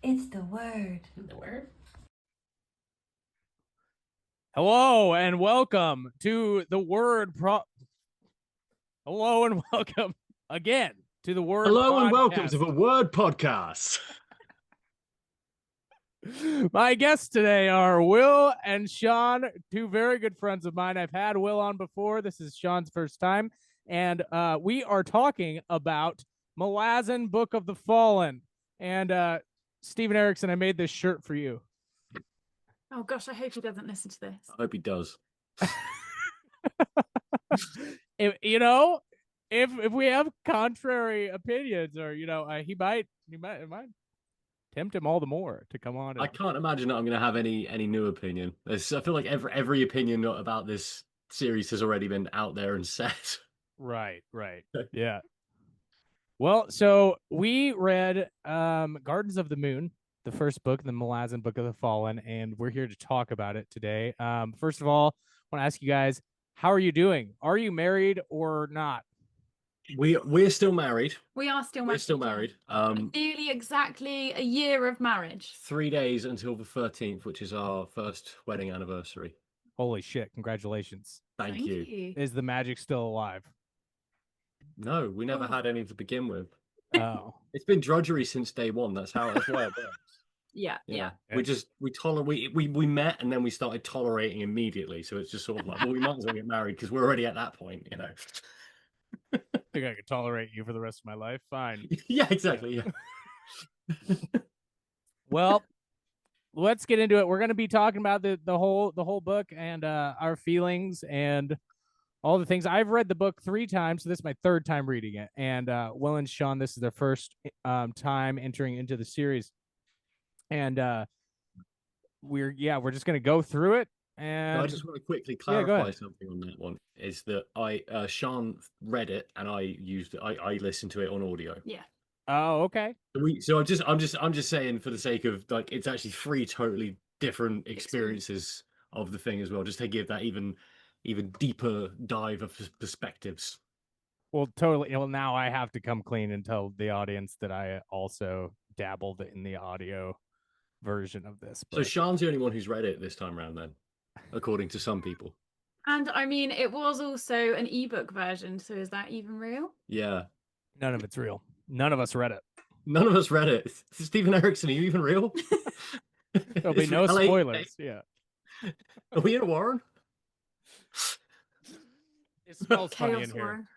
It's the word. The word? Hello and welcome to the Word Hello and welcome again to the Word Hello and welcome Podcast. to the WRRD Podcast. My guests today are Will and Sian, two very good friends of mine. I've had Will on before. This is Sian's first time. And we are talking about Malazan, Book of the Fallen. And Stephen Erikson, I made this shirt for you. Oh gosh, I hope he doesn't listen to this. I hope he does. if we have contrary opinions, or he might tempt him all the more to come on. I can't imagine that I'm going to have any new opinion. I feel like every opinion about this series has already been out there and said. Right. Yeah. Well, so we read Gardens of the Moon, the first book, the Malazan Book of the Fallen, and we're here to talk about it today. First of all, I want to ask you guys, how are you doing? Are you married or not? We're still married. We are still married. We're still married. Nearly exactly a year of marriage. 3 days until the 13th, which is our first wedding anniversary. Holy shit! Congratulations. Thank you. Is the magic still alive? No, we never had any to begin with. Oh, It's been drudgery since day one. That's why it works. Yeah. We met and then we started tolerating immediately. So it's just sort of like, well, we might as well get married because we're already at that point, I think I could tolerate you for the rest of my life. Fine. Yeah, exactly. Yeah. Well, let's get into it. We're going to be talking about the whole book and our feelings and all the things. I've read the book 3 times, so this is my 3rd time reading it. And Will and Sian, this is their first time entering into the series. And we're just going to go through it. And I just want to quickly clarify something on that one. Is that Sian read it and I used it. I listened to it on audio. Yeah. Oh, okay. So I'm just saying, for the sake of, like, it's actually 3 totally different experiences of the thing as well, just to give that even deeper dive of perspectives. Well, totally. Well, now I have to come clean and tell the audience that I also dabbled in the audio version of this. So Sian's the only one who's read it this time around, then, according to some people. And I mean, it was also an ebook version, so is that even real? Yeah. None of it's real. None of us read it. None of us read it. Stephen Erikson, are you even real? There'll be no spoilers. Yeah. Are we in a Warren? It smells funny Chaos in here. Warren.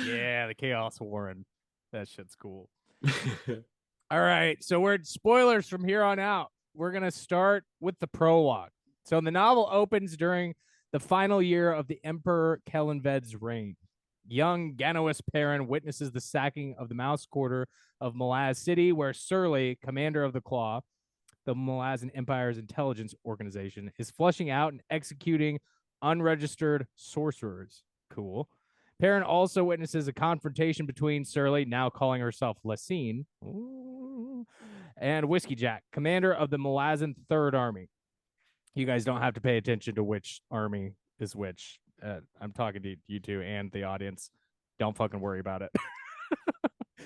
Yeah, the Chaos Warren. That shit's cool. All right, so we're spoilers from here on out. We're going to start with the prologue. So the novel opens during the final year of the Emperor Kellanved's reign. Young Ganois Perrin witnesses the sacking of the Mouse Quarter of Malaz City, where Surly, commander of the Claw, the Malazan Empire's intelligence organization, is flushing out and executing unregistered sorcerers. Cool. Perrin also witnesses a confrontation between Surly, now calling herself Lasine, and Whiskey Jack, commander of the Malazan Third Army. You guys don't have to pay attention to which army is which. I'm talking to you two and the audience. Don't fucking worry about it.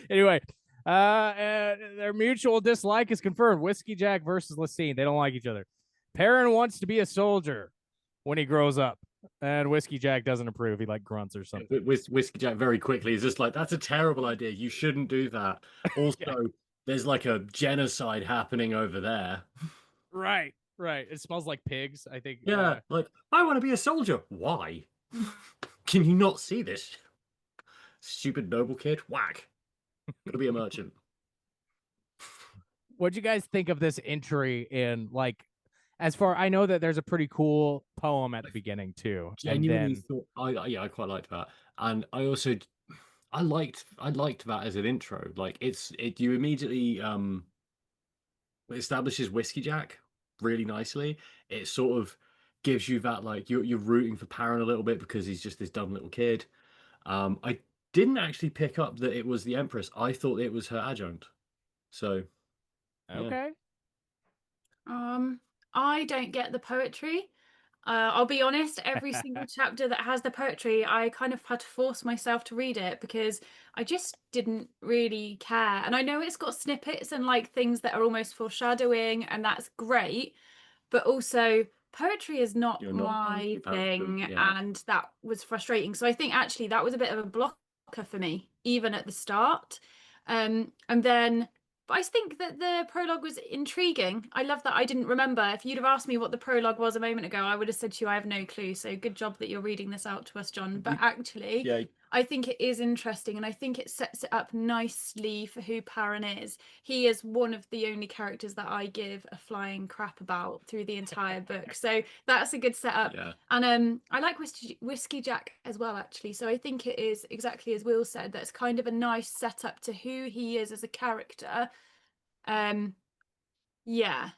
Anyway, their mutual dislike is confirmed. Whiskey Jack versus Lasine. They don't like each other. Perrin wants to be a soldier when he grows up, and Whiskey Jack doesn't approve. He like grunts or something. Whiskey Jack very quickly is just like, that's a terrible idea. You shouldn't do that. Also, there's like a genocide happening over there. Right. It smells like pigs, I think. Yeah, like, I want to be a soldier. Why? Can you not see this? Stupid noble kid. Whack. Gotta be a merchant. What'd you guys think of this entry in, like, as far I know that there's a pretty cool poem at the beginning too. Genuinely thought I quite liked that. And I also I liked that as an intro. Like, you immediately establishes Whiskey Jack really nicely. It sort of gives you that, like, you're rooting for Perrin a little bit because he's just this dumb little kid. I didn't actually pick up that it was the Empress. I thought it was her adjunct. So okay. I don't get the poetry. I'll be honest, every single chapter that has the poetry, I kind of had to force myself to read it because I just didn't really care. And I know it's got snippets and like things that are almost foreshadowing, and that's great. But also, poetry is not You're not my thing, yeah. and that was frustrating. So I think actually that was a bit of a blocker for me, even at the start. And then but I think that the prologue was intriguing. I love that I didn't remember. If you'd have asked me what the prologue was a moment ago, I would have said to you, I have no clue. So good job that you're reading this out to us, John. But actually, Yeah. I think it is interesting, and I think it sets it up nicely for who Perrin is. He is one of the only characters that I give a flying crap about through the entire book. So that's a good setup. Yeah. And I like Whiskey Jack as well, actually. So I think it is exactly as Will said. That's kind of a nice setup to who he is as a character. Yeah.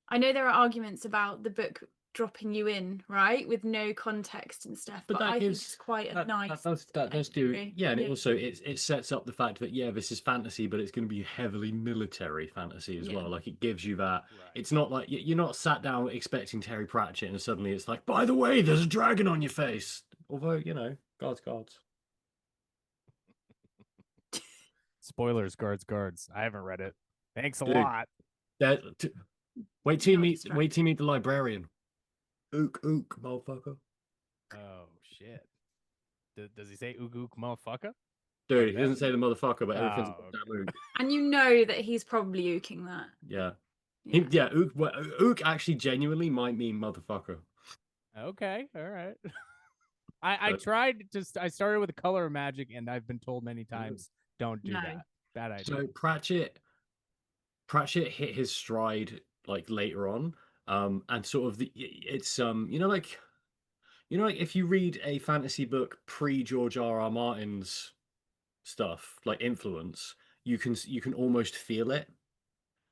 I know there are arguments about the book dropping you in, right, with no context and stuff, but I think it's quite a nice that does do, entry. yeah, and it also it sets up the fact that this is fantasy, but it's going to be heavily military fantasy as well. Like it gives you that. Right. It's not like you're not sat down expecting Terry Pratchett and suddenly it's like, by the way, there's a dragon on your face. Although guards. Spoilers, guards. I haven't read it. Thanks a Dude. lot. Wait till you meet the librarian. Ook, motherfucker. Oh shit. Does he say ook motherfucker? Dude, Like he doesn't say the motherfucker, but everything's Oh, damn ook. And you know that he's probably ooking that. Yeah. Ook actually genuinely might mean motherfucker. Okay, all right. I tried I started with the color of magic, and I've been told many times, don't do that. Bad idea. So Pratchett hit his stride like later on, and sort of it's like if you read a fantasy book pre George R.R. Martin's stuff, like influence, you can almost feel it.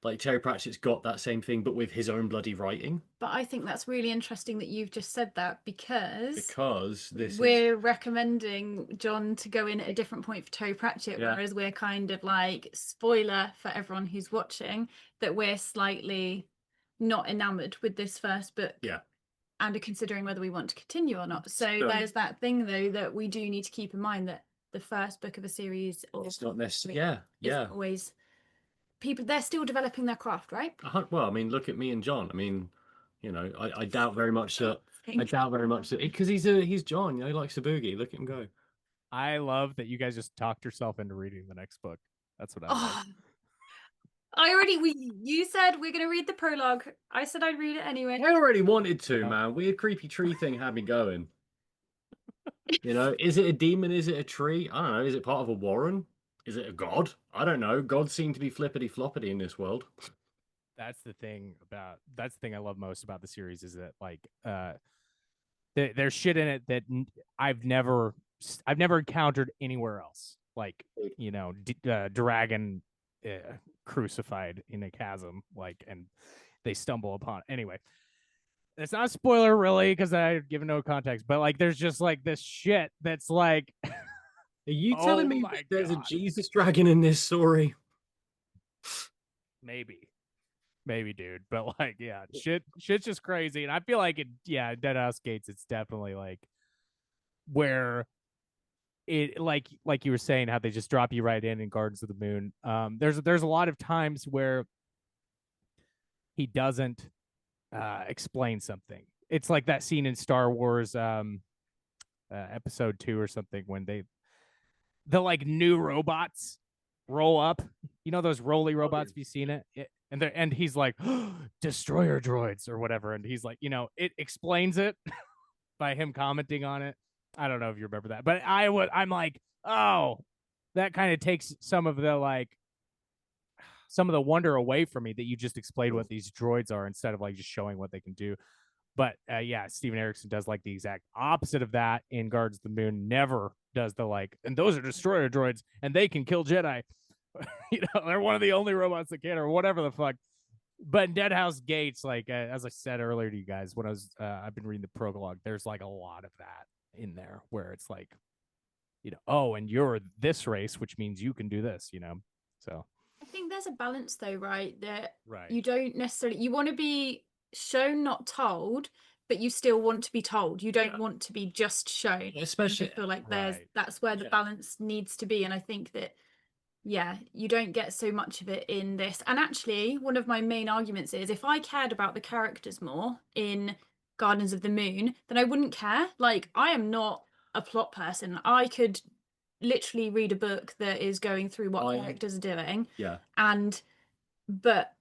Like Terry Pratchett's got that same thing, but with his own bloody writing. But I think that's really interesting that you've just said that because we're recommending John to go in at a different point for Terry Pratchett, whereas we're kind of like, spoiler for everyone who's watching, that we're slightly not enamored with this first book. Yeah. And are considering whether we want to continue or not. So there's that thing though that we do need to keep in mind, that the first book of a series, or it's not necessarily isn't always. People, they're still developing their craft, right? Well, I mean, look at me and John. I mean, I doubt very much that. I doubt very much that because he's John. He likes to boogie. Look at him go. I love that you guys just talked yourself into reading the next book. That's what I like. You said we're gonna read the prologue. I said I'd read it anyway. I already wanted to, man. Weird creepy tree thing had me going. Is it a demon? Is it a tree? I don't know. Is it part of a warren? Is it a god? I don't know. Gods seem to be flippity floppity in this world. That's the thing I love most about the series, is that like there's shit in it that I've never encountered anywhere else. Like, dragon crucified in a chasm, like, and they stumble upon. Anyway, it's not a spoiler really because I've given no context, but like there's just like this shit that's like are you telling me there's a Jesus dragon in this story? Maybe, dude. But like, yeah, shit's just crazy. And I feel like Deadhouse Gates, it's definitely like where it, like you were saying, how they just drop you right in Gardens of the Moon. There's a lot of times where he doesn't explain something. It's like that scene in Star Wars episode 2 or something, when the like new robots roll up, those rolly robots. Have you seen it? And he's like, destroyer droids or whatever, and he's like, it explains it by him commenting on it. I don't know if you remember that, but I'm like, oh, that kind of takes some of the wonder away from me, that you just explained what these droids are instead of like just showing what they can do. But Steven Erikson does like the exact opposite of that in Guards of the Moon. Never does the and those are destroyer droids and they can kill Jedi. They're one of the only robots that can, or whatever the fuck. But in Deadhouse Gates, like as I said earlier to you guys, when I've been reading the prologue, there's like a lot of that in there where it's like, oh, and you're this race, which means you can do this, So I think there's a balance though, right? That you don't necessarily, you want to be shown, not told, but you still want to be told. You don't want to be just shown. Especially, I feel like Right. that's where the balance needs to be. And I think that, yeah, you don't get so much of it in this. And actually, one of my main arguments is if I cared about the characters more in Gardens of the Moon, then I wouldn't care. Like, I am not a plot person. I could literally read a book that is going through what characters are doing. yeah. But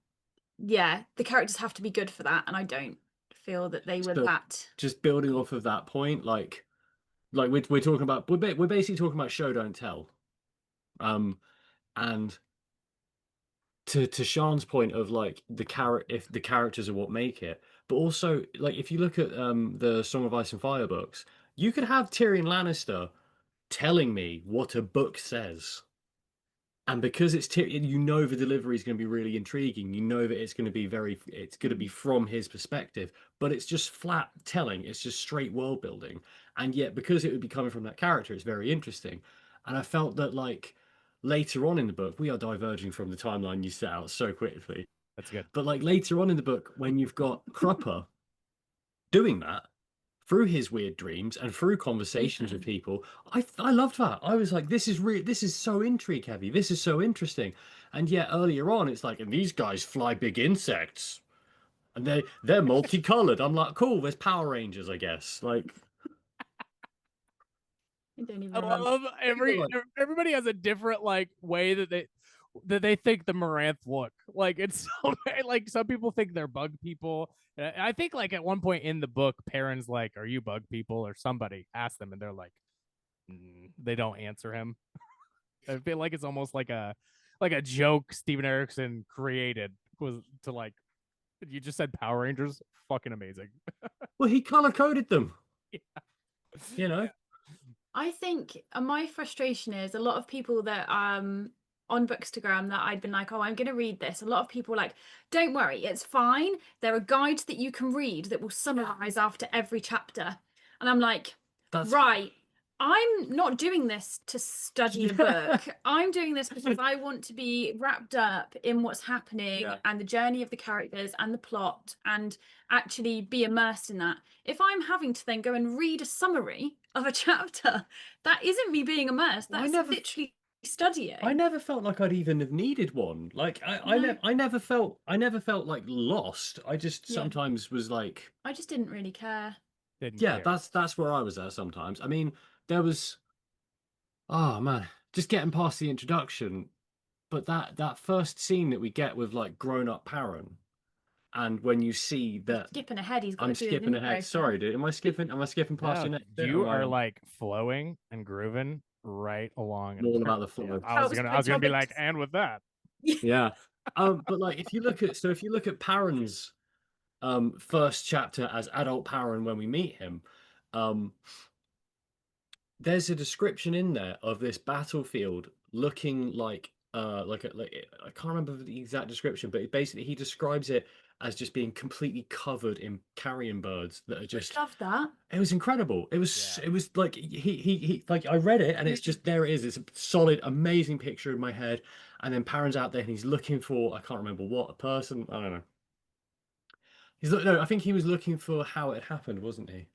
yeah, the characters have to be good for that, and I don't feel that they were So, that. just building off of that point, like we're talking about, we're basically talking about show don't tell, and to Sean's point of like if the characters are what make it, but also like if you look at the Song of Ice and Fire books, you could have Tyrion Lannister telling me what a book says. And because it's you know the delivery is going to be really intriguing. You know that it's going to be it's going to be from his perspective, but it's just flat telling. It's just straight world building. And yet, because it would be coming from that character, it's very interesting. And I felt that like later on in the book, we are diverging from the timeline you set out so quickly. That's good. But like later on in the book, when you've got Crupper doing that, through his weird dreams and through conversations with people, I loved that. I was like, this is so intrigue heavy. This is so interesting. And yet earlier on, it's like, and these guys fly big insects, and they're multicolored. I'm like, cool. There's Power Rangers, I guess. Like, I don't even I remember. love everybody has a different like way that they think the Moranth look. Like it's so like some people think they're bug people. And I think like at one point in the book, Perrin's like, "Are you bug people?" or somebody asked them, and they're like, they don't answer him. I feel like it's almost like a joke Steven Erikson created was to like. You just said Power Rangers, fucking amazing. well, he color coded them. Yeah. You know. I think my frustration is a lot of people that on Bookstagram that I'd been like, oh, I'm going to read this. A lot of people were like, don't worry, it's fine. There are guides that you can read that will summarize after every chapter. And I'm like, right, I'm not doing this to study a book. I'm doing this because I want to be wrapped up in what's happening and the journey of the characters and the plot and actually be immersed in that. If I'm having to then go and read a summary of a chapter, that isn't me being immersed. That's literally studying. I never felt like I'd even have needed one. Like I never felt like lost. I just sometimes was like, I just didn't really care. Didn't care. That's where I was at sometimes. I mean, there was, oh man, just getting past the introduction, but that first scene that we get with like grown up Perrin, and when you see that skipping ahead, I'm skipping ahead. Sorry, dude. Am I skipping past your next bit? You are like flowing and grooving right along. All about the flow. I was gonna be like, and with that. Yeah. But like if you look at Perrin's first chapter as adult Perrin when we meet him, there's a description in there of this battlefield looking like I can't remember the exact description, but basically he describes it as just being completely covered in carrion birds that are just. I love that. It was incredible. It was like he like I read it and it's just there it is. It's a solid, amazing picture in my head, and then Perrin's out there and he's looking for I can't remember what a person. I don't know. No, I think he was looking for how it happened, wasn't he?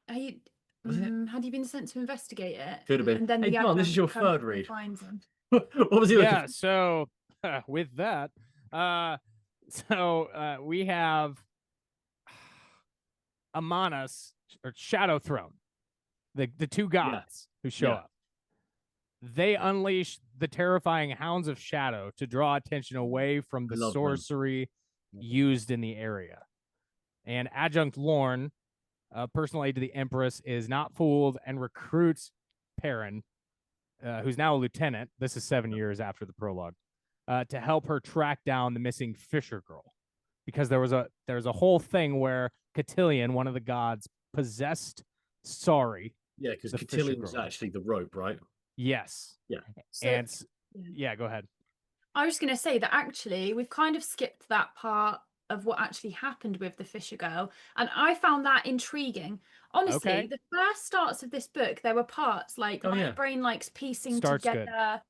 Had he been sent to investigate it? Could have been. And then hey, John, this is your third read. Finds him. What was he looking for? So with that, we have Amanas or Shadow Throne, the two gods who show up. They unleash the terrifying Hounds of Shadow to draw attention away from the sorcery used in the area. And Adjunct Lorne, personal aide to the Empress, is not fooled and recruits Perrin, who's now a lieutenant. This is 7 years after the prologue, to help her track down the missing Fisher Girl, because there's a whole thing where Cotillion, one of the gods, possessed Sorry. Yeah, because Cotillion was actually the rope, right? Yes. Yeah. Go ahead. I was going to say that actually we've kind of skipped that part of what actually happened with the Fisher Girl, and I found that intriguing. Honestly, the first starts of this book, there were parts like my brain likes piecing together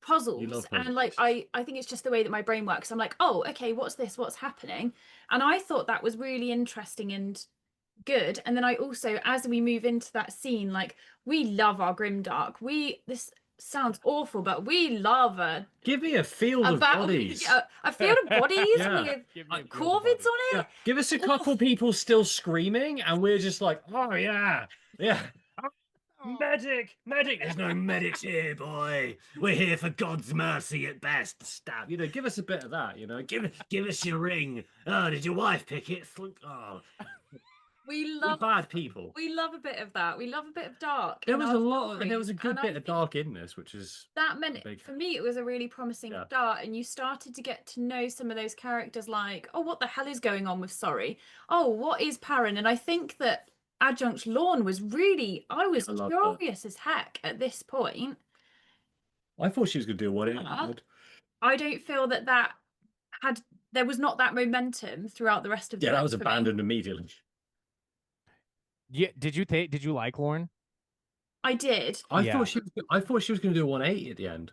puzzles, and like I think it's just the way that my brain works. I'm like, oh, okay, what's this? What's happening? And I thought that was really interesting and good. And then I also, as we move into that scene, like we love our grimdark. This sounds awful, but we love Give me a field of bodies. a field of bodies Yeah. with Give me a field of corvids bodies. on it. Yeah. Give us a couple people still screaming, and we're just like, oh yeah, yeah. Medic! There's no medics here, boy. We're here for God's mercy at best. Stab. Give us a bit of that. Give us your ring. Oh, did your wife pick it? Oh, we're bad people. We love a bit of that. We love a bit of dark. There was a lot. There was a good bit of dark in this, which is that meant for me it was a really promising start, and you started to get to know some of those characters, like, oh, what the hell is going on with Sorry? Oh, what is Perrin? And I think that Adjunct Lorne was really, I was curious as heck at this point. I thought she was going to do what it had. I don't feel that there was not that momentum throughout the rest of the book. That was abandoned immediately. Yeah, did you like Lorne? I did. I thought she was going to do a 180 at the end.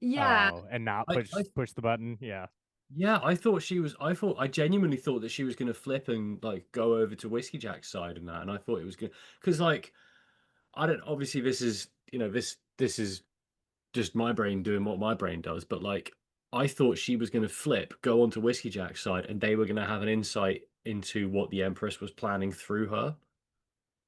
Yeah. Oh, and not push the button. Yeah. Yeah, I genuinely thought that she was going to flip and like go over to Whiskey Jack's side and that, and I thought it was good because like obviously this is this is just my brain doing what my brain does, but like I thought she was going to flip, go onto Whiskey Jack's side, and they were going to have an insight into what the Empress was planning through her,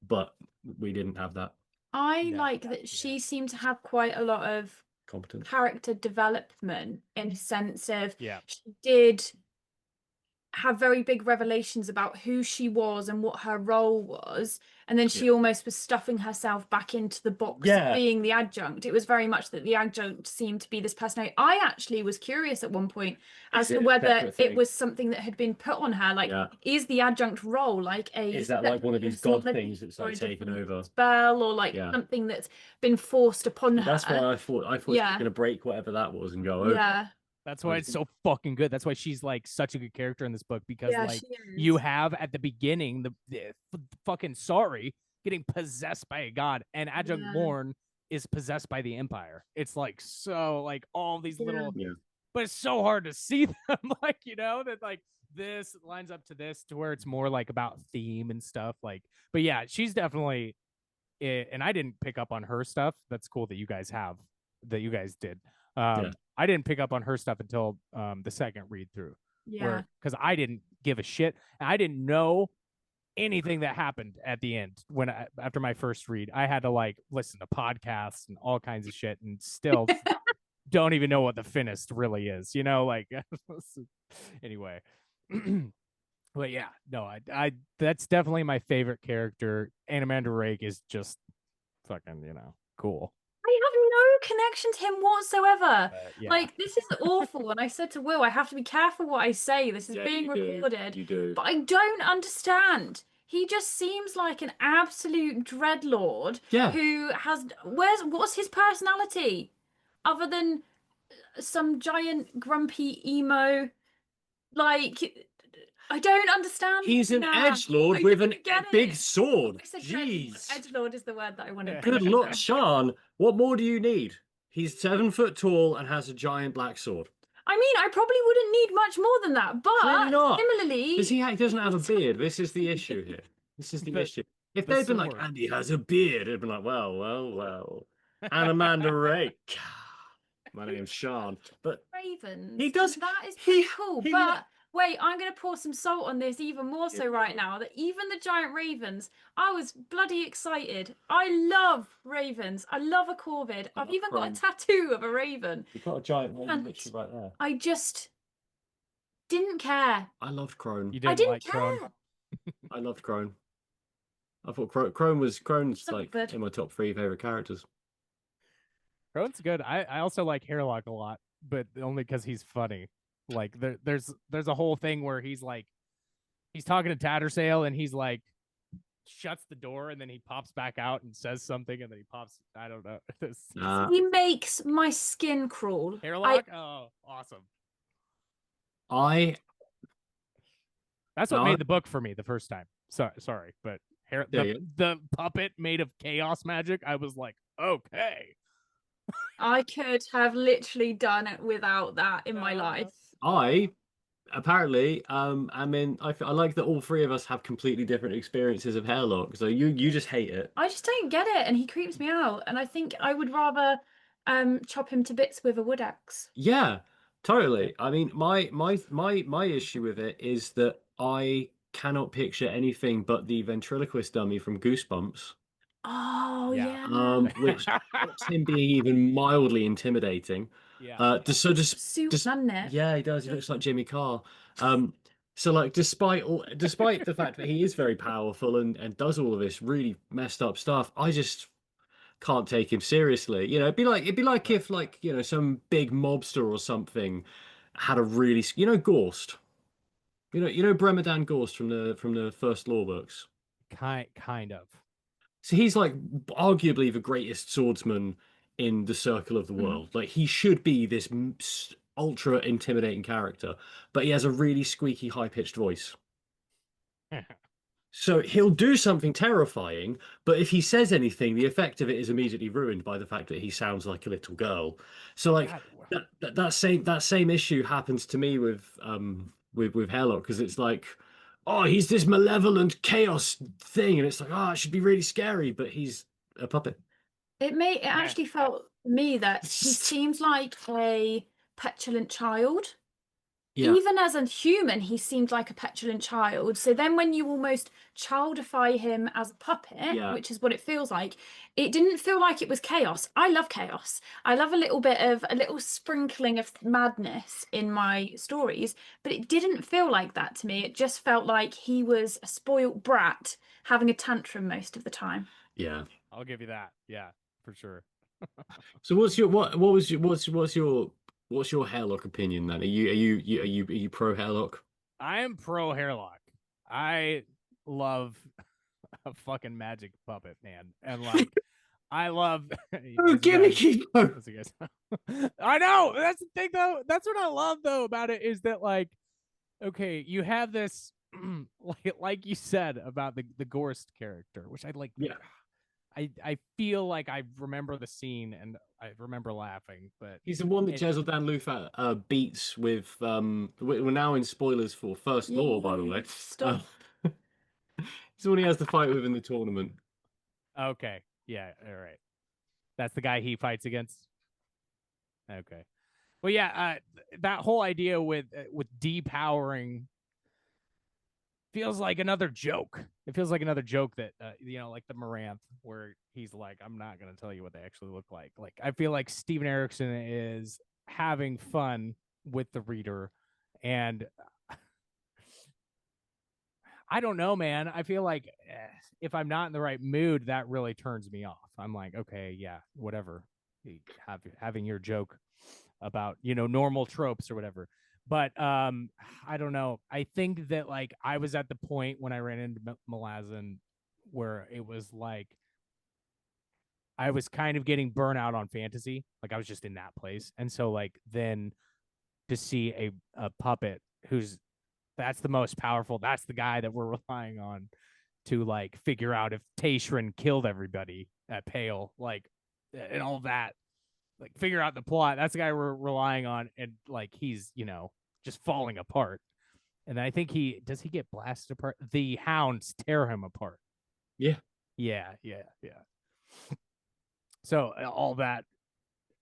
but we didn't have that. I like that she seemed to have quite a lot of competence, character development, in a sense of she did have very big revelations about who she was and what her role was, and then she almost was stuffing herself back into the box of being the adjunct. It was very much that the adjunct seemed to be this personality. I actually was curious at one point as to whether it was something that had been put on her, like is the adjunct role like is that like one of these god things that's like taken over spell, or like something that's been forced upon her. That's why I thought she was going to break whatever that was and go over. That's why it's so fucking good. That's why she's like such a good character in this book, because like you have at the beginning the fucking Sorry getting possessed by a god, and Adjunct Lorne is possessed by the Empire. It's like so like all these little, but it's so hard to see them like that like this lines up to this to where it's more like about theme and stuff like. But yeah, she's definitely, and I didn't pick up on her stuff. That's cool that you guys did. I didn't pick up on her stuff until the second read through. Yeah. Because I didn't give a shit. And I didn't know anything that happened at the end after my first read. I had to like listen to podcasts and all kinds of shit, and still don't even know what the finished really is. Like anyway. But yeah, no, I that's definitely my favorite character. Anomander Rake is just fucking, cool. I have no connection to him whatsoever. Like, this is awful. And I said to Will, I have to be careful what I say. This is being recorded. You do. But I don't understand. He just seems like an absolute dreadlord who has... What's his personality? Other than some giant grumpy emo... Like... I don't understand. He's an edgelord with a big sword. Jeez. Edgelord is the word that I wanted. Good luck, Sean. What more do you need? He's 7 foot tall and has a giant black sword. I mean, I probably wouldn't need much more than that, but similarly... Because he doesn't have a beard. This is the issue here. This is the issue. If they'd been like, and he has a beard, it'd been like, well. Anomander Rake. My name's Sean. But Ravens. He does. That is pretty cool, but... Wait, I'm going to pour some salt on this even more so right now, that even the giant ravens, I was bloody excited. I love ravens. I love a corvid. I've even got a tattoo of a raven. You've got a giant raven literally right there. I just didn't care. I loved Crone. You didn't like Crone? I loved Crone. I thought Crone's like in my top 3 favorite characters. Crone's good. I also like Hairlock a lot, but only because he's funny. Like there's a whole thing where he's talking to Tattersail, and he's like shuts the door, and then he pops back out and says something, and then he pops. I don't know. He makes my skin crawl. Hairlock. Oh, awesome. That's what made the book for me the first time. Sorry, but the puppet made of chaos magic. I was like, okay. I could have literally done it without that in my life. I apparently, I mean, I like that all three of us have completely different experiences of Hairlock. So you just hate it. I just don't get it, and he creeps me out. And I think I would rather chop him to bits with a wood axe. Yeah, totally. I mean, my issue with it is that I cannot picture anything but the ventriloquist dummy from Goosebumps, Oh Yeah. yeah. which stops him being even mildly intimidating. Yeah. Suit, doesn't it? Yeah, he does. He looks like Jimmy Carr. So like, despite the fact that he is very powerful and does all of this really messed up stuff, I just can't take him seriously. You know, it'd be like if like some big mobster or something had a really Gorst. You know Bremerdan Gorst from the first law books. Kind of. So he's like arguably the greatest swordsman in the circle of the world. Like he should be this ultra intimidating character, but he has a really squeaky, high pitched voice. So he'll do something terrifying, but if he says anything, the effect of it is immediately ruined by the fact that he sounds like a little girl. So like God, that same issue happens to me with Hairlock because it's like, oh, he's this malevolent chaos thing, and it's like, oh, it should be really scary, but he's a puppet. It actually felt to me that he seems like a petulant child. Yeah. Even as a human, he seemed like a petulant child. So then when you almost childify him as a puppet, Yeah. which is what it feels like, it didn't feel like it was chaos. I love chaos. I love a little sprinkling of madness in my stories, but it didn't feel like that to me. It just felt like he was a spoilt brat having a tantrum most of the time. Yeah. I'll give you that. Yeah, for sure. So what's your Hairlock opinion then? Are you pro Hairlock? I am pro Hairlock. I love a fucking magic puppet, man. And like I love Oh, gimmicky. I know. That's the thing though. That's what I love though about it is that like okay, you have this like you said about the Gorst character, which I like. Yeah. I feel like I remember the scene and I remember laughing, but He's the one that Jezal Dan Lufat beats with we're now in spoilers for First Law, by the way. Stop. He's the one he has to fight with in the tournament. Okay. Yeah, all right. That's the guy he fights against. Okay. Well, yeah, that whole idea with depowering feels like another joke. It feels like another joke that like the Moranth, where he's like, I'm not gonna tell you what they actually look like. Like I feel like Steven Erikson is having fun with the reader, and I don't know, man. I feel like if I'm not in the right mood, that really turns me off. I'm like, okay, yeah, whatever. Having your joke about normal tropes or whatever. But I don't know. I think that like I was at the point when I ran into Malazan where it was like I was kind of getting burnout on fantasy. Like I was just in that place. And so like then to see a puppet that's the most powerful, that's the guy that we're relying on to like figure out if Tayshrin killed everybody at Pale, like and all that. Like figure out the plot. That's the guy we're relying on, and like he's just falling apart. And then I think does he get blasted apart? The hounds tear him apart. Yeah. So all that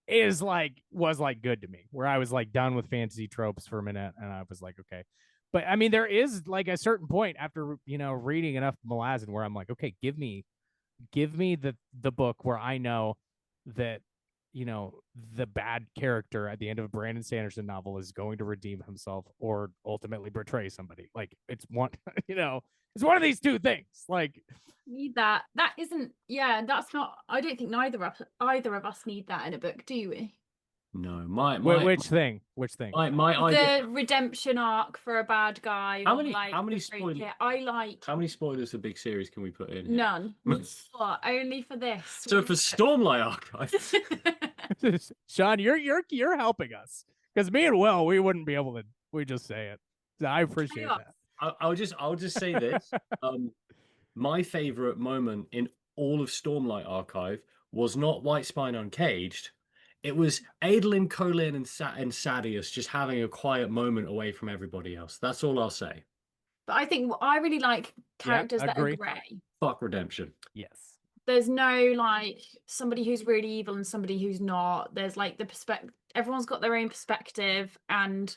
was like good to me, where I was like done with fantasy tropes for a minute, and I was like, okay. But I mean, there is like a certain point after reading enough Malazan where I'm like, okay, give me the book where I know that the bad character at the end of a Brandon Sanderson novel is going to redeem himself or ultimately betray somebody. Like it's one, it's one of these two things. Like need that. That isn't. Yeah, that's not. I don't think either of us need that in a book, do we? No, which thing? My idea. The redemption arc for a bad guy. How many spoilers? Yeah, I like. How many spoilers for big series can we put in? Here? None. What? Only for this. So for Stormlight Archive. Sean, you're helping us because me and Will, we wouldn't be able to. We just say it. So I appreciate that. I'll just say this. My favorite moment in all of Stormlight Archive was not White Spine Uncaged. it was Adolin, Colin, and Sadius just having a quiet moment away from everybody else. That's all I'll say. But I think I really like characters that are agree. grey. Fuck redemption. Yes. There's no like somebody who's really evil and somebody who's not. There's like the perspective. Everyone's got their own perspective, and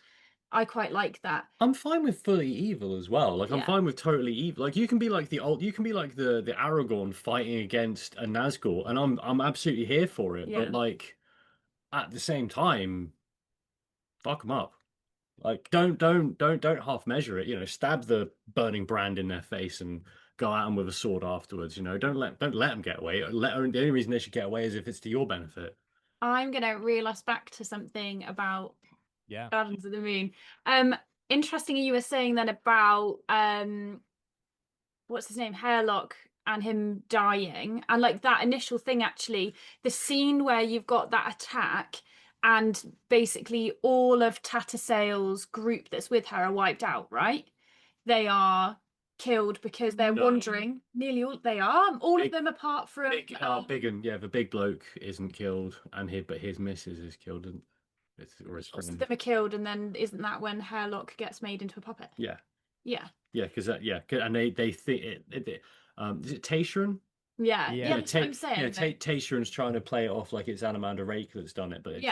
I quite like that. I'm fine with fully evil as well. Like I'm Yeah. fine with totally evil. Like you can be like you can be like the Aragorn fighting against a Nazgul, and I'm absolutely here for it. Yeah. But like at the same time, fuck them up. Like don't half measure it. You know, stab the burning brand in their face and go at them with a sword afterwards. You know, don't let them get away. The only reason they should get away is if it's to your benefit. I'm gonna reel us back to something about Yeah. Gardens of the Moon. Interesting you were saying then about what's his name, Hairlock, and him dying, and like that initial thing, actually, the scene where you've got that attack and basically all of Tattersail's group that's with her are wiped out, right? They are killed because they're wandering. Nearly all they are. All of them apart from The big bloke isn't killed, and his missus is killed, and most of them are killed, and then isn't that when Hairlock gets made into a puppet? Yeah. Yeah. Yeah, because and they think it is it Taishan? Yeah, that's what I'm saying. Yeah, Taishan's trying to play it off like it's Anomander Rake that's done it, but it's,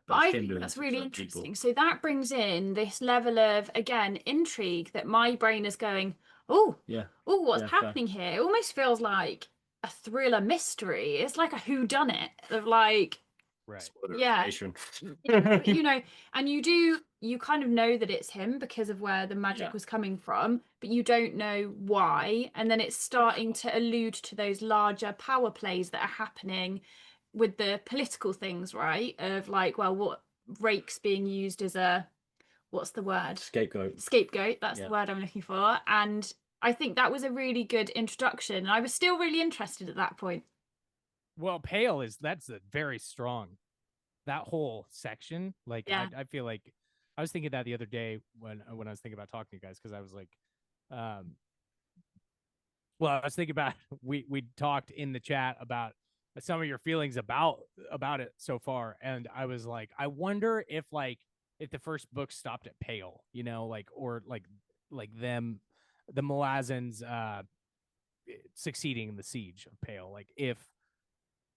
but I think that's really interesting. So that brings in this level of, again, intrigue that my brain is going, what's happening here? It almost feels like a thriller mystery. It's like a whodunit of like, right, you know, and you kind of know that it's him because of where the magic was coming from, but you don't know why. And then it's starting to allude to those larger power plays that are happening with the political things, right? Of like, well, what Rake's being used as a, what's the word? Scapegoat. That's the word I'm looking for. And I think that was a really good introduction. I was still really interested at that point. Well, Pale that's a very strong, that whole section. Like, I feel like I was thinking that the other day when I was thinking about talking to you guys, because I was like, I was thinking about we talked in the chat about some of your feelings about it so far, and I was like, I wonder if the first book stopped at Pale, you know, like, or like them, the Malazans succeeding in the siege of Pale, like if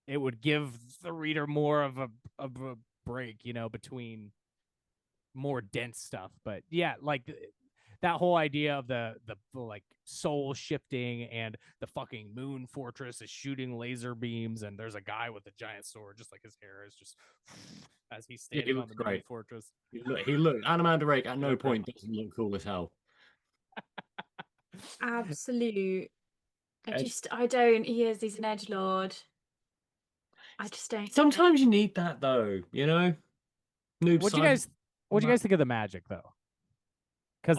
it would give the reader more of a break, you know, between more dense stuff. But yeah, like that whole idea of the like soul shifting, and the fucking moon fortress is shooting laser beams, and there's a guy with a giant sword, just like his hair is just as he's standing on the moon fortress. He looked Anomander Rake at no point doesn't look cool as hell. Absolute. He's an edgelord. I just don't. Sometimes you need that though, you know. What do you guys think of the magic though? Because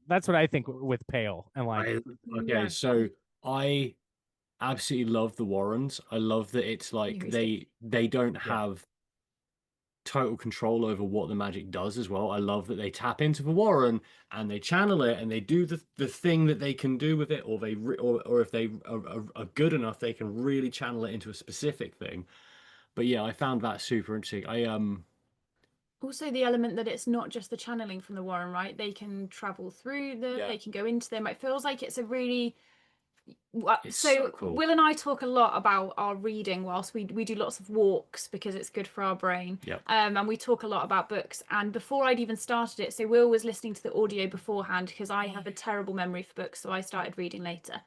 that's what I think with Pale, and like so I absolutely love the Warrens. I love that it's like they don't have total control over what the magic does as well. I love that they tap into the Warren and they channel it, and they do the thing that they can do with it, or if they are good enough, they can really channel it into a specific thing. But yeah, I found that super interesting. Also the element that it's not just the channeling from the Warren, right? They can travel through them, they can go into them. It feels like it's a really so cool. Will and I talk a lot about our reading whilst we do lots of walks because it's good for our brain. And we talk a lot about books. And before I'd even started it, so Will was listening to the audio beforehand because I have a terrible memory for books, so I started reading later.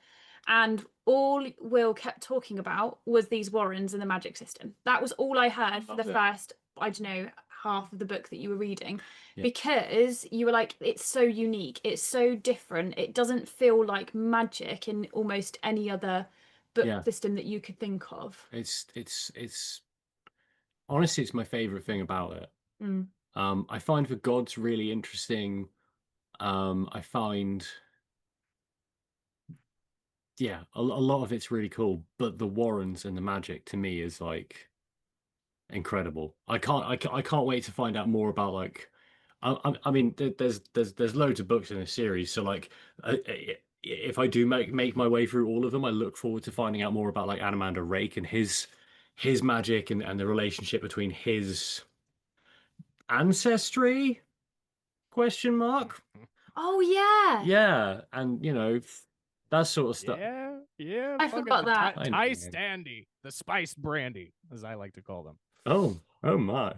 And all Will kept talking about was these Warrens and the magic system. That was all I heard for the first, I don't know, half of the book that you were reading, because you were like, it's so unique, it's so different, it doesn't feel like magic in almost any other book system that you could think of. It's honestly, it's my favorite thing about it. I find the gods really interesting. I find a lot of it's really cool, but the Warrens and the magic to me is like incredible. I can't wait to find out more about like I mean there's loads of books in this series, so like if I do make my way through all of them, I look forward to finding out more about like Anomander Rake and his his magic and the relationship between his ancestry question mark. Oh yeah. Yeah, and that sort of stuff. Yeah. I fucking forgot that. Thai standy, the spiced brandy, as I like to call them. Oh my.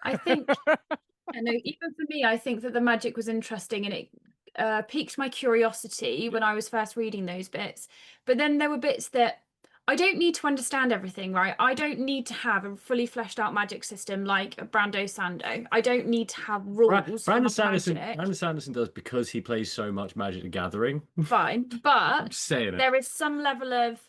I think, I know, even for me, I think that the magic was interesting and it piqued my curiosity when I was first reading those bits. But then there were bits that I don't need to understand everything, right? I don't need to have a fully fleshed out magic system like Brando Sando. I don't need to have rules for magic. Brandon Sanderson does because he plays so much Magic the Gathering. Fine, I'm but saying it. there is some level of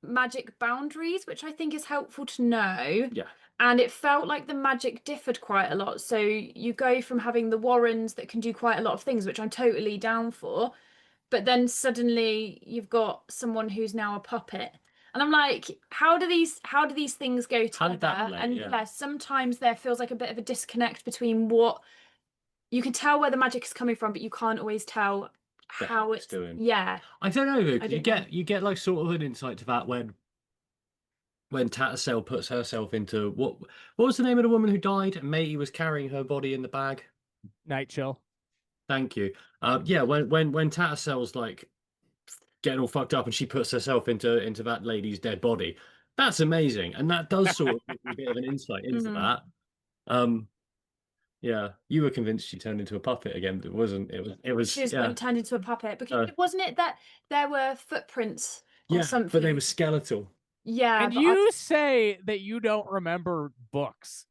magic boundaries, which I think is helpful to know. Yeah. And it felt like the magic differed quite a lot. So you go from having the Warrens that can do quite a lot of things, which I'm totally down for, but then suddenly you've got someone who's now a puppet. And I'm like, how do these things go together? And sometimes there feels like a bit of a disconnect between what you can tell where the magic is coming from, but you can't always tell how it's doing. Yeah. I don't know, though, because you get like sort of an insight to that when Tattersail puts herself into what was the name of the woman who died? And Matey was carrying her body in the bag. Night Chill. Thank you. Yeah, when Tattersail's like getting all fucked up and she puts herself into that lady's dead body, that's amazing, and that does sort of give a bit of an insight into that. Yeah, you were convinced she turned into a puppet again, but it wasn't. It was. She was turned into a puppet because wasn't it that there were footprints or something? But they were skeletal. Yeah, and you say that you don't remember books.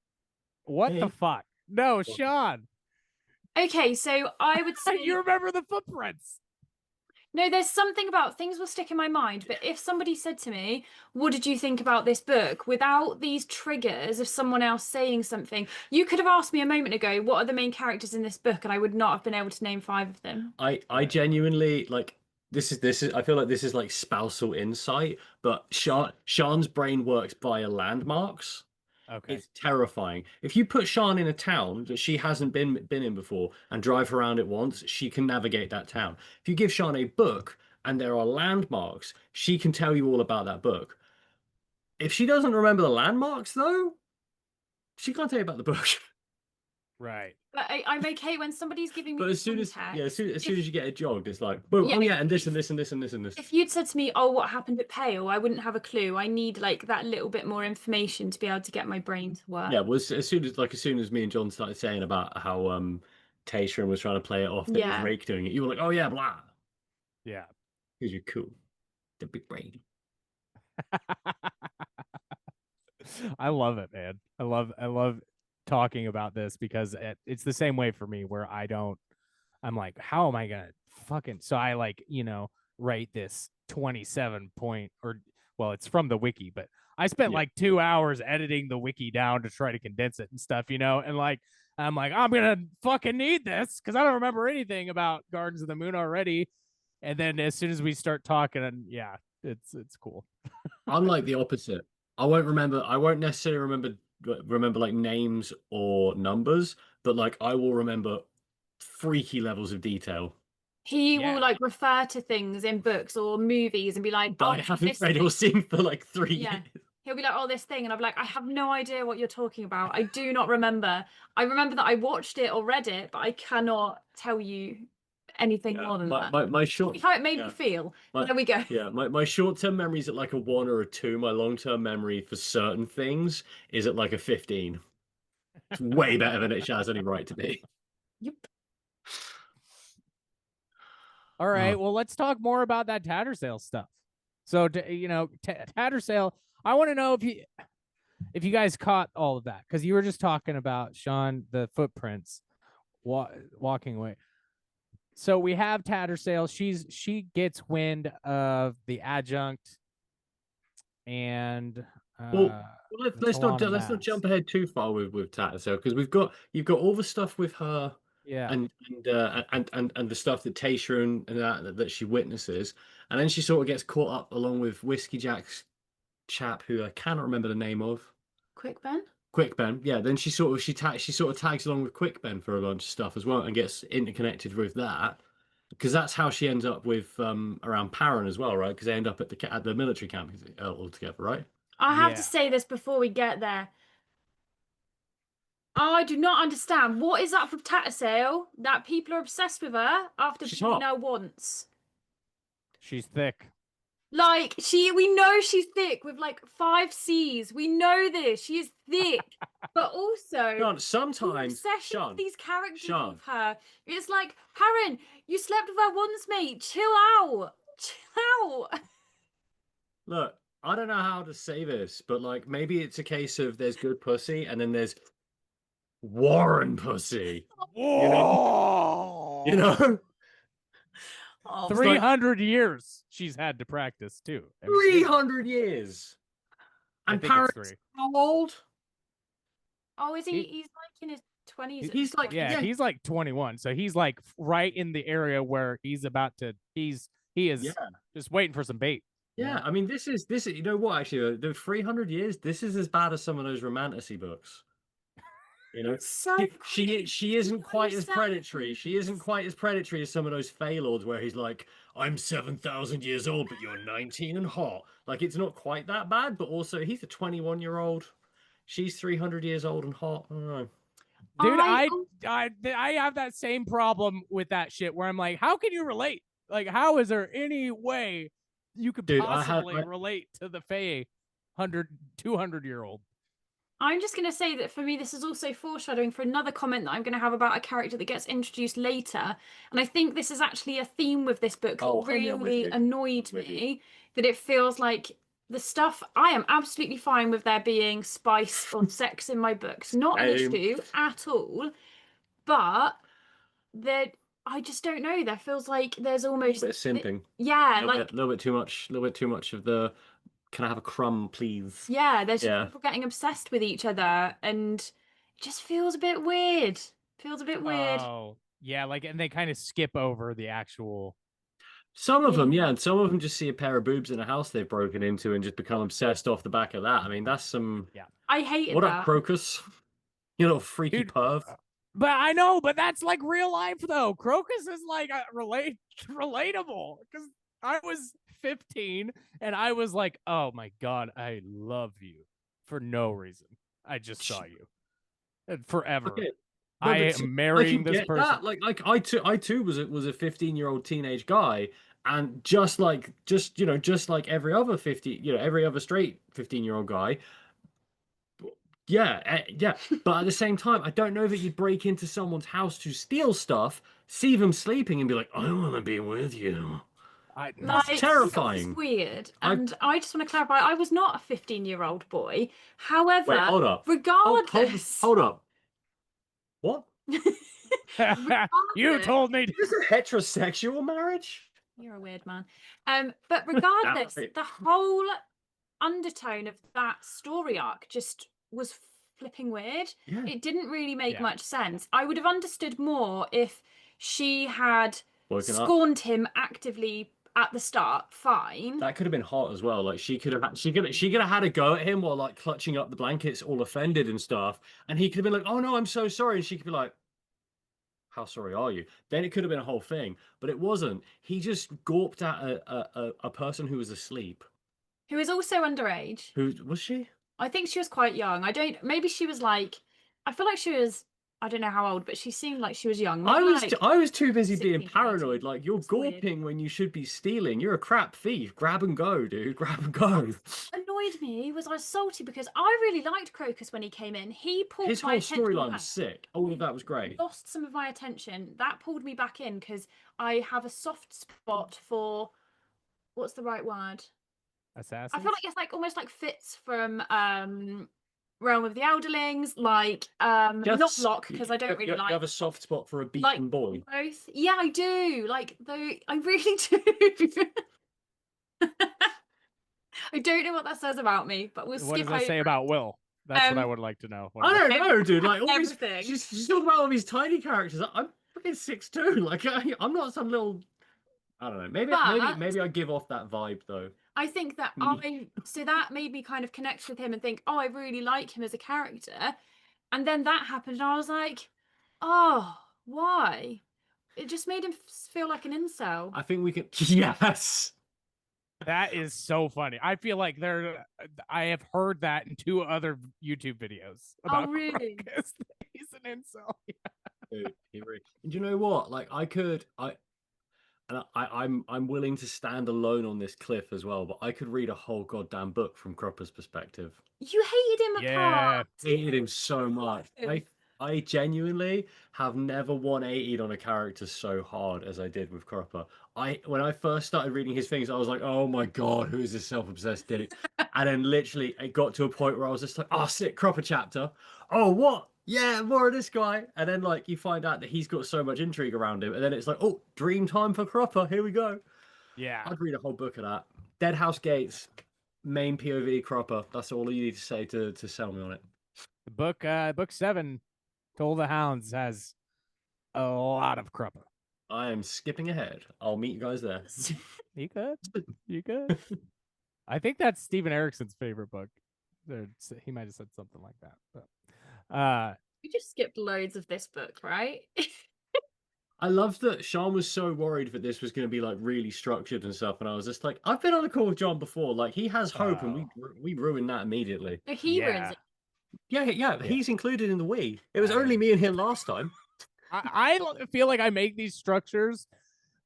What the fuck? No, Sean. Okay, so I would say you remember the footprints. No, there's something about things will stick in my mind. But if somebody said to me, what did you think about this book? Without these triggers of someone else saying something, you could have asked me a moment ago, what are the main characters in this book? And I would not have been able to name 5 of them. I genuinely like this is I feel like this is like spousal insight, but Sean's brain works via landmarks. Okay. It's terrifying. If you put Sean in a town that she hasn't been in before and drive her around it once, she can navigate that town. If you give Sean a book and there are landmarks, she can tell you all about that book. If she doesn't remember the landmarks, though, she can't tell you about the book. Right. But I'm okay when somebody's giving me. But as soon as you get it jogged, it's like, boom, oh yeah, and this and this and this and this and this. If you'd said to me, oh, what happened at Pale, I wouldn't have a clue. I need like that little bit more information to be able to get my brain to work. Yeah, well, as soon as me and John started saying about how Taysharon was trying to play it off that it was Rake doing it, you were like, oh yeah, blah. Yeah. Because you're cool. The big brain. I love it, man. I love talking about this because it's the same way for me where I'm like, how am I gonna fucking, so I like, write this 27 point, or well, it's from the wiki, but I spent like 2 hours editing the wiki down to try to condense it and stuff, and like I'm like, I'm gonna fucking need this because I don't remember anything about Gardens of the Moon already. And then as soon as we start talking, and it's cool. I'm like the opposite. I won't necessarily remember like names or numbers, but like I will remember freaky levels of detail. He will like refer to things in books or movies and be like, I haven't read or seen for like 3 years. He'll be like, oh, this thing. And I'll be like, I have no idea what you're talking about. I do not remember. I remember that I watched it or read it, but I cannot tell you anything more than that. My short, how it made me feel. There we go. Yeah, my short-term memory is at like a 1 or a 2. My long-term memory for certain things is at like a 15. It's way better than it has any right to be. Yep. All right, well, let's talk more about that Tattersail stuff. So, Tattersail, I want to know if you guys caught all of that, because you were just talking about, Sean, the footprints walking away. So we have Tattersail. She gets wind of the adjunct, and let's not jump ahead too far with Tattersail, because you've got all the stuff with her, and the stuff that Taysharon and that she witnesses, and then she sort of gets caught up along with Whiskey Jack's chap, who I cannot remember the name of. Quick Ben, yeah. Then she sort of tags along with Quick Ben for a bunch of stuff as well, and gets interconnected with that, because that's how she ends up with around Paran as well, right? Because they end up at the military camp all together, right? I have to Yeah. say this before we get there. I do not understand. What is up with Tattersail that people are obsessed with her after She's being hot. her once? She's thick. Like, we know she's thick with like 5 C's. We know this. She is thick. But also, Sean, the sometimes, obsession Sean, of these characters Sean. with her. It's like, Karen, you slept with her once, mate. Chill out. Chill out. Look, I don't know how to say this, but like maybe it's a case of there's good pussy and then there's Warren pussy. Whoa! You know? Oh, It's like 300 years she's had to practice too. I mean, 300 years. I And think it's Paris, 3. how old? oh, is he? He- He's like in his 20s. at He's this like, point. Yeah, yeah. he's like 21, so he's like right in the area where he's about to. He is Yeah. just waiting for some bait. Yeah, I mean, this is you know what? Actually, the 300 years. This is as bad as some of those romantasy books. You know, So she isn't quite as understand predatory. She isn't this. quite as predatory as some of those Feylords where he's like, "I'm 7,000 years old, but you're 19 and hot." Like, it's not quite that bad, but also he's a 21-year-old. She's 300 years old and hot. I don't know. Dude, I I have that same problem with that shit where I'm like, how can you relate? Like, how is there any way you could Dude, possibly relate to the Fae 200-year-old? I'm just going to say that for me, this is also foreshadowing for another comment that I'm going to have about a character that gets introduced later. And I think this is actually a theme with this book that Oh, I'm with really you. annoyed I'm with me. That it feels like the stuff, I am absolutely fine with there being spice or sex in my books. Not an Same. issue at all. But that I just don't know. There feels like there's almost Bit of simping. yeah, A like little bit too much of the. Can I have a crumb, please? yeah, there's just Yeah. people getting obsessed with each other, and it just feels a bit weird. Feels a bit weird. Oh, yeah, like, and they kind of skip over the actual. Some of them, Yeah. yeah, and some of them just see a pair of boobs in a house they've broken into and just become obsessed off the back of that. I mean, that's some. Yeah. I hated What up, that. Crocus? You little freaky Dude, perv. But I know, but that's like real life though. Crocus is like relatable because I was 15 and I was like, oh my god, I love you for no reason. I just saw you and forever. Okay. I No, but am see, I marrying can this get person. that. Like I too was a 15-year-old teenage guy, and just like every other every other straight 15-year-old guy. Yeah, yeah. But at the same time, I don't know that you'd break into someone's house to steal stuff, see them sleeping, and be like, "I want to be with you." That's Like, terrifying. it's weird. I- And I just want to clarify, I was not a 15-year-old boy. However, Wait, hold up. regardless, Hold up. What? You regardless- told me. Is this a heterosexual marriage? You're a weird man. But regardless, Right. the whole undertone of that story arc just was flipping weird. Yeah. It didn't really make Yeah. much sense. I would have understood more if she had Woken up. scorned him actively at the start. Fine. That could have been hot as well. Like she could have had a go at him while like clutching up the blankets, all offended and stuff. And he could have been like, "Oh no, I'm so sorry." And she could be like, "How sorry are you?" Then it could have been a whole thing, but it wasn't. He just gawped at a person who was asleep. Who is also underage. Who was she? I think she was quite young. Maybe she was like, I feel like she was, I don't know how old, but she seemed like she was young. Maybe like I was too busy 16, being paranoid. 18. Like, you're It's weird. gawping when you should be stealing. You're a crap thief. Grab and go, dude. Grab and go. Annoyed me was I was salty because I really liked Crocus when he came in. He pulled His my whole attention storyline back. was sick. All of that was great. Lost some of my attention. That pulled me back in because I have a soft spot for what's the right word? Assassin. I feel like it's like almost like Fitz from Realm of the Elderlings, like not Locke because I don't really like You have a soft spot for a beaten like boy. both. Yeah, I do. Like though I really do. I don't know what that says about me, but we'll What skip does that say over. about Will? That's what I Um, would like to know. I don't know, dude. Like all these, Everything. she's talking about all these tiny characters. I'm freaking 6'2". Like I'm not some little. I don't know. Maybe I give off that vibe though. I think that so that made me kind of connect with him and think, oh, I really like him as a character. And then that happened, and I was like, oh, why? It just made him feel like an incel. I think we can. Yes. That is so funny. I feel like I have heard that in 2 other YouTube videos about really? Crocus. He's an incel. Dude, and do you know what? Like I'm willing to stand alone on this cliff as well, but I could read a whole goddamn book from Cropper's perspective. You hated him Yeah. apart. Hated him so much. I genuinely have never 180'd on a character so hard as I did with Cropper. When I first started reading his things, I was like, oh my god, who is this self-obsessed dick? And then literally it got to a point where I was just like, oh sick, Cropper chapter. Oh what? Yeah, more of this guy. And then like you find out that he's got so much intrigue around him, and then it's like, oh, dream time for Cropper. Here we go. Yeah. I'd read a whole book of that. Deadhouse Gates, main POV Cropper. That's all you need to say to sell me on it. The book 7, Toll the Hounds, has a lot of Crupper. I am skipping ahead. I'll meet you guys there. You could. You could. I think that's Steven Erikson's favorite book. He might have said something like that. But We just skipped loads of this book, right? I love that Sean was so worried that this was going to be like really structured and stuff, and I was just like, I've been on a call with John before. Like he has hope, and we ruined that immediately. He ruins it. Yeah. He's included in the we. It was only me and him last time. I feel like I make these structures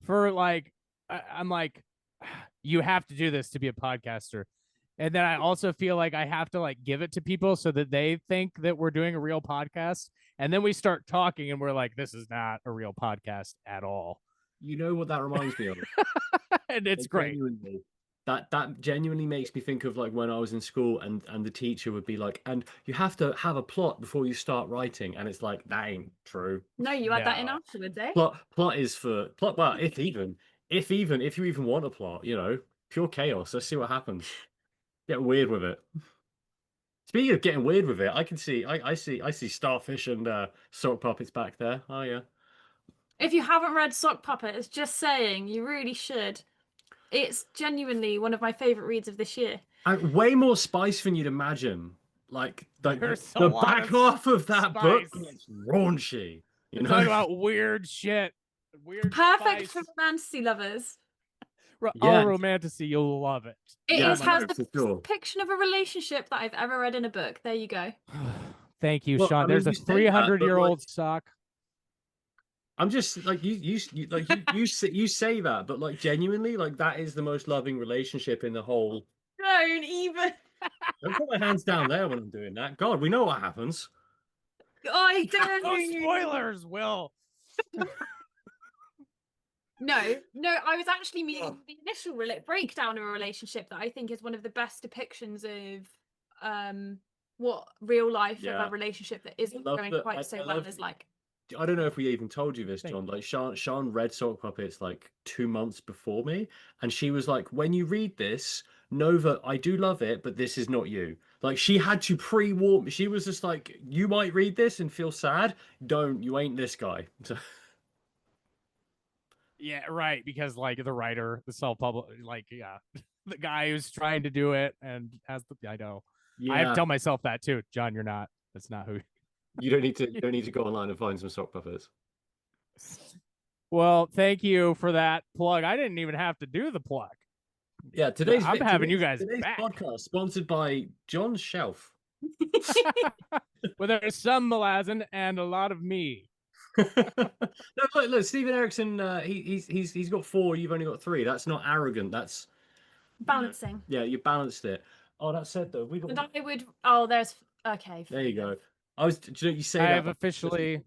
for like I'm like, you have to do this to be a podcaster. And then I also feel like I have to like give it to people so that they think that we're doing a real podcast. And then we start talking and we're like, this is not a real podcast at all. You know what that reminds me of? And it's great. That genuinely makes me think of like when I was in school and the teacher would be like, and you have to have a plot before you start writing, and it's like that ain't true. No, you add that in afterwards, eh? Plot is for plot. Well, if you even want a plot, you know, pure chaos. Let's see what happens. Get weird with it. Speaking of getting weird with it, I can see I see Starfish and Sock Puppets back there. Oh yeah. If you haven't read Sock Puppets, just saying, you really should. It's genuinely one of my favorite reads of this year. And way more spice than you'd imagine. Like the back half of that book is raunchy. You know, talking about weird shit. Perfect for fantasy lovers. All romantasy, you'll love it. It has the depiction of a relationship that I've ever read in a book. There you go. Thank you, Sean. There's a 300-year-old sock. I'm just like you say that, but like genuinely, like that is the most loving relationship in the whole. Don't even. Don't put my hands down there when I'm doing that. God, we know what happens. I don't. No spoilers, Will. No, I was actually meaning the initial breakdown of a relationship that I think is one of the best depictions of what real life of a relationship that isn't going quite so well is like. I don't know if we even told you this, John. Like Sean read Sock Puppets like 2 months before me, and she was like, "When you read this, know that I do love it, but this is not you." Like she had to pre-warn me. She was just like, "You might read this and feel sad. Don't. You ain't this guy." So... Yeah, right. Because like the writer, the self-public, like the guy who's trying to do it and has the. I know. Yeah. I have to tell myself that too, John. You're not. That's not who. You don't need to go online and find some sock puppets. Well, thank you for that plug. I didn't even have to do the plug. Yeah, I'm having you guys today's back. Podcast sponsored by John's Shelf. Well, there's some Malazan and a lot of me. No, look, Steven Erikson. He's got 4. You've only got 3. That's not arrogant. That's balancing. Yeah, you balanced it. Oh, that said though, we got. And I would. Oh, there's. Okay. There you go. You say I that have officially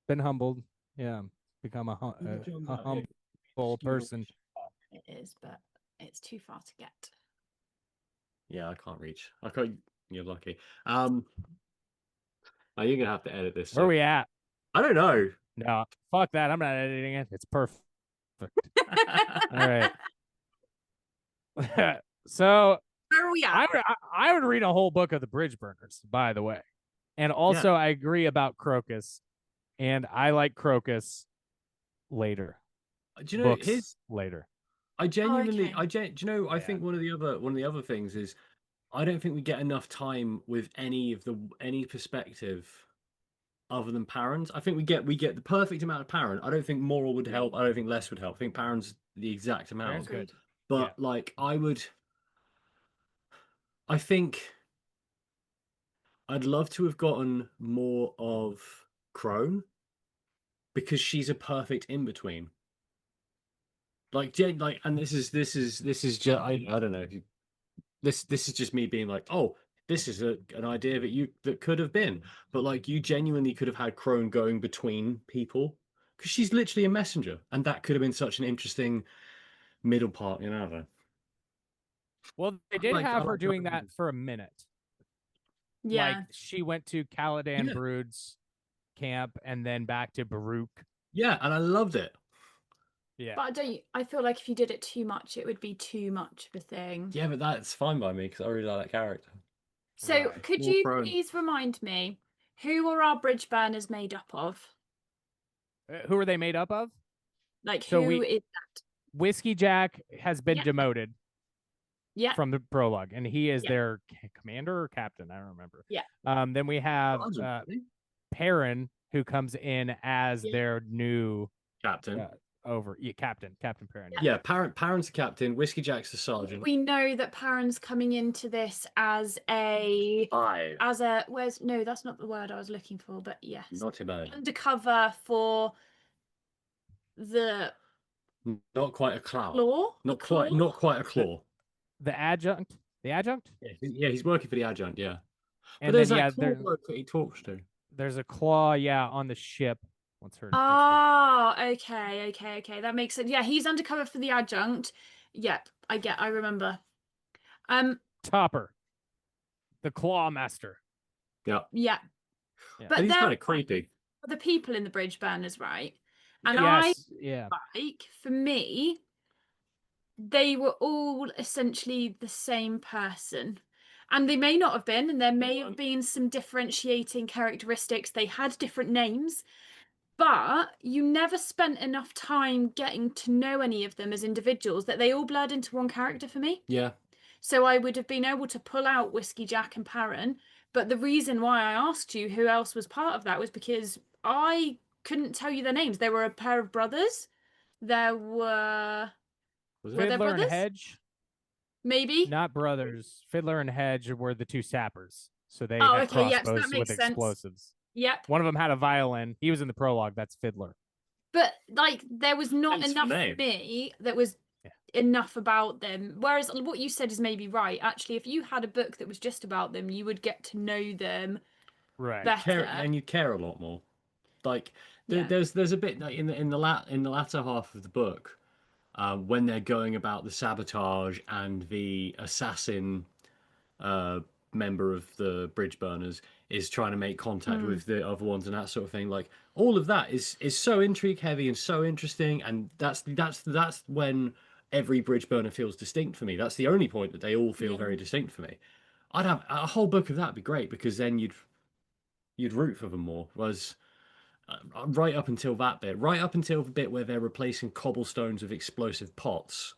been humbled. Yeah, become a humble person. It is, but it's too far to get. Yeah, I can't reach. I can't. You're lucky. You're gonna have to edit this. Where are we at? I don't know. No, fuck that. I'm not editing it. It's perfect. All right. So where are we at? I would read a whole book of the Bridge Burners, by the way. And also, I agree about Crocus, and I like Crocus later. Do you know his later? I genuinely, do you know? I think one of the other things is, I don't think we get enough time with any perspective other than Parents. I think we get the perfect amount of Parent. I don't think moral would help. I don't think less would help. I think Parent's the exact amount. Good. But like I think I'd love to have gotten more of Crone because she's a perfect in between. Like, and this is just I don't know if you this is just me being like, oh, this is an idea that could have been, but like you genuinely could have had Crone going between people because she's literally a messenger, and that could have been such an interesting middle part, you know. Well, they did have her doing that for a minute. Like Yeah. she went to Caladan Yeah. Brood's camp and then back to Baruch. Yeah, and I loved it. Yeah. But I feel like if you did it too much, it would be too much of a thing. Yeah, but that's fine by me because I really like that character. So Right. could More you Crone. please remind me, who are our bridge burners made up of? Who are they made up of? Like, So who we- is that? Whiskey Jack has been Yeah. demoted Yeah. from the prologue, and he is Yeah. their commander or captain. I don't remember. Yeah. Then we have Sergeant, really? Perrin, who comes in as Yeah. their new Captain. Captain Perrin. Yeah, Parent's the captain, Whiskey Jack's the sergeant. We know that Perrin's coming into this as a no, that's not the word I was looking for, but yes, Not too bad. undercover for the Not quite a claw. claw. Not quite a claw. The adjunct. Yeah, he's working for the adjunct. Yeah, And but there's then, that claw bloke that he talks to. there's a claw. Yeah, on the ship. What's her? Oh, okay. That makes sense. Yeah, he's undercover for the adjunct. Yep, I remember. Topper, the Claw Master. Yeah. Yeah. Yeah. But And he's they're kind of creepy. the people in the bridge burners, right? And Yeah. for me, they were all essentially the same person. And they may not have been, and there may have been some differentiating characteristics. They had different names, but you never spent enough time getting to know any of them as individuals that they all blurred into one character for me. Yeah. So I would have been able to pull out Whiskey Jack and Perrin. But the reason why I asked you who else was part of that was because I couldn't tell you their names. They were a pair of brothers. There were... Was Were it? they Fiddler and brothers? Hedge. Maybe. Not brothers. Fiddler and Hedge were the two sappers. So they Oh, had okay, yep, so crossbows that makes with sense. explosives. Yep. One of them had a violin. He was in the prologue. That's Fiddler. But like there was not Hence the enough for name. me that was enough about them. Whereas what you said is maybe right. Actually, if you had a book that was just about them, you would get to know them Right. better. And you care a lot more. Like Yeah. there's a bit like, in the latter half of the book, when they're going about the sabotage and the assassin member of the bridge burners is trying to make contact with the other ones and that sort of thing. Like all of that is so intrigue heavy and so interesting, and that's when every bridge burner feels distinct for me. That's the only point that they all feel very distinct for me. I'd have a whole book of that be great because then you'd root for them more. Whereas right up until that bit, right up until the bit where they're replacing cobblestones with explosive pots,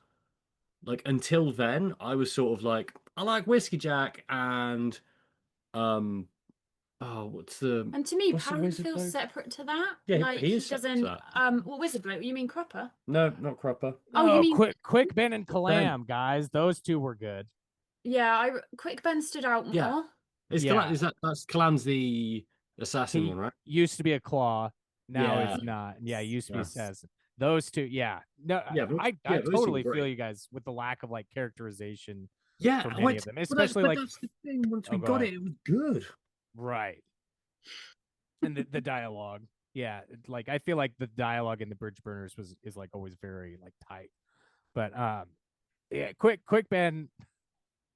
like until then, I was sort of like, I like Whiskey Jack and what's the And to me, what's the Perrin wizard feels bloke? separate to that. Yeah, like he is separate to doesn't. that. What wizard bloke? You mean Cropper? No, not Cropper. Oh, you mean Quick Ben and Calam, guys. Those two were good. Yeah, Quick Ben stood out more. Yeah. That's Kalam's the assassin He one, right? used to be a Claw. Now Yeah. he's not. Yeah, he used to be Yes. assassin. Those two, yeah. No, Yeah, I those two totally were feel great. you guys with the lack of like characterization Yeah, for many of them, especially but like that's the thing. Once Oh, we go got ahead. it was good. right. And the dialogue, yeah, like I feel like the dialogue in the Bridge Burners is like always very like tight. But yeah, quick Ben,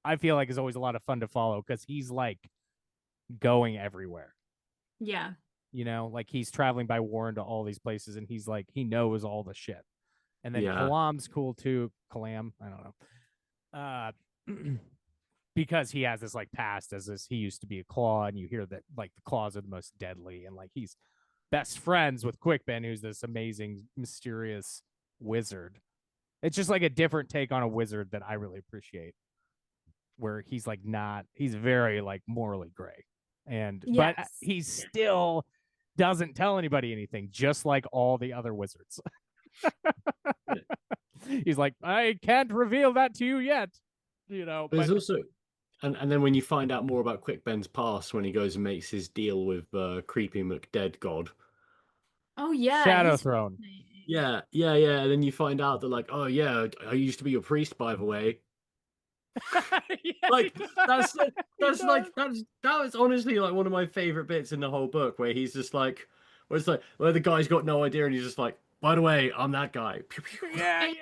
I feel like is always a lot of fun to follow because he's like going everywhere. Yeah. You know, like he's traveling by Warren to all these places, and he's like he knows all the shit. And then Yeah. Kalam's cool too. Kalam, I don't know, because he has this like past as this. He used to be a Claw, and you hear that like the Claws are the most deadly, and like he's best friends with Quick Ben, who's this amazing, mysterious wizard. It's just like a different take on a wizard that I really appreciate, where he's like not, he's very like morally gray, and but Yes. he still doesn't tell anybody anything, just like all the other wizards. He's like, I can't reveal that to you yet. You know, There's but also, and then when you find out more about Quick Ben's past, when he goes and makes his deal with Creepy McDead God. Oh yeah, Shadow he's Throne. fascinating. Yeah. And then you find out that like, oh yeah, I used to be your priest, by the way. Like that's that was honestly like one of my favorite bits in the whole book, where he's just like, where it's like, where the guy's got no idea, and he's just like, by the way, I'm that guy. Yeah.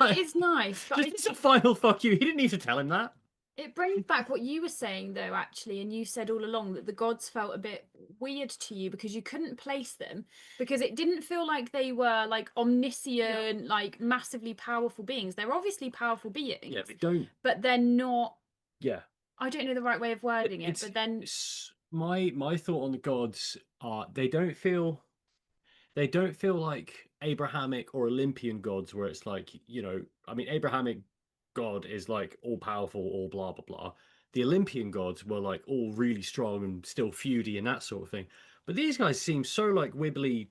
It's nice, but Just a final fuck you. He didn't need to tell him that. it brings back what you were saying though, actually, and you said all along that the gods felt a bit weird to you because you couldn't place them, because it didn't feel like they were like omniscient, like massively powerful beings. They're obviously powerful beings, Yeah, they don't. but they're not. Yeah, I don't know the right way of wording it, but then my thought on the gods are they don't feel like Abrahamic or Olympian gods, where it's like, you know, I mean, Abrahamic god is like all powerful, all blah blah blah. The Olympian gods were like all really strong and still feudy and that sort of thing. But these guys seem so like wibbly,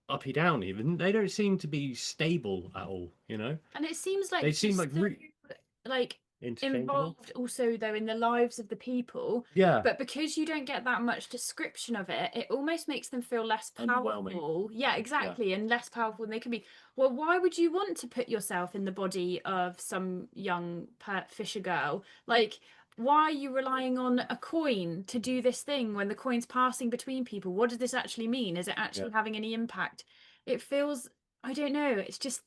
uppy down. Even they don't seem to be stable at all. You know, and it seems like they seem just like so, really like interchangeable. involved also though in the lives of the people, Yeah, but because you don't get that much description of it, it almost makes them feel less underwhelming. powerful. Yeah, exactly. And less powerful than they can be. Well, why would you want to put yourself in the body of some young fisher girl? Like, why are you relying on a coin to do this thing when the coin's passing between people? What does this actually mean? Is it actually having any impact? It feels, I don't know, it's just,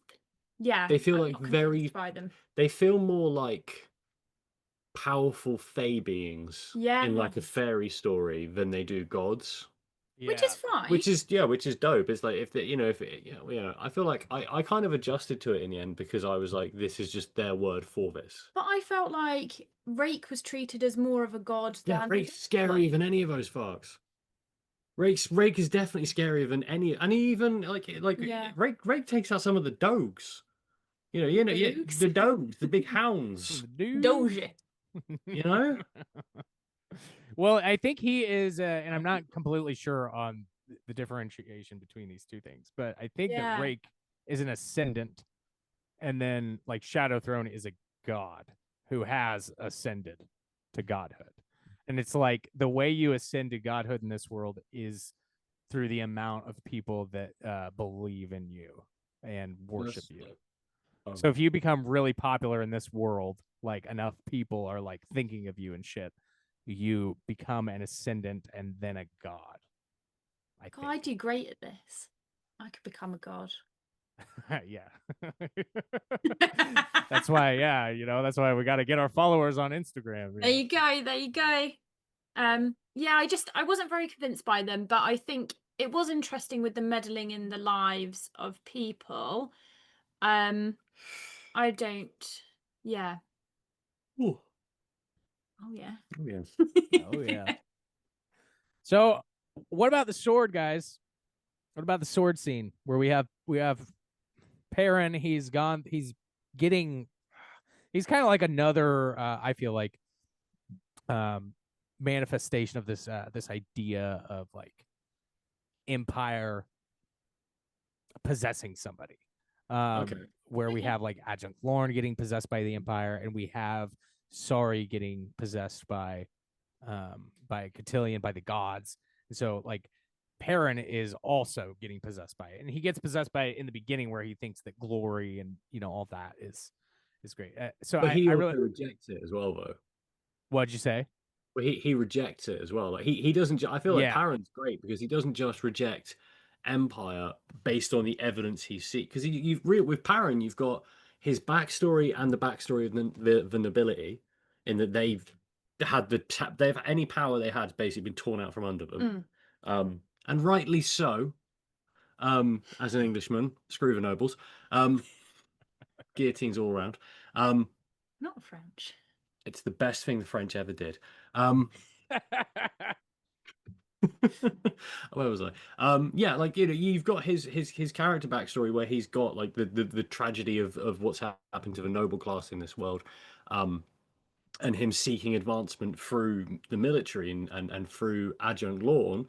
yeah, They feel I'm like not convinced very. by them. They feel more like powerful fae beings in like a Yes. fairy story than they do gods. Which is fine. Which is dope. It's like if they, you know, if it, you know, I feel like I kind of adjusted to it in the end, because I was like, this is just their word for this. But I felt like Rake was treated as more of a god Yeah, than Rake's scarier than any of those fucks. Rake is definitely scarier than any, and even Yeah. Rake takes out some of the dogs. Yeah, Dogs? the dogs, the big hounds. Doge. You know, Well, I think he is, and I'm not completely sure on the differentiation between these two things, but I think that Yeah. Rake is an ascendant, and then like Shadow Throne is a god who has ascended to godhood. And it's like the way you ascend to godhood in this world is through the amount of people that believe in you and worship you. So if you become really popular in this world, like enough people are like thinking of you and shit, you become an ascendant and then a god. God, I do great at this. I could become a god. Yeah. That's why, that's why we got to get our followers on Instagram. There you go. There you go. Yeah, I wasn't very convinced by them, but I think it was interesting with the meddling in the lives of people. I don't. Yeah. Ooh. Oh yeah. Oh yeah. Oh yeah. So, what about the sword, guys? What about the sword scene where we have Perrin? He's kind of like another. I feel like manifestation of this idea of like empire possessing somebody. Okay. Where we have like Adjunct Lorne getting possessed by the Empire, and we have Sari getting possessed by Cotillion, by the gods. And so like Perrin is also getting possessed by it, and he gets possessed by it in the beginning, where he thinks that glory and all that is great. So But he I also really rejects it as well, though. What'd you say? But he rejects it as well. Like he doesn't. I feel like Yeah. Perrin's great because he doesn't just reject Empire based on the evidence he sees. Because with Perrin, you've got his backstory and the backstory of the nobility, in that they've had any power they had basically been torn out from under them, and rightly so. As an Englishman, screw the nobles. Guillotines all around. Not French. It's the best thing the French ever did. Where was I? Yeah, like you've got his character backstory, where he's got like the tragedy of what's happened to the noble class in this world, and him seeking advancement through the military and through Adjunct Lorne.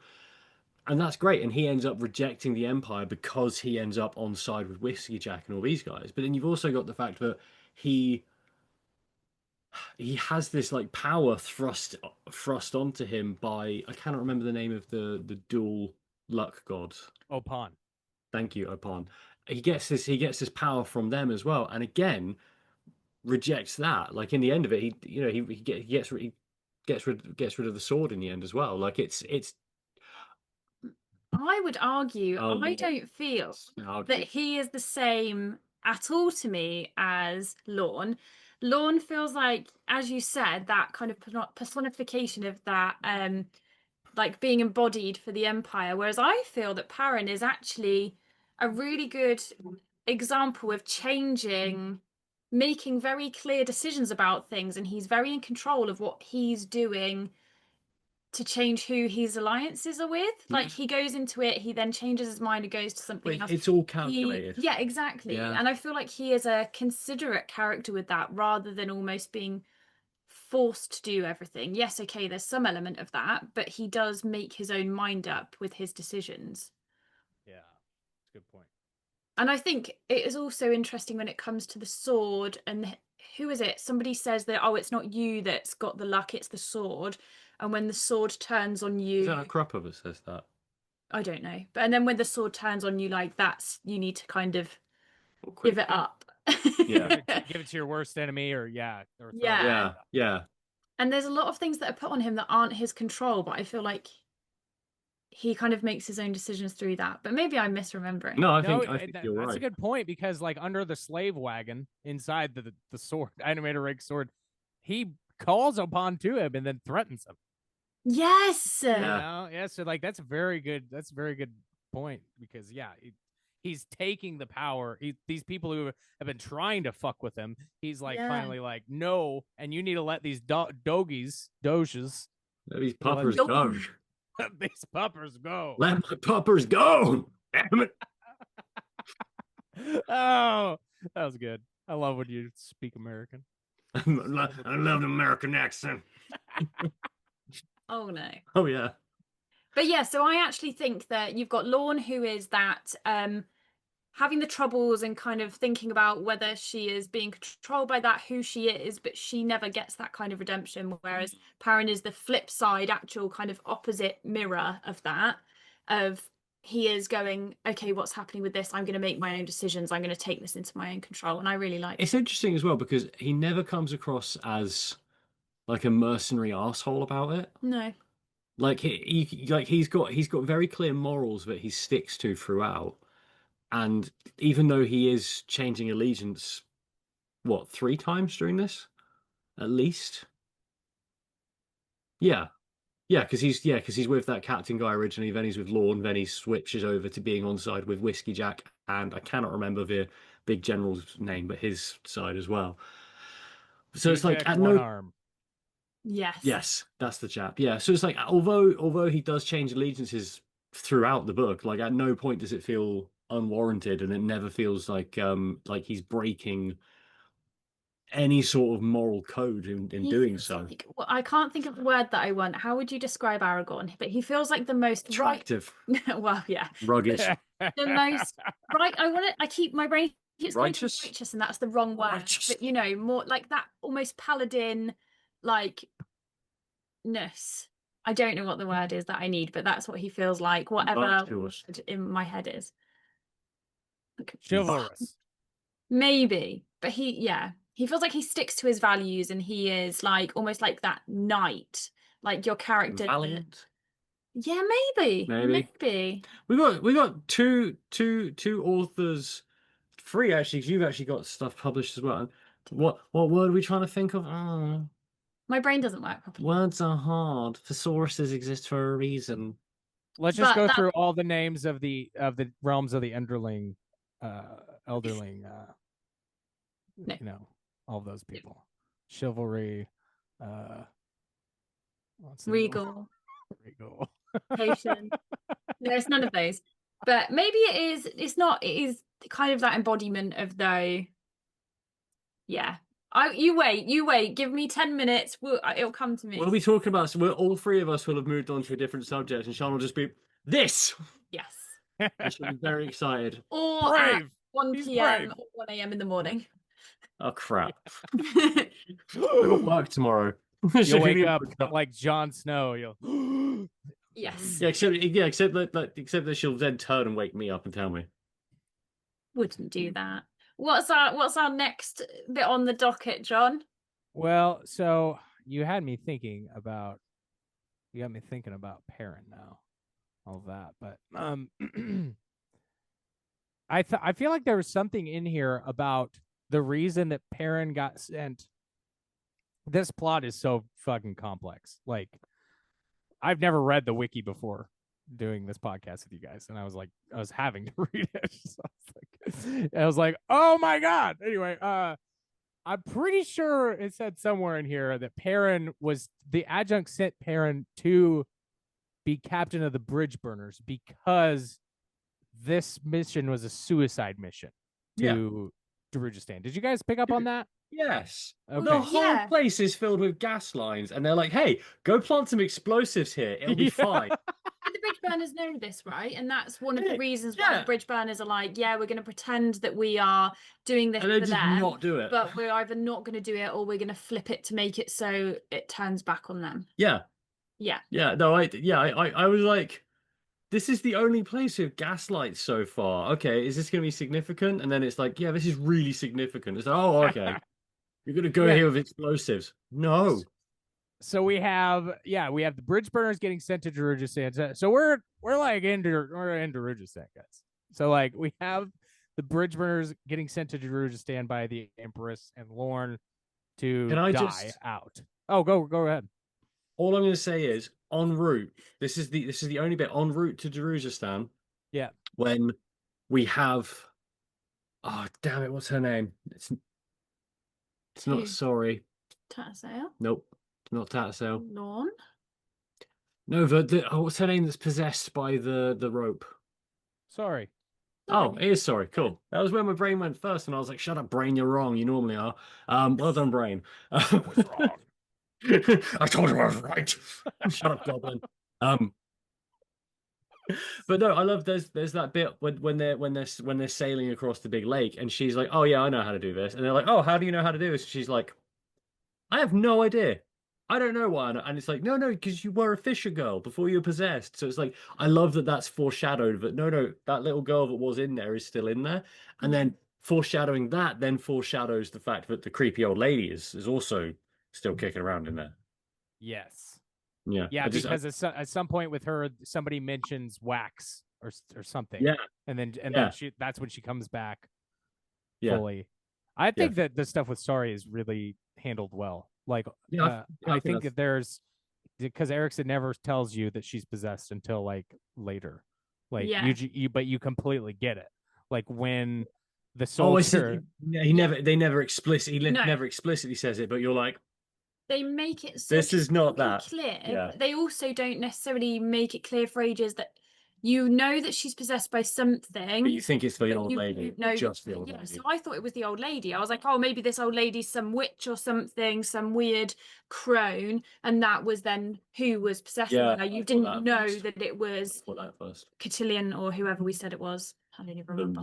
And that's great. And he ends up rejecting the Empire because he ends up on side with Whiskey Jack and all these guys. But then you've also got the fact that he has this like power thrust onto him by, I cannot remember the name of the dual luck gods. Opon. Thank you, Opon. He gets this power from them as well, and again rejects that. Like in the end of it, he gets rid of the sword in the end as well. Like it's I would argue, Oh, I don't feel that he is the same at all to me as Lorne. Lorne feels like, as you said, that kind of personification of that, like being embodied for the Empire. Whereas I feel that Perrin is actually a really good example of changing, making very clear decisions about things, and he's very in control of what he's doing to change who his alliances are with. Like he goes into it, he then changes his mind and goes to something else. It's all calculated. Yeah, exactly. Yeah. And I feel like he is a considerate character with that, rather than almost being forced to do everything. Yes, okay, there's some element of that, but he does make his own mind up with his decisions. Yeah, that's a good point. And I think it is also interesting when it comes to the sword. And who is it? Somebody says that, oh, it's not you that's got the luck, it's the sword. And when the sword turns on you, Is that a crop of us says that? I don't know. But and then when the sword turns on you, like that's, you need to kind of give it up. Yeah. Give it to your worst enemy, or Yeah. Yeah. And there's a lot of things that are put on him that aren't his control, but I feel like he kind of makes his own decisions through that. But maybe I'm misremembering. No, I No, think you're right. That's a good point, because like under the slave wagon inside the sword, Anomander Rake sword, he calls upon to him and then threatens him. Yes. You know? Yeah. So like that's a very good point, because he's taking the power. These people who have been trying to fuck with him, he's like finally like, no, and you need to let these doges, These puppers go. these puppers go. Let my puppers go. Damn it. Oh, that was good. I love when you speak American. I love the American accent. Oh no. Oh yeah. But yeah, so I actually think that you've got Lorne, who is that having the troubles and kind of thinking about whether she is being controlled by that, who she is, but she never gets that kind of redemption. Whereas Perrin is the flip side, actual kind of opposite mirror of that, of he is going, okay, what's happening with this? I'm going to make my own decisions. I'm going to take this into my own control. And I really like it. It's interesting as well because he never comes across as like a mercenary asshole about it. No. Like he's got very clear morals that he sticks to throughout. And even though he is changing allegiance, what, 3 times during this? At least? Yeah. Yeah, because he's with that captain guy originally, then he's with Lorne, then he switches over to being on side with Whiskey Jack, and I cannot remember the big general's name, but his side as well. So it's like at one no arm. Yes, that's the chap. Yeah, so it's like although he does change allegiances throughout the book, like at no point does it feel unwarranted, and it never feels like he's breaking any sort of moral code in doing so. Well, I can't think of the word that I want. How would you describe Aragorn? But he feels like the most attractive. Well, yeah, rugged. The most right. I keep my brain keeps going to righteous, and that's the wrong word. Righteous. But you know, more like that, almost paladin like ness. I don't know what the word is that I need, but that's what he feels like. Whatever in my head is Chivalrous. Maybe, but he feels like he sticks to his values, and he is like almost like that knight, like your character. Valiant. Yeah, maybe. We got two authors, 3 actually. 'Cause you've actually got stuff published as well. What word are we trying to think of? My brain doesn't work properly. Words are hard. Thesauruses exist for a reason. Let's just go through all the names of the realms of the elderling. No. You know, all of those people. Chivalry. Regal. Patient. No, it's none of those. But maybe it is. It's not. It is kind of that embodiment of though. Yeah. You wait. Give me 10 minutes. It'll come to me. What are we talking about? So all 3 of us will have moved on to a different subject, and Sean will just be, this. Yes. I should be very excited. Or at Brave. 1 He's p.m. brave. or 1 a.m. in the morning. Oh crap! I got work tomorrow. You'll wake up like Jon Snow. You'll Yes. Yeah, except that she'll then turn and wake me up and tell me. Wouldn't do that. What's our next bit on the docket, John? Well, so you got me thinking about Perrin now, all that, but I feel like there was something in here about the reason that Perrin got sent. This plot is so fucking complex. Like, I've never read the wiki before doing this podcast with you guys, and I was having to read it. So I was like, oh my god. Anyway, I'm pretty sure it said somewhere in here that Perrin was the adjunct sent Perrin to be captain of the bridge burners because this mission was a suicide mission to Darujhistan. Did you guys pick up on that? Yes. Okay. The whole place is filled with gas lines, and they're like, "Hey, go plant some explosives here. It'll be fine." The bridge burners know this, right? And that's one of the reasons why the bridge burners are like, yeah, we're going to pretend that we are doing this And they for just them, not do it. but we're either not going to do it or we're going to flip it to make it so it turns back on them. Yeah. Yeah. Yeah. No, I was like, this is the only place with gas lights so far. Okay, is this going to be significant? And then it's like, yeah, this is really significant. It's like, oh, okay. You're going to go here with explosives. No. So we have the bridge burners getting sent to Darujhistan. So we're in Darujhistan, guys. So like we have the bridge burners getting sent to Darujhistan by the Empress and Lorne to die out. Oh, go ahead. All I'm going to say is en route. This is the only bit en route to Darujhistan. Yeah. When we have, oh damn it, what's her name? It's not sorry. Tatsail? Nope, not Tatsail. Lorne? No, what's her name that's possessed by the rope? Sorry. Oh, it is sorry. Cool. That was where my brain went first, and I was like, "Shut up, brain! You're wrong. You normally are." Well done, brain. I was wrong. I told you I was right. Shut up, goblin. But no, I love there's that bit when they're sailing across the big lake, and she's like, "Oh yeah, I know how to do this," and they're like, "Oh, how do you know how to do this?" She's like, "I have no idea. I don't know why." And it's like, no, because you were a fisher girl before you were possessed. So it's like, I love that that's foreshadowed. But no, that little girl that was in there is still in there, and then foreshadowing that then foreshadows the fact that the creepy old lady is also still kicking around in there. Yes. Yeah. Yeah, because at some point with her, somebody mentions wax or something. Yeah. And then that's when she comes back fully. I think that the stuff with Sari is really handled well. Like, I think that there's, because Erikson never tells you that she's possessed until like later. Like but you completely get it. Like when the soldier. They never explicitly says it, but you're like, they make it so this is not that clear. Yeah. But they also don't necessarily make it clear for ages that you know that she's possessed by something. But you think it's the old lady. Just the old lady. So I thought it was the old lady. I was like, oh, maybe this old lady's some witch or something, some weird crone, and that was then who was possessing her. You didn't know that it was Cotillion or whoever we said it was. I don't even remember.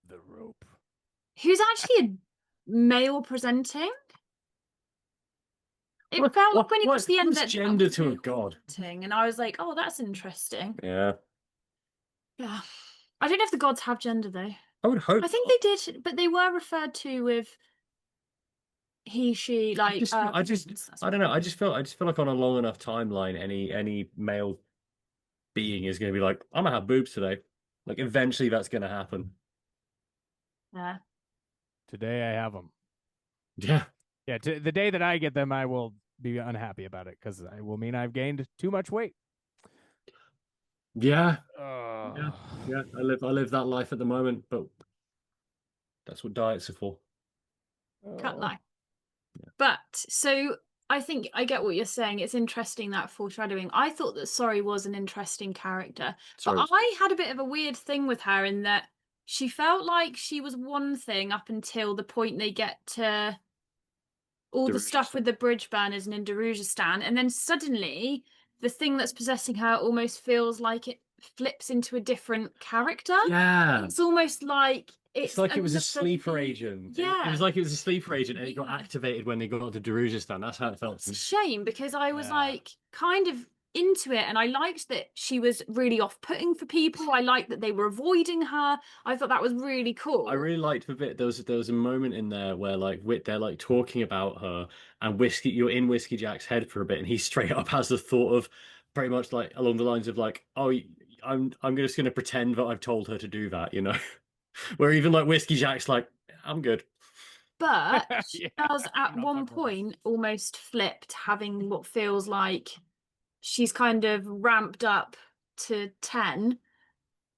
The rope. Who's actually a male presenting? It felt like when it was the end that gender to a god, and I was like, "Oh, that's interesting." Yeah. I don't know if the gods have gender though. I would hope. I think they did, but they were referred to with he, she. Like I don't know. I just feel like on a long enough timeline, any male being is going to be like, "I'm gonna have boobs today." Like eventually, that's going to happen. Yeah. Today I have them. Yeah. Yeah, the day that I get them, I will be unhappy about it because it will mean I've gained too much weight. Yeah. Yeah. I live that life at the moment, but that's what diets are for. Can't lie. Yeah. But so I think I get what you're saying. It's interesting, that foreshadowing. I thought that Sari was an interesting character, but I had a bit of a weird thing with her in that she felt like she was one thing up until the point they get to all the stuff with the bridge burners and in Darujhistan, and then suddenly the thing that's possessing her almost feels like it flips into a different character. Yeah. It's almost like It's like it was a sleeper agent. Yeah. It was like it was a sleeper agent and it got activated when they got to Darujistan. That's how it felt. It's a shame because I was like kind of into it and I liked that she was really off-putting for people. I liked that they were avoiding her. I thought that was really cool. I really liked the bit. There was a moment in there where like they're like talking about her and you're in Whiskey Jack's head for a bit and he straight up has the thought of pretty much like along the lines of like, oh, I'm just gonna pretend that I've told her to do that, you know? Where even like Whiskey Jack's like, I'm good. But she does at one point almost flipped, having what feels like she's kind of ramped up to 10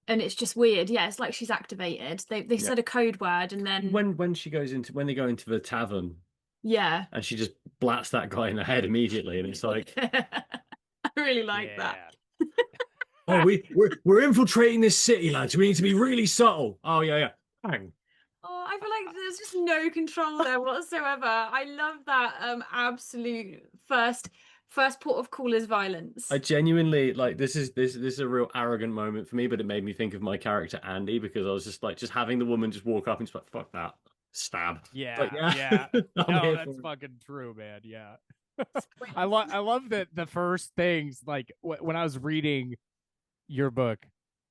and it's just weird. Yeah, it's like she's activated. They said a code word and then when they go into the tavern, yeah, and she just blats that guy in the head immediately, and it's like I really like that. Oh, we're infiltrating this city, lads. We need to be really subtle. Oh yeah. Bang. Oh, I feel like there's just no control there whatsoever. I love that absolute first port of call is violence. I genuinely like this is a real arrogant moment for me, but it made me think of my character Andy because I was just having the woman just walk up and just like, fuck that. Stab. Yeah, like, yeah. No, that's fucking true, man. Yeah. I love that the first things like when I was reading your book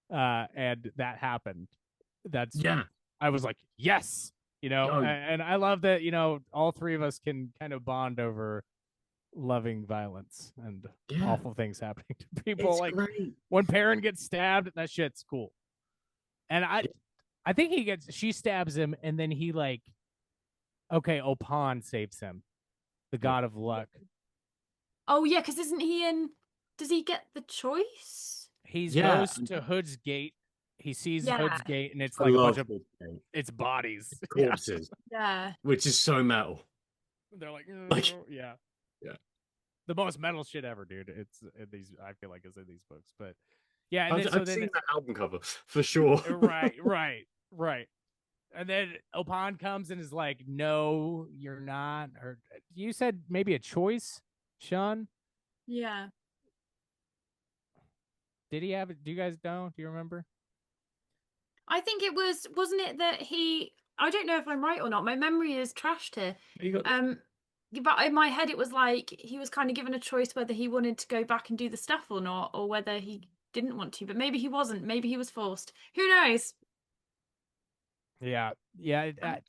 and that happened. I was like, yes, and I love that, all three of us can kind of bond over loving violence and awful things happening to people. It's like great. When Perrin gets stabbed, that shit's cool. And I think she stabs him and then he Opan saves him, the god of luck. Oh yeah, because does he get the choice? He goes to Hood's Gate. He sees Hood's Gate, and it's like a bunch of it's bodies, corpses. Yeah, which is so metal. They're like yeah. The most metal shit ever, dude. It's in these. I feel like it's in these books, but yeah. And I've seen that album cover for sure. Right. And then Opan comes and is like, "No, you're not." Or you said maybe a choice, Sean. Yeah. Did he have it? Do you guys know? Do you remember? I think it wasn't it that I don't know if I'm right or not. My memory is trashed here. But in my head it was like he was kind of given a choice whether he wanted to go back and do the stuff or not, or whether he didn't want to. But maybe he wasn't. Maybe he was forced. Who knows? Yeah.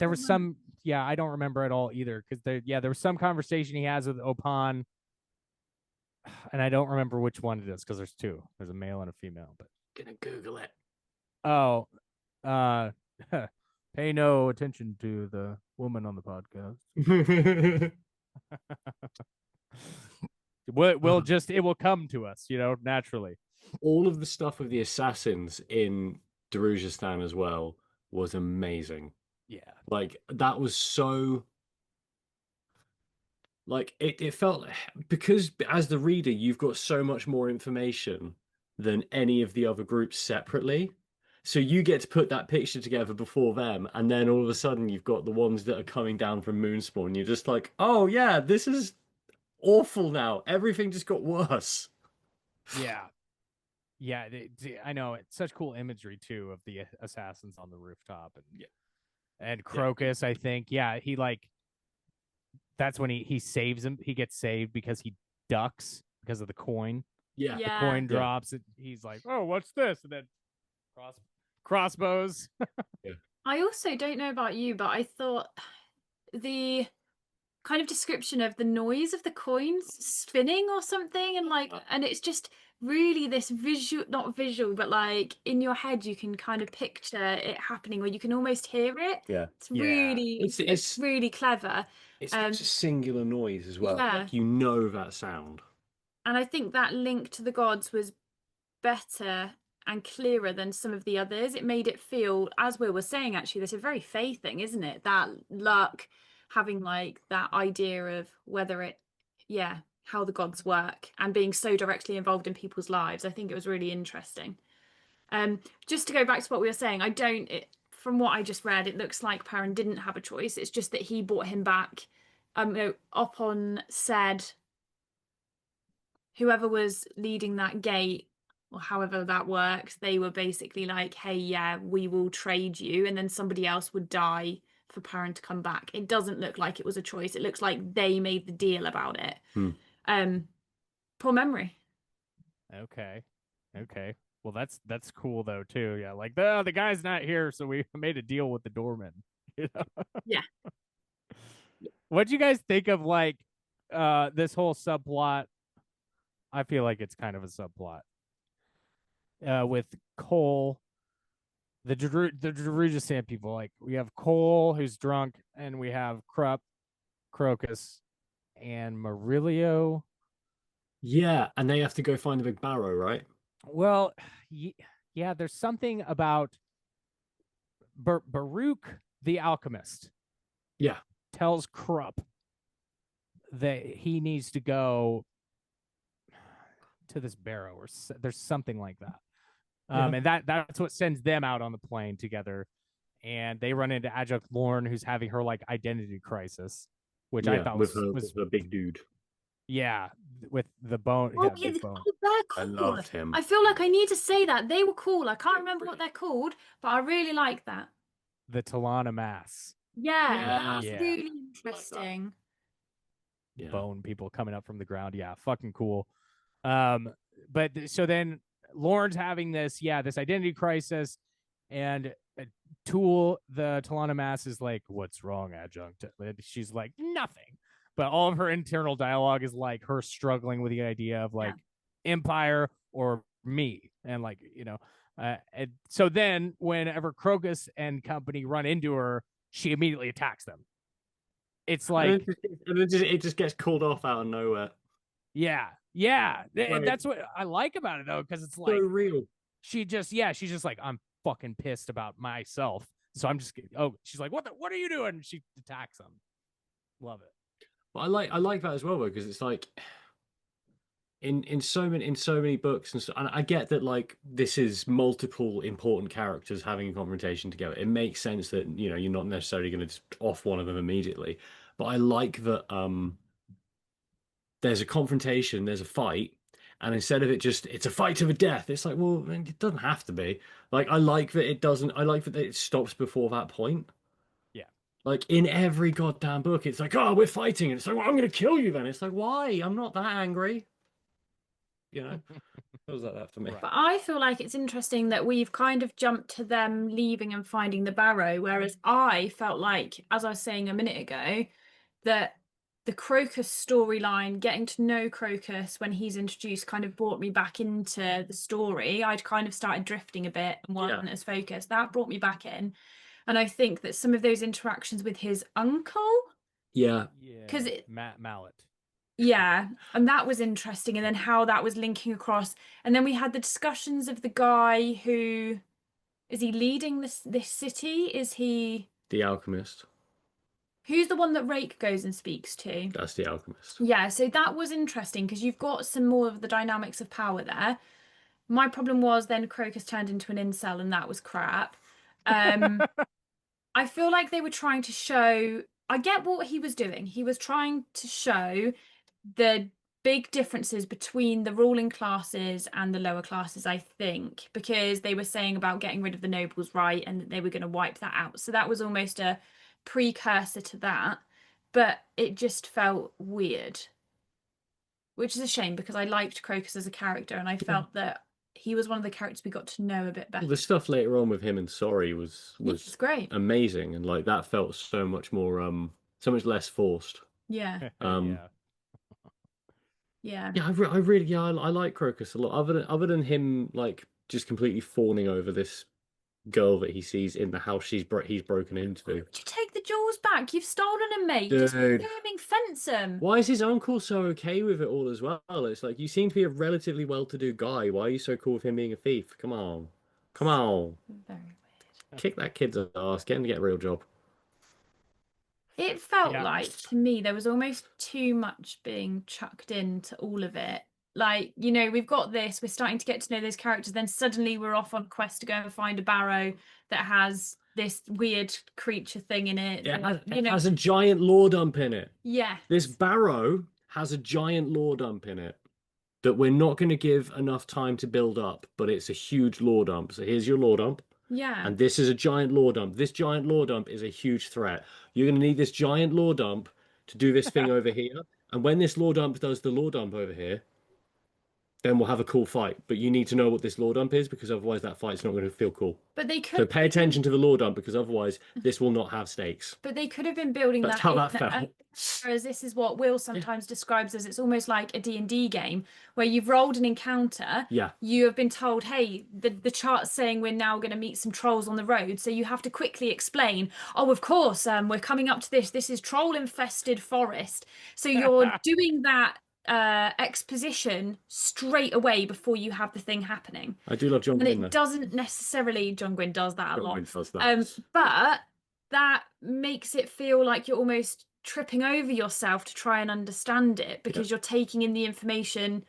There was some. Yeah, I don't remember at all either because there was some conversation he has with Opan. And I don't remember which one it is because there's two. There's a male and a female. But gonna Google it. Oh, pay no attention to the woman on the podcast. It will come to us, naturally. All of the stuff with the assassins in Darujistan as well was amazing. Yeah, like that was so. Like it felt because as the reader, you've got so much more information than any of the other groups separately. So you get to put that picture together before them, and then all of a sudden you've got the ones that are coming down from Moonspawn. You're just like, oh yeah, this is awful now. Everything just got worse. Yeah. I know. It's such cool imagery too of the assassins on the rooftop and Crocus. I think he that's when he saves him. He gets saved because he ducks because of the coin. Yeah. The coin drops. And he's like, oh, what's this? And then crossbows. I also don't know about you, but I thought the kind of description of the noise of the coins spinning or something, and it's just really this not visual, but like in your head you can kind of picture it happening, where you can almost hear it. It's really it's really clever. It's such a singular noise as well. Like that sound. And I think that link to the gods was better and clearer than some of the others. It made it feel, as Will was saying, actually, there's a very Fae thing, isn't it? That luck, having like that idea of whether how the gods work and being so directly involved in people's lives. I think it was really interesting. Just to go back to what we were saying, from what I just read, it looks like Perrin didn't have a choice. It's just that he brought him back. Opan said, whoever was leading that gate, or however that works, they were basically like, hey, yeah, we will trade you, and then somebody else would die for Perrin to come back. It doesn't look like it was a choice. It looks like they made the deal about it. Poor memory. Okay. Well, that's cool though too. Yeah, like the guy's not here, so we made a deal with the doorman. You know? Yeah. What'd you guys think of like this whole subplot? I feel like it's kind of a subplot with Cole, the Druja Sand people. Like we have Cole who's drunk, and we have Krupp, Crocus, and Marilio. Yeah, and they have to go find the big barrow, right? Well, yeah, there's something about Baruch the alchemist. Yeah. Tells Krupp that he needs to go to this barrow, or there's something like that. And that's what sends them out on the plane together. And they run into Adjunct Lorne, who's having her like identity crisis, which I thought was a big dude. Yeah, with the bone. Oh, yeah, they're cool. I loved him. I feel like I need to say that. They were cool. I can't remember what they're called, but I really like that. The Talana Mass. Yeah, that's really interesting. Yeah. Bone people coming up from the ground. Yeah, fucking cool. But so then Lorne's having this identity crisis, and Tool, the Talana Mass, is like, "What's wrong, Adjunct?" And she's like, "Nothing." But all of her internal dialogue is like her struggling with the idea of like Empire or me, and like and so then whenever Crocus and company run into her, she immediately attacks them. It's like it just gets called off out of nowhere. Yeah. And that's what I like about it though, because it's like so real. She's just like, I'm fucking pissed about myself, so I'm just she's like, what are you doing? And she attacks them. Love it. Well, I like that as well, because it's like in so many books and I get that like this is multiple important characters having a confrontation together. It makes sense that you're not necessarily going to just off one of them immediately, but I like that there's a confrontation, there's a fight, and instead of it's a fight to the death, it's like, well, it doesn't have to be. Like I like that it stops before that point. Like in every goddamn book, it's like, oh, we're fighting, and it's like, well, I'm going to kill you then. It's like, why? I'm not that angry. Feels like that for me. But I feel like it's interesting that we've kind of jumped to them leaving and finding the barrow, whereas I felt like, as I was saying a minute ago, that the Crocus storyline, getting to know Crocus when he's introduced, kind of brought me back into the story. I'd kind of started drifting a bit and wasn't as focused. That brought me back in. And I think that some of those interactions with his uncle. Because Mallet. Yeah, and that was interesting. And then how that was linking across. And then we had the discussions of the guy who, is he leading this city? Is he the alchemist? Who's the one that Rake goes and speaks to? That's the alchemist. Yeah, so that was interesting because you've got some more of the dynamics of power there. My problem was then Crocus turned into an incel, and that was crap. I feel like they were trying to show, I get what he was doing. He was trying to show the big differences between the ruling classes and the lower classes, I think, because they were saying about getting rid of the nobles, right, and that they were going to wipe that out. So that was almost a precursor to that, but it just felt weird, which is a shame because I liked Crocus as a character, and I felt that he was one of the characters we got to know a bit better. Well, the stuff later on with him and Sorry was great, amazing, and like that felt so much more so much less forced. Yeah. I like Crocus a lot. Other than him like just completely fawning over this girl that he sees in the house he's broken into. Why would you take the jewels back? You've stolen them, mate. Just flaming fence them. Why is his uncle so okay with it all as well? It's like, you seem to be a relatively well-to-do guy. Why are you so cool with him being a thief? Come on. Very weird. Kick that kid's ass. Get him to get a real job. It felt like, to me, there was almost too much being chucked into all of it. Like, we've got this, we're starting to get to know those characters, then suddenly we're off on a quest to go and find a barrow that has this weird creature thing in it. It has a giant lore dump in it. Yeah. This barrow has a giant lore dump in it. that we're not going to give enough time to build up, but it's a huge lore dump. So here's your lore dump. Yeah. And this is a giant lore dump. This giant lore dump is a huge threat. You're going to need this giant lore dump to do this thing over here. And when this lore dump does the lore dump over here, then we'll have a cool fight. But you need to know what this lore dump is, because otherwise that fight's not going to feel cool. But they So could pay attention to the lore dump, because otherwise this will not have stakes. But they could have been building That's that how in, that felt. whereas this is what Will sometimes describes as, it's almost like a D&D game where you've rolled an encounter. Yeah. You have been told, hey, the chart's saying we're now going to meet some trolls on the road. So you have to quickly explain, oh, of course, we're coming up to this. This is troll-infested forest. So you're doing that exposition straight away before you have the thing happening. I do love John And Gwynn, it doesn't necessarily, John Gwynn does that a lot. does that. But that makes it feel like you're almost tripping over yourself to try and understand it, because you're taking in the information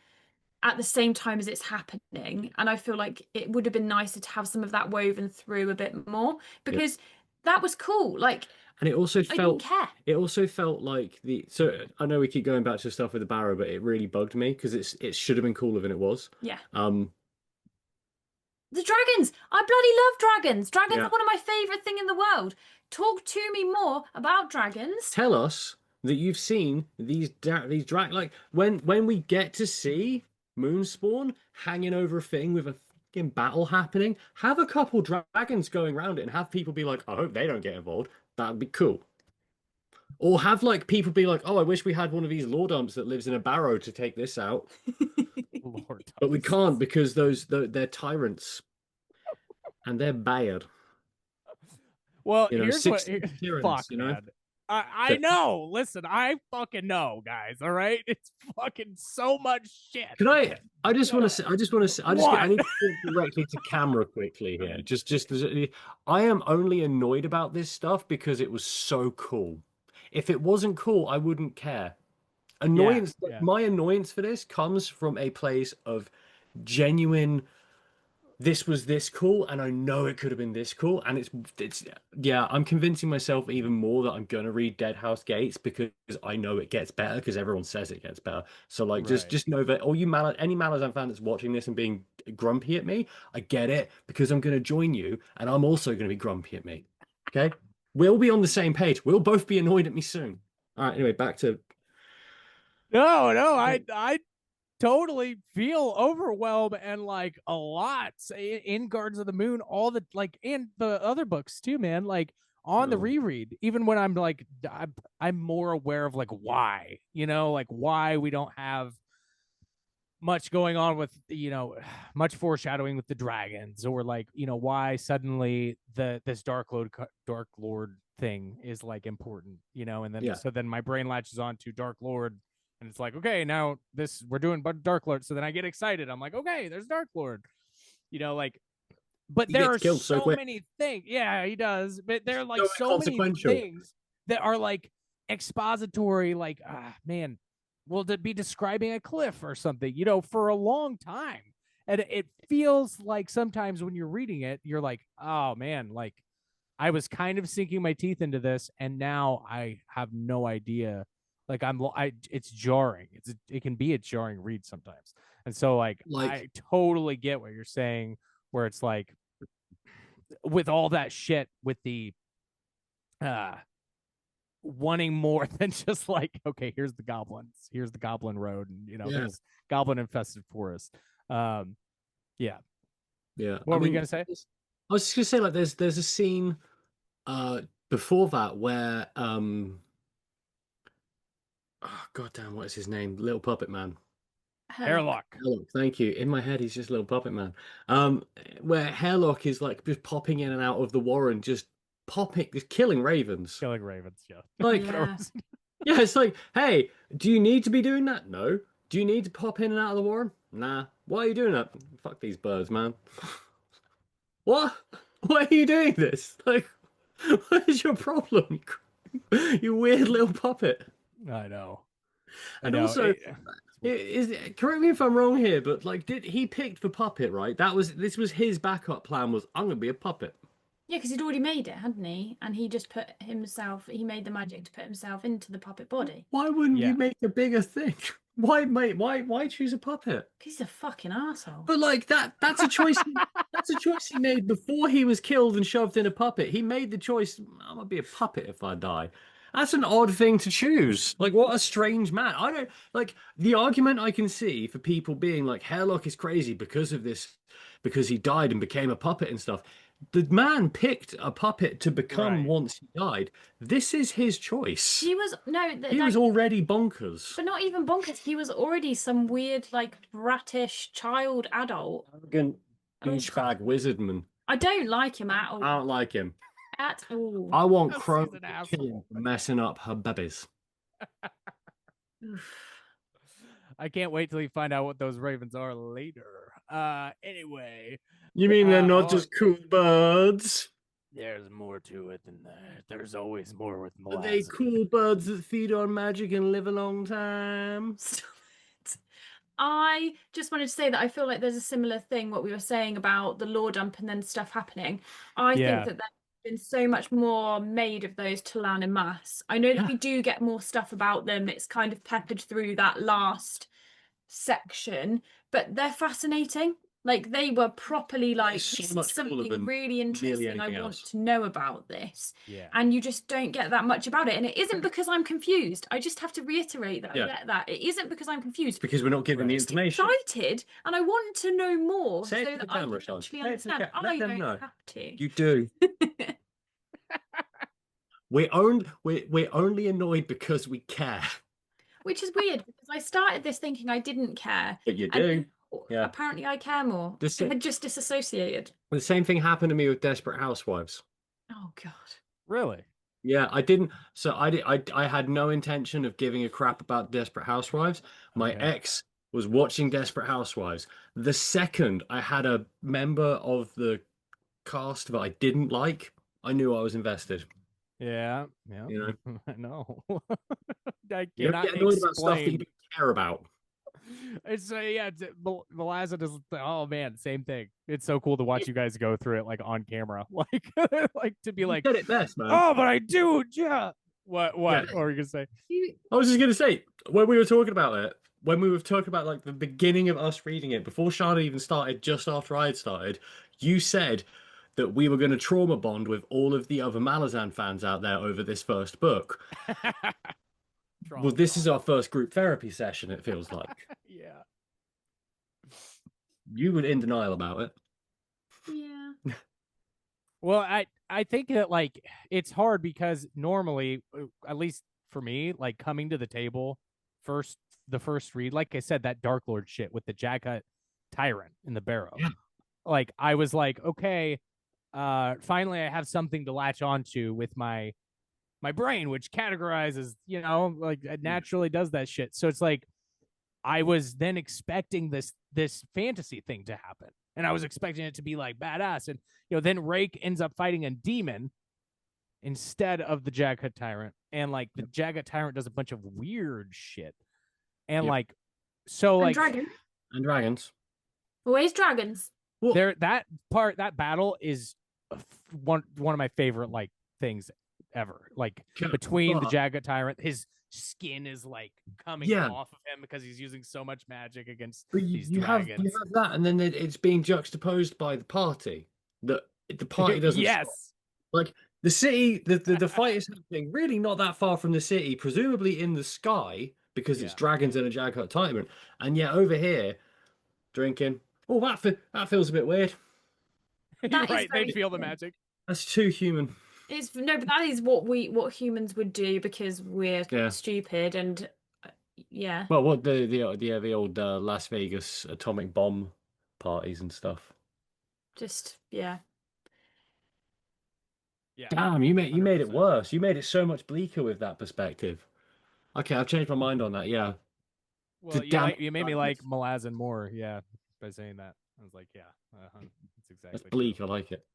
at the same time as it's happening. And I feel like it would have been nicer to have some of that woven through a bit more, because that was cool. Like, and it also I felt didn't care. It also felt like so I know we keep going back to stuff with the barrow, but it really bugged me because it should have been cooler than it was. Yeah. The dragons. I bloody love dragons. Dragons Yeah. are one of my favourite thing in the world. Talk to me more about dragons. Tell us that you've seen these like when we get to see Moonspawn hanging over a thing with a fucking battle happening, have a couple dragons going around it and have people be like, I hope they don't get involved. That'd be cool. Or have like people be like, oh, I wish we had one of these lore dumps that lives in a barrow to take this out. But we can't, because they're tyrants and they're bad. Well, You know, here's what. Fuck, you know? man. I know. Listen, I fucking know, guys. All right, it's fucking so much shit. Can I just want to say, I need to talk directly to camera quickly here. I am only annoyed about this stuff because it was so cool. If it wasn't cool, I wouldn't care. Annoyance. My annoyance for this comes from a place of genuine. This was this cool, and I know it could have been this cool, and it's I'm convincing myself even more that I'm gonna read Dead House Gates because I know it gets better, because everyone says it gets better. So like, just know that all you any Malazan fan that's watching this and being grumpy at me, I get it, because I'm gonna join you, and I'm also gonna be grumpy at me. Okay, we'll be on the same page. We'll both be annoyed at me soon. All right. Anyway, back to. No, I totally feel overwhelmed and like a lot in Gardens of the Moon, all the like, and the other books too, man. Like on the reread, even when I'm like, I'm more aware of like why, like why we don't have much going on with, much foreshadowing with the dragons, or like, why suddenly this Dark Lord thing is like important, and then so then my brain latches on to Dark Lord. And it's like, okay, now we're doing Dark Lord. So then I get excited. I'm like, okay, there's Dark Lord. But there are so many things. Yeah, he does. But there are like so many things that are like expository, like, man, will be describing a cliff or something, for a long time. And it feels like sometimes when you're reading it, you're like, oh man, like I was kind of sinking my teeth into this, and now I have no idea. Like it's jarring. It can be a jarring read sometimes. And so like I totally get what you're saying, where it's like with all that shit with the wanting more than just like, okay, here's the goblins, here's the goblin road, and here's goblin infested forest. What were you gonna say? I was just gonna say, like, there's a scene before that where oh goddamn, what is his name? Little Puppet Man. Hairlock. Thank you. In my head, he's just Little Puppet Man. Where Hairlock is like just popping in and out of the warren, just killing ravens. Killing ravens, yeah. Like, yeah, it's like, hey, do you need to be doing that? No. Do you need to pop in and out of the warren? Nah. Why are you doing that? Fuck these birds, man. What? Why are you doing this? Like, what is your problem? You weird little puppet. I know. And also, correct me if I'm wrong here, but like, he picked the puppet, right? This was his backup plan, was I'm gonna be a puppet. Yeah, because he'd already made it, hadn't he? And he just he made the magic to put himself into the puppet body. Why wouldn't you make a bigger thing? Why, mate? Why choose a puppet? He's a fucking asshole. But like that's a choice. That's a choice he made before he was killed and shoved in a puppet. He made the choice. I'm gonna be a puppet if I die. That's an odd thing to choose. Like, what a strange man. I don't like the argument I can see for people being like, Hairlock is crazy because of this, because he died and became a puppet and stuff. The man picked a puppet to become Right. once he died. This is his choice. He was He was already bonkers. but not even bonkers. He was already some weird, like, bratish child adult. Arrogant douchebag wizardman. I don't like him at all. I don't like him. At all. I want He's Crow an to kill him asshole. for messing up her babies. I can't wait till you find out what those ravens are later. Anyway, You mean they're not oh, just cool birds? there's more to it than that. There's always more with Are they Malazan. cool birds that feed on magic and live a long time? Stop it. I just wanted to say that I feel like there's a similar thing, what we were saying about the lore dump and then stuff happening. I Yeah. think that there's been so much more made of those Talan en masse. I know that we do get more stuff about them. It's kind of peppered through that last section, but they're fascinating. Like, they were properly like, so this much is cooler something than really interesting. I anything want else. to know about this. Yeah. And you just don't get that much about it. And it isn't because I'm confused. I just have to reiterate that. Yeah. I get that. It isn't because I'm confused. Because we're not given the Right. information. Excited, and I want to know more Say it so to the that I camera, can Sean. actually Say it to the understand. ca- let I them don't know. have to. You do. We're only annoyed because we care. Which is weird because I started this thinking I didn't care. But you and do. then, Yeah. apparently I care more. This- I had just disassociated. The same thing happened to me with Desperate Housewives. Oh God. Really? Yeah, I didn't. So I had no intention of giving a crap about Desperate Housewives. My Okay. ex was watching Desperate Housewives. The second I had a member of the cast that I didn't like, I knew I was invested. Yeah. Yeah. You know, I know. I you don't cannot get annoyed about stuff that you explain. don't care about. It's yeah, Malazan is, oh man, same thing. It's so cool to watch you guys go through it like on camera, like like to be You like, said it best, man. oh, but I do, yeah. What? Yeah. What were you gonna say? I was just gonna say when we were talking about it, when we were talking about like the beginning of us reading it before Shana even started, just after I had started, you said that we were going to trauma bond with all of the other Malazan fans out there over this first book. Well, this is our first group therapy session, it feels like. Yeah. You were in denial about it. Yeah. Well, I think that like it's hard because normally, at least for me, like coming to the table the first read, like I said, that Dark Lord shit with the Jackut Tyrant in the barrow. Yeah. Like I was like, okay, finally I have something to latch onto with my brain, which categorizes, you know, like it naturally does that shit. So it's like I was then expecting this fantasy thing to happen. And I was expecting it to be like badass. And you know, then Rake ends up fighting a demon instead of the Jackut Tyrant. And like the Jackut Tyrant does a bunch of weird shit. And like so like And dragons. Always dragons. Well, there that battle is one of my favorite like things ever. Like between the Jackut Tyrant, his skin is like coming off of him because he's using so much magic against these dragons. You have that, and then it's being juxtaposed by the party. The party doesn't stop. Like the city, the fight is happening really not that far from the city, presumably in the sky because it's dragons and a Jackut Tyrant, and yet over here drinking. Oh, that feels a bit weird. You're right, they'd feel the magic. That's too human. But that is what humans would do because we're stupid and yeah. Well, what the old Las Vegas atomic bomb parties and stuff. Just yeah. Damn, you made it worse. You made it so much bleaker with that perspective. Okay, I've changed my mind on that. Yeah. Well, you made me like Malazan more. Yeah, by saying that, I was like, yeah, that's exactly. That's bleak. I like it.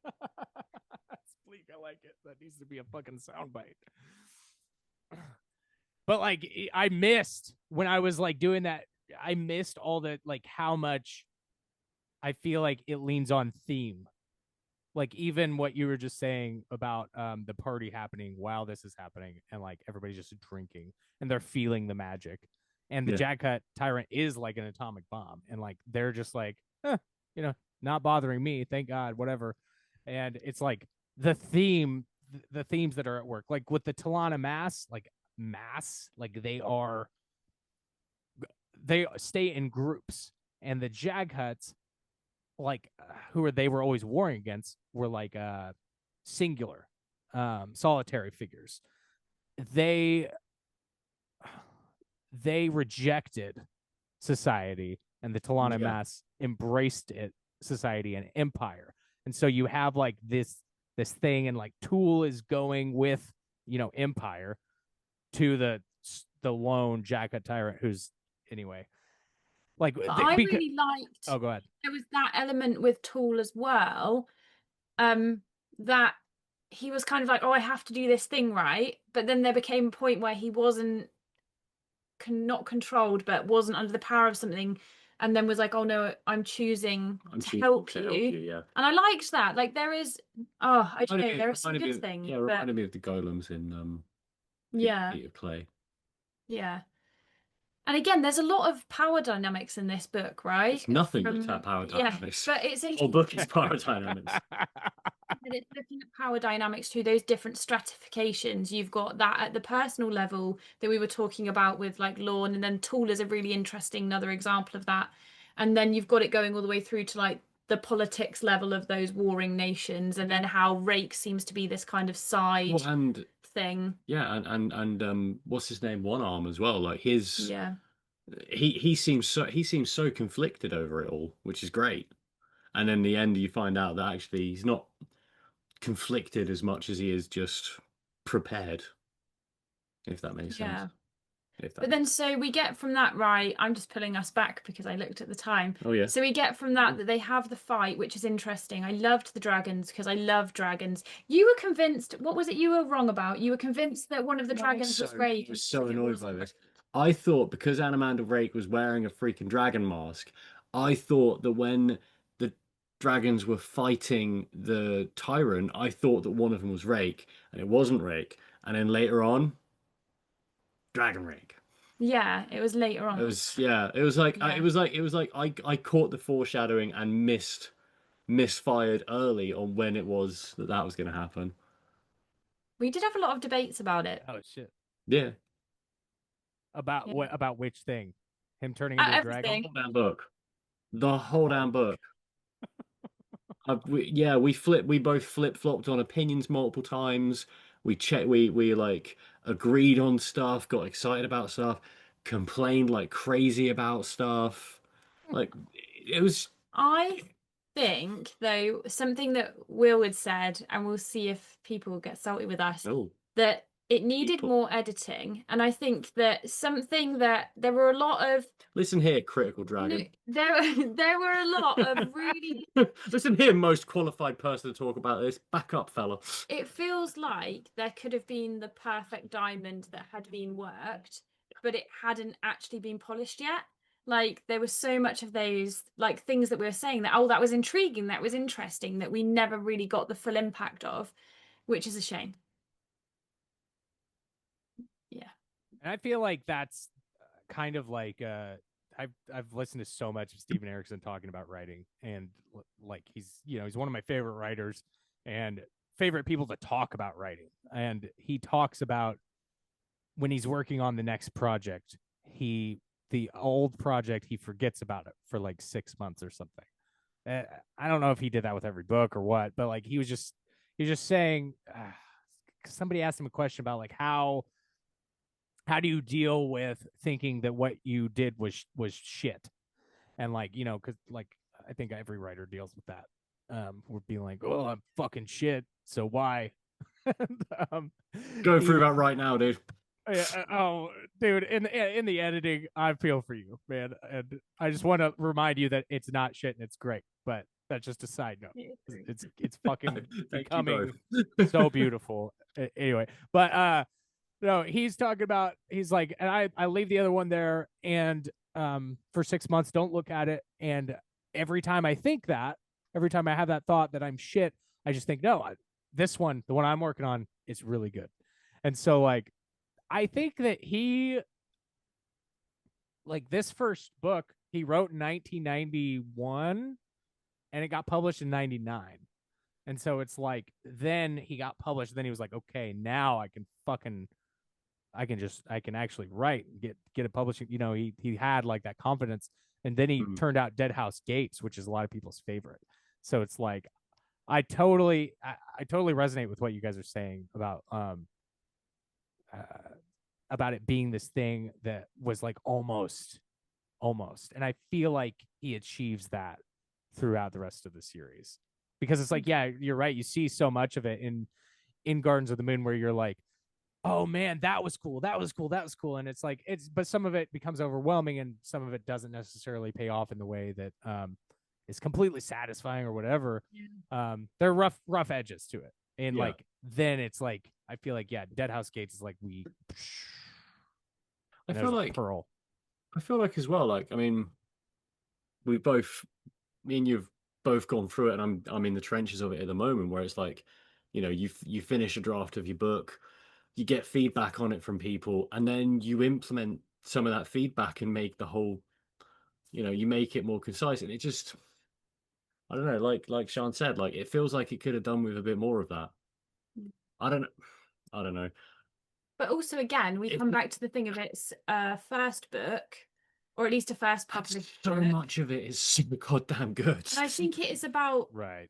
That's bleak. I like it. That needs to be a fucking soundbite. But like, I missed when I was like doing that. I missed all the like how much I feel like it leans on theme. Like even what you were just saying about the party happening while this is happening, and like everybody's just drinking and they're feeling the magic. and the Jagcut Tyrant is like an atomic bomb, and like they're just like, not bothering me, thank God, whatever. And it's like the themes that are at work, like with the Talana mass, like they stay in groups, and the Jaghuts, like they were always warring against, were like singular, solitary figures. They rejected society, and the Talana mass embraced it, society and empire. And so you have like this thing, and like Tool is going with empire to the lone Jagcut Tyrant, who's anyway like I really liked. Oh, go ahead. There was that element with Tool as well, that he was kind of like, oh, I have to do this thing right, but then there became a point where he wasn't not controlled, but wasn't under the power of something, and then was like, oh no, I'm choosing to help you. Yeah. And I liked that. Like there is, I don't know, there are some good things. Yeah, reminded me of the golems in Feet of Clay. Yeah. And again, there's a lot of power dynamics in this book, right? It's nothing but power dynamics. But it's the whole book is power dynamics. And it's looking at power dynamics through those different stratifications. You've got that at the personal level that we were talking about with like Lorne, and then Tool is a really interesting another example of that. And then you've got it going all the way through to like the politics level of those warring nations, and then how Rake seems to be this kind of side thing. Yeah, and what's his name? One Arm as well. Like his he seems so conflicted over it all, which is great. And in the end, you find out that actually he's not conflicted as much as he is just prepared. If that makes sense. But then, so we get from that, right? I'm just pulling us back because I looked at the time. Oh, yeah. So we get from that they have the fight, which is interesting. I loved the dragons because I love dragons. You were convinced, what was it you were wrong about? You were convinced that one of the dragons was Rake. I was so annoyed by this. I thought because Anomander Rake was wearing a freaking dragon mask, I thought that when the dragons were fighting the tyrant, I thought that one of them was Rake, and it wasn't Rake. And then later on, Dragon Rake. Yeah, it was later on. It was like I caught the foreshadowing and misfired early on when it was that was going to happen. We did have a lot of debates about it. Oh shit. Yeah. About what? About which thing? Him turning into a dragon? The whole damn book. The whole damn book. We both flip-flopped on opinions multiple times. We like agreed on stuff, got excited about stuff, complained like crazy about stuff. Like it was. I think though something that Will had said, and we'll see if people will get salty with us, that it needed more editing. And I think that something that there were a lot of listen here, Critical Dragon. There were a lot of really listen here, most qualified person to talk about this. Back up, fella. It feels like there could have been the perfect diamond that had been worked, but it hadn't actually been polished yet. Like there was so much of those like things that we were saying that that was intriguing, that was interesting, that we never really got the full impact of, which is a shame. Yeah. And I feel like that's kind of like I've listened to so much of Stephen Erikson talking about writing, and like he's one of my favorite writers and favorite people to talk about writing. And he talks about when he's working on the next project, the old project, he forgets about it for like 6 months or something. I don't know if he did that with every book or what, but like he was just saying, somebody asked him a question about like how do you deal with thinking that what you did was shit? And like, because like I think every writer deals with that. We're being like, oh, I'm fucking shit, so why? Going through that right now, dude. Oh, dude, in the editing, I feel for you, man. And I just want to remind you that it's not shit and it's great. But that's just a side note. It's fucking becoming so beautiful. Anyway, but no, he's talking about, he's like, and I leave the other one there, and for 6 months, don't look at it. And every time I think that, every time I have that thought that I'm shit, I just think, no, this one, the one I'm working on, is really good. And so like, I think that he like this first book he wrote in 1991 and it got published in 99. And so it's like then he got published, then he was like, okay, now I can actually write and get it publishing. You know, he had like that confidence. And then he turned out Dead House Gates, which is a lot of people's favorite. So it's like I totally resonate with what you guys are saying about it being this thing that was like almost. And I feel like he achieves that throughout the rest of the series, because it's like, yeah, you're right, you see so much of it in Gardens of the Moon where you're like, oh man, that was cool, and it's like but some of it becomes overwhelming and some of it doesn't necessarily pay off in the way that is completely satisfying or whatever. There are rough edges to it, and like then it's like I feel like, yeah, Dead House Gates is like I feel like pearl. I feel like as well, like, I mean, me and you've both gone through it, and I'm in the trenches of it at the moment, where it's like, you know, you finish a draft of your book, you get feedback on it from people, and then you implement some of that feedback and make the whole, you know, you make it more concise, and it just, I don't know, like Sean said, like it feels like it could have done with a bit more of that. I don't know. But also, again, we come back to the thing of its first book, or at least a first published So book. much of it is super goddamn good. And I think it is about Right.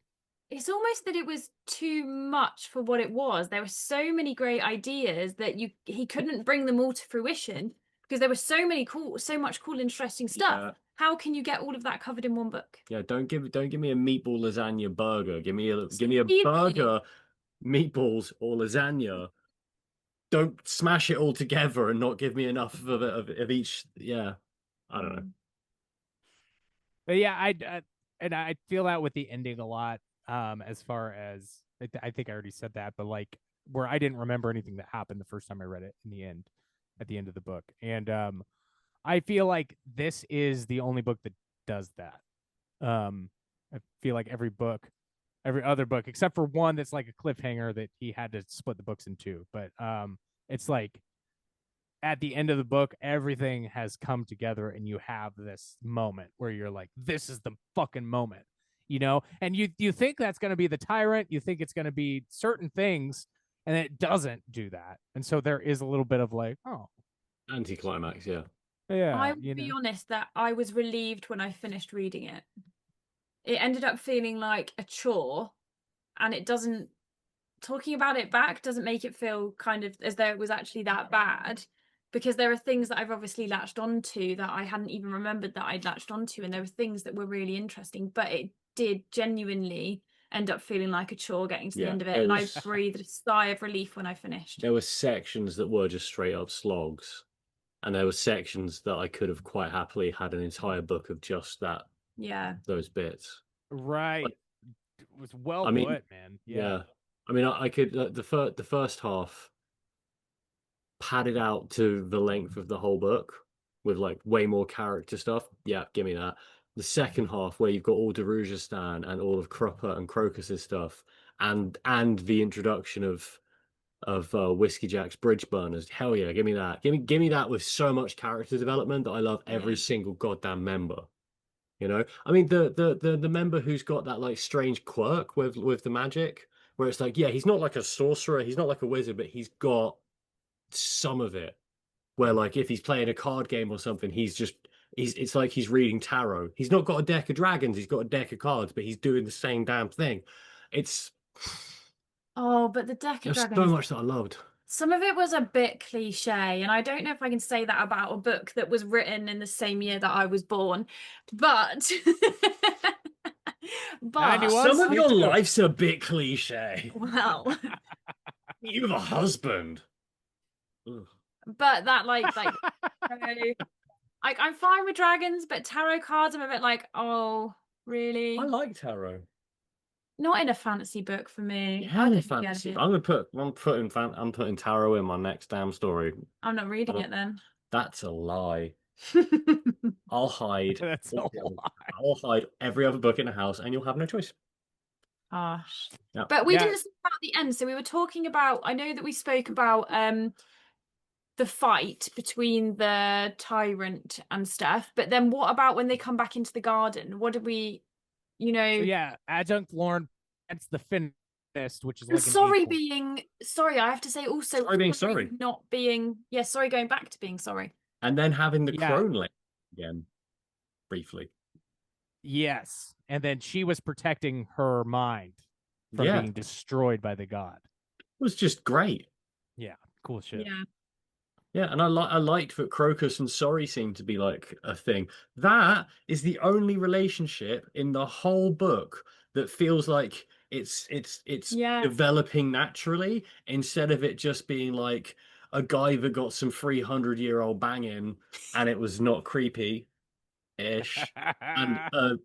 It's almost that it was too much for what it was. There were so many great ideas that he couldn't bring them all to fruition because there were so much cool, interesting stuff. Yeah. How can you get all of that covered in one book? Yeah, don't give me a meatball lasagna burger. Give me a Exactly. burger, meatballs or lasagna. Don't smash it all together and not give me enough of each. Yeah, I don't know. But yeah, I feel that with the ending a lot. As far as I think I already said that, but like where I didn't remember anything that happened the first time I read it at the end of the book, and I feel like this is the only book that does that. I feel like every other book, except for one that's like a cliffhanger that he had to split the books in two, but it's like at the end of the book, everything has come together and you have this moment where you're like, this is the fucking moment, you know? And you think that's going to be the tyrant. You think it's going to be certain things, and it doesn't do that. And so there is a little bit of like, oh. Anticlimax, yeah. Yeah. I will be honest that I was relieved when I finished reading it. It ended up feeling like a chore, and it doesn't, talking about it back doesn't make it feel kind of as though it was actually that bad, because there are things that I've obviously latched onto that I hadn't even remembered that I'd latched onto, and there were things that were really interesting, but it did genuinely end up feeling like a chore getting to the end of it, and I breathed a sigh of relief when I finished. There were sections that were just straight up slogs, and there were sections that I could have quite happily had an entire book of just that. Yeah, those bits. Right. Like, it was well put, man. Yeah. I mean, I could the first half padded out to the length of the whole book with like way more character stuff. Yeah, give me that. The second half, where you've got all Darujistan and all of Crupper and Crocus's stuff, and the introduction of Whiskey Jack's bridge burners. Hell yeah, give me that. Give me that with so much character development that I love every single goddamn member. You know, I mean, the member who's got that like strange quirk with the magic, where it's like, yeah, he's not like a sorcerer, he's not like a wizard, but he's got some of it. Where like if he's playing a card game or something, it's like he's reading tarot. He's not got a deck of dragons, he's got a deck of cards, but he's doing the same damn thing. It's but the deck of dragons, so much that I loved. Some of it was a bit cliche, and I don't know if I can say that about a book that was written in the same year that I was born, but some of your life's a bit cliche. Well, you have a husband. But that I'm fine with dragons, but tarot cards, I'm a bit like, oh, really? I like tarot. Not in a fantasy book for me. Yeah, in a fantasy. I'm putting tarot in my next damn story. I'm not reading it then. That's a lie. I'll hide. That's a lie. I'll hide every other book in the house, and you'll have no choice. Gosh. Yeah. But we didn't speak about the end. So we were talking about. I know that we spoke about the fight between the tyrant and stuff. But then what about when they come back into the garden? What did we, you know? So yeah, adjunct Lauren plants the fist, which is like sorry, I have to say also Sorry being sorry. not being sorry, going back to being sorry. And then having the Yeah. crone lady again, briefly. Yes, and then she was protecting her mind from being destroyed by the god. It was just great. Yeah, cool shit. Yeah. Yeah, and I liked that Crocus and Sorry seemed to be like a thing. That is the only relationship in the whole book that feels like it's developing naturally, instead of it just being like a guy that got some 300-year-old banging and it was not creepy ish, and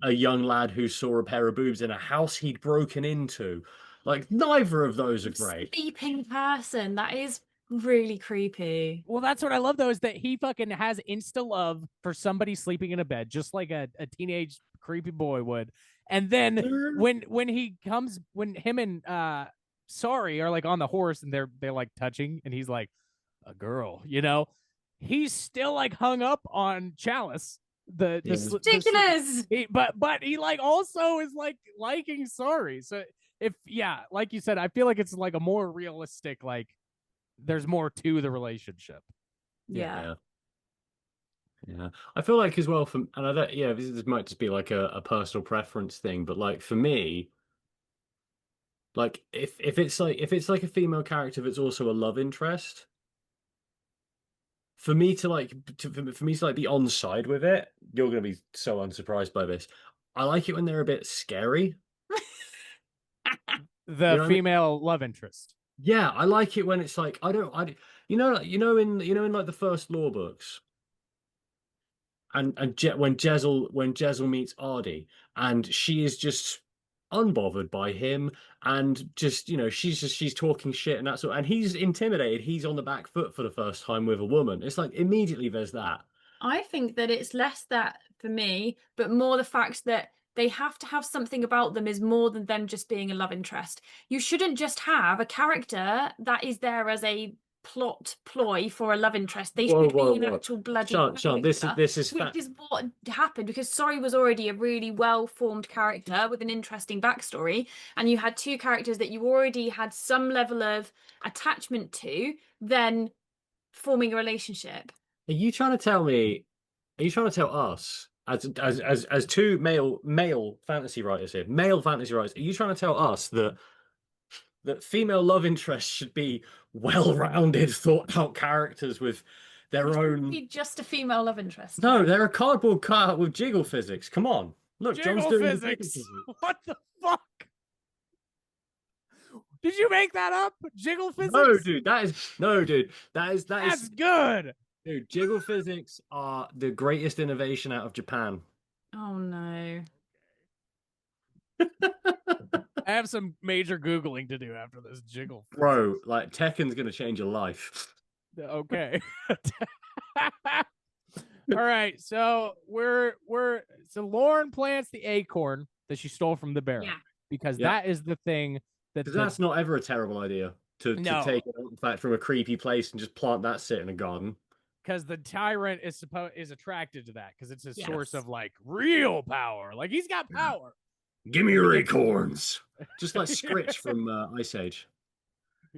a young lad who saw a pair of boobs in a house he'd broken into. Like, neither of those are great. Sleeping person, that is really creepy. Well, that's what I love though, is that he fucking has insta love for somebody sleeping in a bed, just like a teenage creepy boy would. And then when him and Sorry are like on the horse and they're like touching, and he's like, a girl, you know, he's still like hung up on Chalice. Ridiculous. But he like also is like liking Sorry. So like you said, I feel like it's like a more realistic, like there's more to the relationship. Yeah. I feel like as well this might just be like a personal preference thing, but like for me, like if it's like a female character that's also a love interest, for me to be on side with it, you're gonna be so unsurprised by this. I like it when they're a bit scary. The female love interest. Yeah, I like it when it's like in like the first law books, and when Jezzel meets Ardy, and she is just unbothered by him, and just she's talking shit and that sort, and he's intimidated. He's on the back foot for the first time with a woman. It's like immediately there's that. I think that it's less that for me, but more the fact that they have to have something about them is more than them just being a love interest. You shouldn't just have a character that is there as a plot ploy for a love interest. They should be an actual bloody Sean, this is which is what happened, because Sorry was already a really well-formed character with an interesting backstory, and you had two characters that you already had some level of attachment to, then forming a relationship. Are you trying to tell us, as two male fantasy writers here, are you trying to tell us that female love interests should be well-rounded, thought-out characters with their own? Be just a female love interest. No, they're a cardboard cutout with jiggle physics. Come on, look, John's doing physics. What the fuck? Did you make that up? Jiggle physics? No, dude, that is good. Dude, jiggle physics are the greatest innovation out of Japan. Oh no. I have some major Googling to do after this jiggle. Bro, like Tekken's gonna change your life. Okay. All right, so so Lauren plants the acorn that she stole from the bear, because that is the thing that's not ever a terrible idea to take an artifact from a creepy place and just plant that in a garden. Because the tyrant is attracted to that, because it's a source of like real power. Like he's got power. Give me your acorns. Just like Scritch from Ice Age.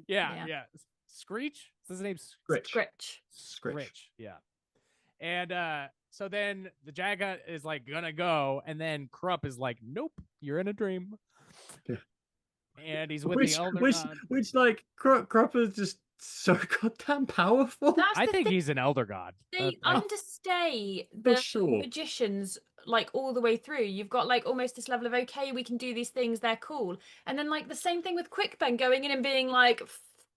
Yeah. Screech? Is his name Scritch. Yeah. And so then the Jaga is like gonna go, and then Krupp is like, nope, you're in a dream. Yeah. And he's with the Elder God. Which like Krupp is just so goddamn powerful. I think he's an Elder God. They understay the magicians like all the way through. You've got like almost this level of, okay, we can do these things, they're cool. And then like the same thing with Quickben going in and being like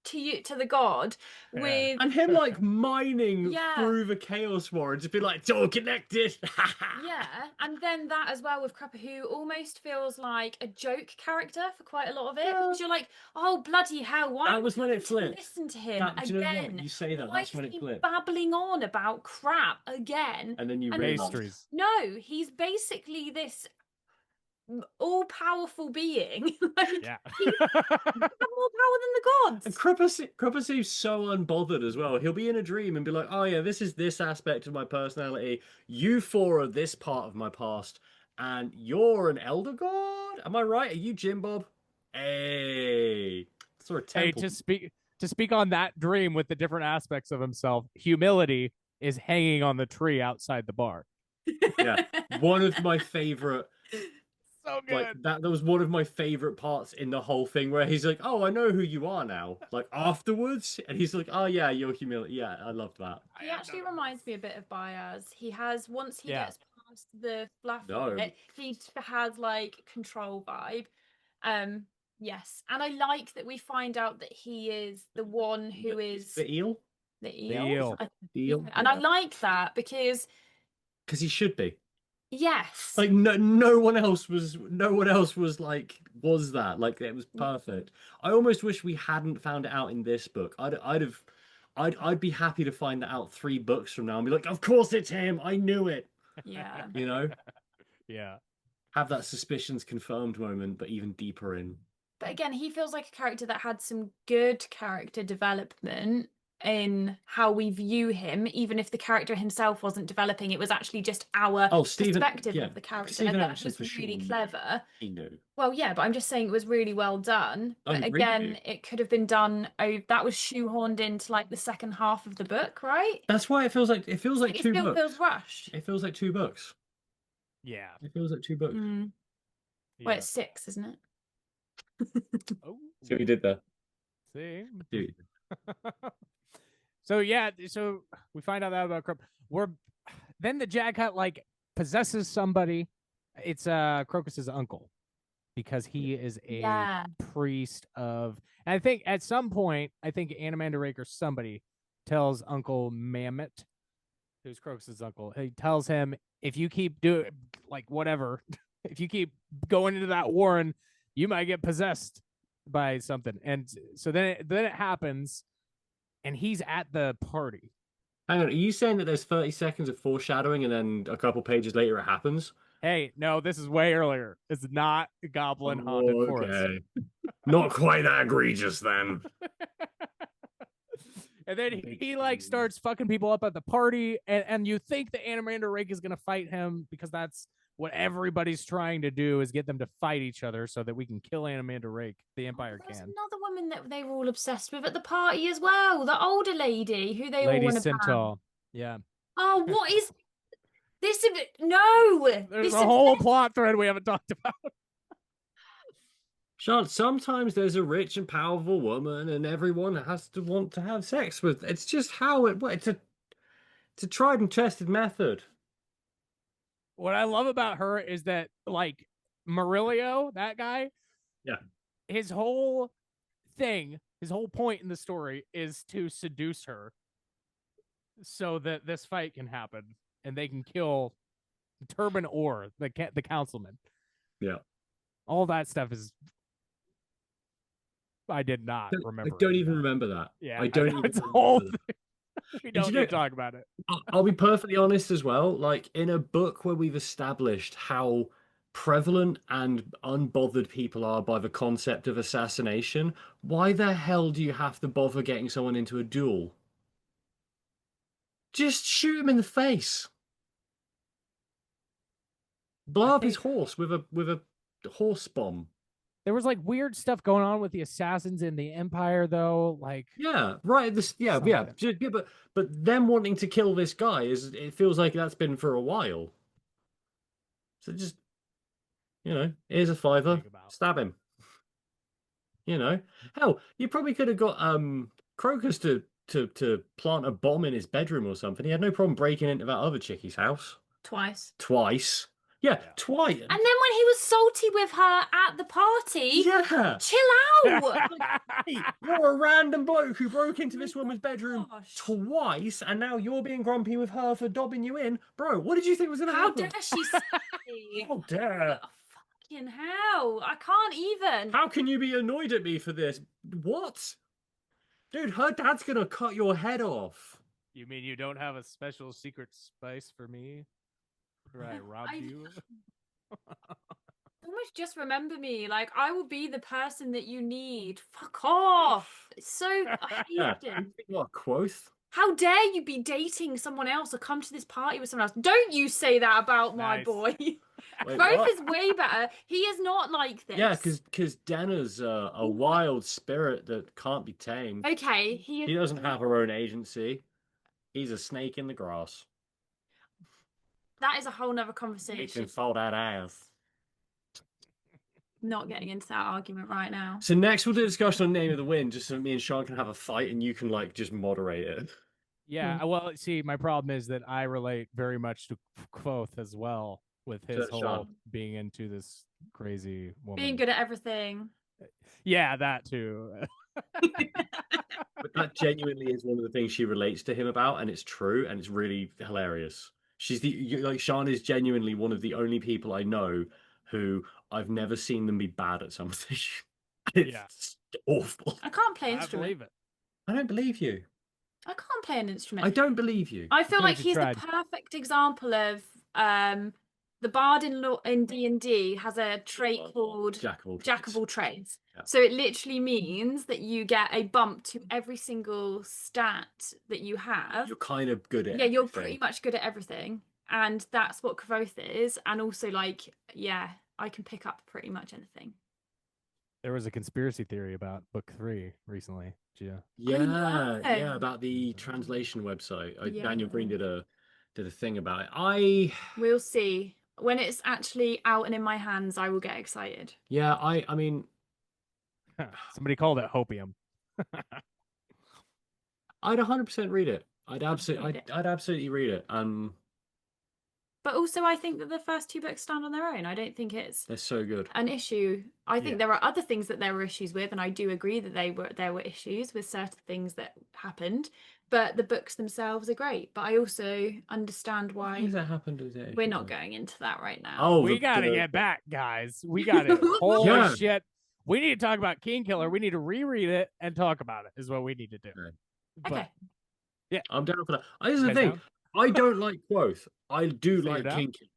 to the god with, and him like mining through the chaos warren to be like, it's all connected. And then that as well with Crupper, who almost feels like a joke character for quite a lot of it, because you're like, oh bloody hell, why that was when it flipped. Listen to him again. You say that, why that's when it flipped. Babbling on about crap again, and then you realize no, he's basically this all-powerful being. Like, Yeah. he has more power than the And gods. Crupper seems so unbothered as well. He'll be in a dream and be like, "Oh yeah, this is this aspect of my personality. You four are this part of my past, and you're an elder god. Am I right? Are you Jim Bob? Hey, sort of Hey, temple. to speak on that dream with the different aspects of himself, humility is hanging on the tree outside the bar. Yeah, one of my favorite. So Like good. that was one of my favorite parts in the whole thing where he's like, "Oh, I know who you are now." Like afterwards, and he's like, "Oh yeah, you're humility." Yeah, I loved that. He actually reminds me a bit of Baez. He has, once he Yeah. gets past the fluff No. bit, he has like control vibe. Yes, and I like that we find out that he is the one who is The eel. the The eel. eel. The eel. And I like that because Because he should be. yes, Like no one else was like was that. Like it was perfect. I almost wish we hadn't found it out in this book. I'd be happy to find that out 3 books from now and be like, of course it's him. I knew it. yeah. You know? Yeah. Have that suspicions confirmed moment, but even deeper in. But again, he feels like a character that had some good character development in how we view him, even if the character himself wasn't developing. It was actually just our Stephen, perspective yeah. of the character. Stephen That Erikson was for really sure. clever. He knew. Well, yeah, but I'm just saying it was really well done. Oh, But he really again, did. it could have been done. Oh, that was shoehorned into like the second half of the book, right? That's why it feels like It 2 still books. feels rushed. It feels like 2 books. Yeah. It feels like 2 books. Mm. Well, it's 6, isn't it? Oh. See what you did there. See? Dude. So yeah, so we find out that about Croak. Then the Jaghut like possesses somebody. It's Crocus's uncle, because he is a Yeah. priest of. And I think at some point, I think Anomander Rake or somebody tells Uncle Mammoth, who's Crocus's uncle, he tells him, if you keep doing like whatever, if you keep going into that warren, you might get possessed by something. And so then it happens, and he's at the party. Hang on, are you saying that there's 30 seconds of foreshadowing and then a couple pages later it happens? Hey, no, this is way earlier. It's not a goblin haunted forest. Not quite that egregious then. And then he like starts fucking people up at the party, and you think the Anomander Rake is gonna fight him, because that's what everybody's trying to do, is get them to fight each other so that we can kill Anomander Rake. The Empire There's can. another woman that they were all obsessed with at the party as well. The older lady who they all Lady want to ban. Centaur. Yeah. Oh, what is this? No, There's this a whole plot thread we haven't talked about. Charlotte, sometimes there's a rich and powerful woman and everyone has to want to have sex with. It's just how it's a tried and tested method. What I love about her is that, like, Murillo, that guy, Yeah. his whole thing, his whole point in the story is to seduce her so that this fight can happen and they can kill Turban Orr, the councilman. Yeah. All that stuff is. I did not remember. I don't even remember that. Yeah, I don't even it's a remember whole that. thing. We don't need to talk about it. I'll be perfectly honest as well. Like in a book where we've established how prevalent and unbothered people are by the concept of assassination, why the hell do you have to bother getting someone into a duel? Just shoot him in the face. Blow up his horse with a horse bomb. There was like weird stuff going on with the assassins in the Empire, though. Like, yeah, right. But them wanting to kill this guy it feels like that's been for a while. So just, here's a $5, stab him. Hell, you probably could have got Crocus to plant a bomb in his bedroom or something. He had no problem breaking into that other chickie's house twice. Yeah, twice. And then when he was salty with her at the party, yeah, chill out. Hey, you're a random bloke who broke into this woman's bedroom twice, and now you're being grumpy with her for dobbing you in, bro. What did you think was gonna happen? How dare she say? How dare? Oh, fucking hell! I can't even. How can you be annoyed at me for this? What? Dude, her dad's gonna cut your head off. You mean you don't have a special secret spice for me? Or I robbed you? The much just remember me. Like, I will be the person that you need. Fuck off. It's so I hate him. What a quoth. How dare you be dating someone else or come to this party with someone else? Don't you say that about my Nice. boy. Wait, Both what? is way better. He is not like this. Yeah, because Denna's a wild spirit that can't be tamed. Okay, he He doesn't have her own agency. He's a snake in the grass. that is a whole nother He can conversation. fold that ass. Not getting into that argument right now. So next we'll do a discussion on Name of the Wind, just so me and Sean can have a fight and you can like just moderate it. Yeah, well, see, my problem is that I relate very much to Quoth as well, with his So, whole Sean. being into this crazy woman. Being good at everything. Yeah, that too. But that genuinely is one of the things she relates to him about, and it's true, and it's really hilarious. She's like Sean is genuinely one of the only people I know who I've never seen them be bad at something. It's awful. I can't play I instrument. believe it. I don't believe you. I can't play an instrument. I don't believe you. I feel believe like you he's tried. the perfect example of the bard in D&D has a trait called Jack of all Jack trades. of all trades. Yeah. So it literally means that you get a bump to every single stat that you have. You're kind of good at Yeah, you're everything. pretty much good at everything. And that's what Kavoth is. And also, like, yeah, I can pick up pretty much anything. There was a conspiracy theory about book 3 recently, Gia. Yeah, about the translation website. Daniel Green did a thing about it. We'll see. When it's actually out and in my hands, I will get excited. Yeah, I mean, Somebody called it hopium. I'd 100% read it. I'd read absolutely read it. But also, I think that the first 2 books stand on their own. I don't think it's They're so good. an issue. I think there are other things that there were issues with, and I do agree that there were issues with certain things that happened. But the books themselves are great. But I also understand why Things that happened with it. we're not going into that right now. Oh, We gotta get back, guys. We gotta. Holy Yeah. shit. We need to talk about King Killer. We need to reread it and talk about it, is what we need to do. Okay. Okay. Yeah. I'm down for that. Here's the guys thing. down? I don't like Quoth. I do So you're like down? King Killer.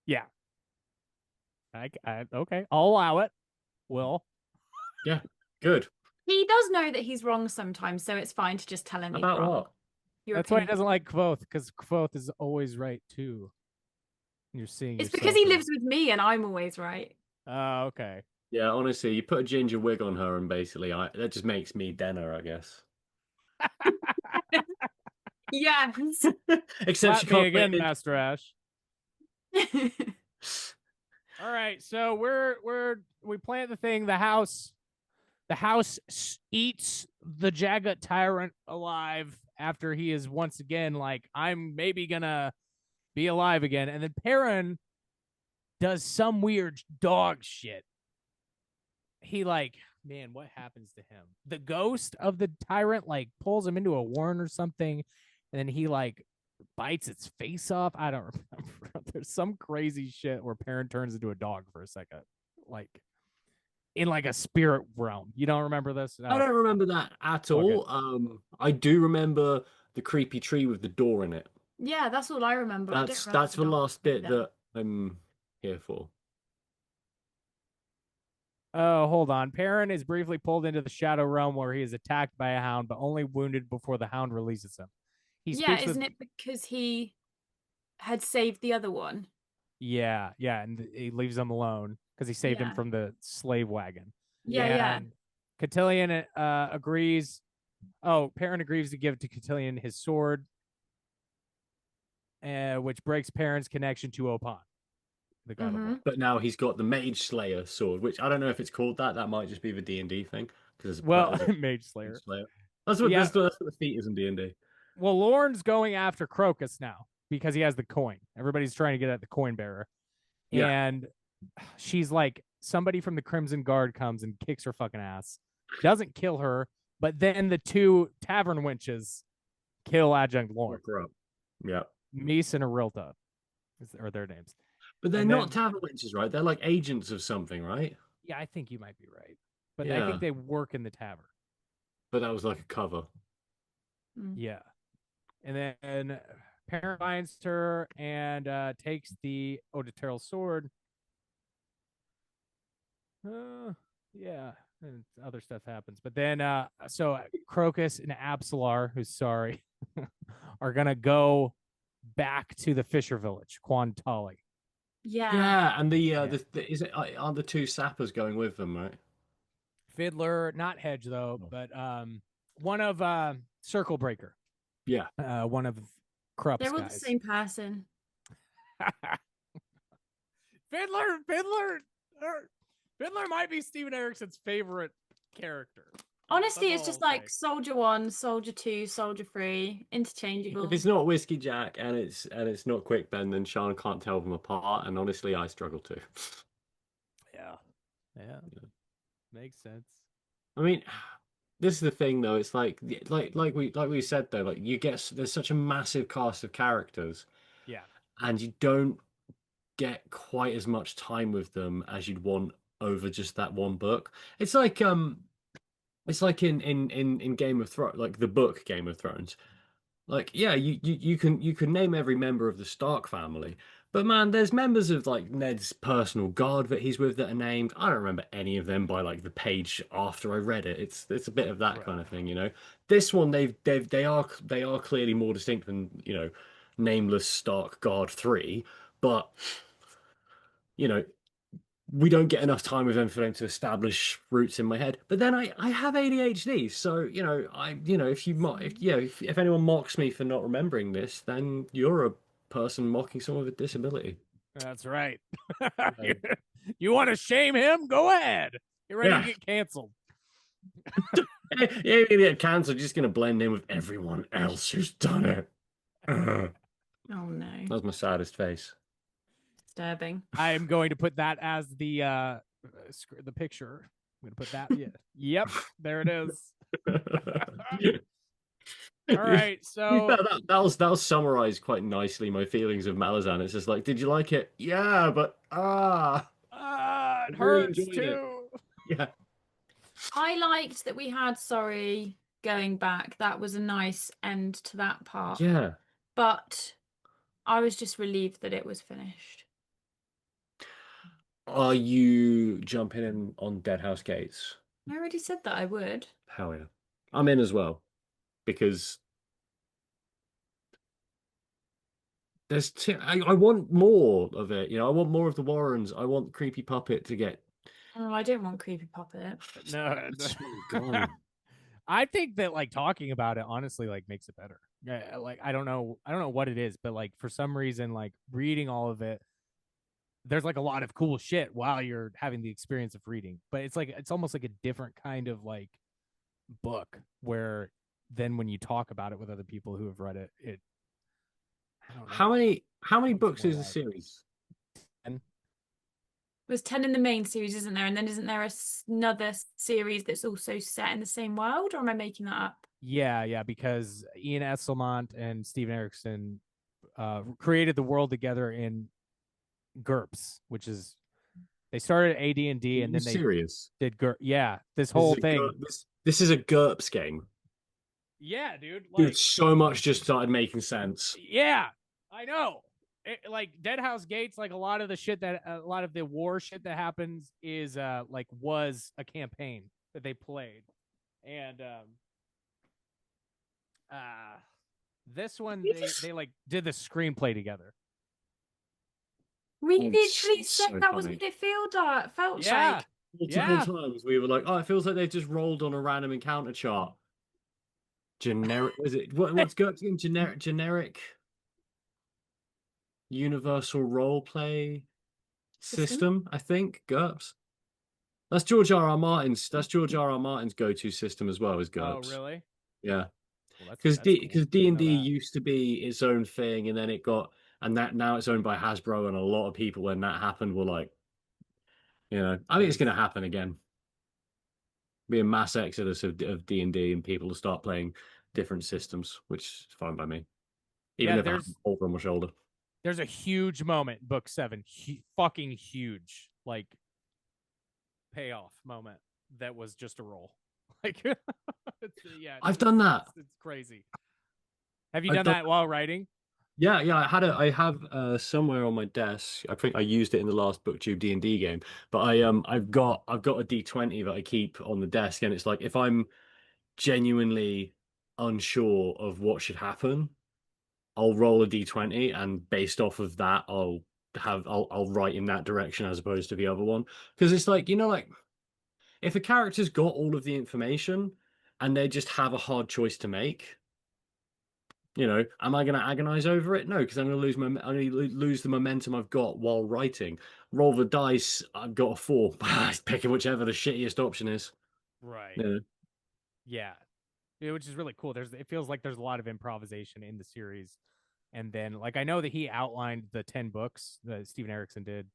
Yeah. Okay. I'll allow it. Will. Good. He does know that he's wrong sometimes, so it's fine to just tell him he's About wrong. what? Your That's why he opinion. doesn't like Quoth, because Quoth is always right too. You're seeing It's yourself because he in- lives with me and I'm always right. Oh, okay. Yeah, honestly, you put a ginger wig on her, and basically, that just makes me Denner, I guess. Yes. Except she Slap me can't again, play Master Ash. All right, so we plant the thing. The house eats the Jagat tyrant alive after he is once again like, I'm maybe gonna be alive again, and then Perrin does some weird dog shit. He like, man, what happens to him? The ghost of the tyrant like pulls him into a warren or something, and then he like bites its face off. I don't remember. There's some crazy shit where Perrin turns into a dog for a second, like in like a spirit realm. You don't remember this? I don't remember that at all. I do remember the creepy tree with the door in it. Yeah, that's all I remember. I don't That's remember the last bit either. that I'm here for. Oh, hold on. Perrin is briefly pulled into the Shadow Realm where he is attacked by a hound, but only wounded before the hound releases him. Yeah, isn't it because he had saved the other one? Yeah, and he leaves him alone because he saved him Yeah. from the slave wagon. Yeah. And Cotillion agrees. Oh, Perrin agrees to give to Cotillion his sword, which breaks Perrin's connection to Opan, the god of war. But now he's got the Mage Slayer sword, which I don't know if it's called that. That might just be the D&D thing. Mage Slayer. That's what the feat is in D&D. Well, Lorne's going after Crocus now because he has the coin. Everybody's trying to get at the coin bearer. Yeah. And she's like, somebody from the Crimson Guard comes and kicks her fucking ass. Doesn't kill her, but then the 2 tavern wenches kill Adjunct Lorne. Yeah. Mies and Arilta are their names. But they're not tavern wenches, right? They're like agents of something, right? Yeah, I think you might be right. But I think they work in the tavern. But that was like a cover. Yeah. And then Perrin finds her and takes the Odoteril sword Yeah, and other stuff happens. But then, so Crocus and Absalar, who's sorry, are gonna go back to the Fisher Village, Quantali. Yeah. And is it are the two sappers going with them, right? Fiddler, not Hedge though, but one of Circle Breaker, Yeah. one of Krupp's They're all the guys. same person. Fiddler might be Steven Erikson's favorite character. Honestly, That's it's just all I'll like say. Soldier 1, Soldier 2, Soldier 3, interchangeable. If it's not Whiskey Jack and it's not Quick Ben, then Sean can't tell them apart. And honestly, I struggle to. Yeah. Makes sense. I mean, this is the thing though. It's like we said though. Like there's such a massive cast of characters. Yeah. And you don't get quite as much time with them as you'd want over just that one book. It's like in Game of Thrones, like the book Game of Thrones. Like, yeah, you can name every member of the Stark family, but man, there's members of like Ned's personal guard that he's with that are named. I don't remember any of them by like the page after I read it. It's a bit of that kind of thing, you know. This one they are clearly more distinct than, you know, Nameless Stark Guard 3, but you know, we don't get enough time with them for them to establish roots in my head. But then I have ADHD, so you know if anyone mocks me for not remembering this, then you're a person mocking someone with a disability. That's right. You want to shame him? Go ahead. Get ready to get canceled. Yeah, you're gonna get cancelled. You're just gonna blend in with everyone else who's done it. Oh no. That was my saddest face. Disturbing. I am going to put that as the picture. I'm going to put that. Yeah. Yep. There it is. All right. So that'll summarize quite nicely my feelings of Malazan. It's just like, did you like it? Yeah, but it hurts too. Yeah. I liked that we had Sorry going back. That was a nice end to that part. Yeah. But I was just relieved that it was finished. Are you jumping in on Deadhouse Gates? I already said that I would. Hell yeah. I'm in as well. Because I want more of it. You know, I want more of the Warrens. I want Creepy Puppet to get. Oh, I don't want Creepy Puppet. No. I think that like talking about it honestly like makes it better. Yeah, like I don't know what it is, but like for some reason like reading all of it, there's like a lot of cool shit while you're having the experience of reading. But it's almost like a different kind of like book where then when you talk about it with other people who have read it, I don't know. How many books is the series? 10. There's 10 in the main series, isn't there? And then isn't there another series that's also set in the same world? Or am I making that up? Yeah, because Ian Esselmont and Steven Erikson created the world together in GURPS, which is they started AD&D and then they did GURPS. Yeah, this whole thing. This is a GURPS game. Yeah, dude. Dude, so much just started making sense. Yeah, I know. Like Deadhouse Gates, like a lot of the war shit that happens is was a campaign that they played, and this one they like did the screenplay together. We literally said that was what it felt like. Multiple times we were like, oh, it feels like they've just rolled on a random encounter chart. Generic, is it? What's GURPS again? Generic universal role play system, I think. GURPS. That's George R.R. Martin's go-to system as well as GURPS. Oh, really? Yeah. Because D&D used to be its own thing, and then now it's owned by Hasbro, and a lot of people when that happened were like, you know, I think it's going to happen again. Be a mass exodus of D&D, and people will start playing different systems, which is fine by me. Even if I have a over on my shoulder. There's a huge moment, book 7, fucking huge, like payoff moment that was just a roll. Like, I've done that. It's crazy. Have you done that while writing? Yeah, I have somewhere on my desk. I think I used it in the last BookTube D&D game, but I've got a D20 that I keep on the desk, and it's like if I'm genuinely unsure of what should happen, I'll roll a D20, and based off of that, I'll write in that direction as opposed to the other one. Because it's like, like if a character's got all of the information and they just have a hard choice to make, am I going to agonize over it? No, because I'm going to lose the momentum I've got while writing. Roll the dice. I've got a 4. Picking whichever the shittiest option is. Right. Yeah. Which is really cool. It feels like there's a lot of improvisation in the series. And then, like, I know that he outlined the 10 books that Steven Erikson did,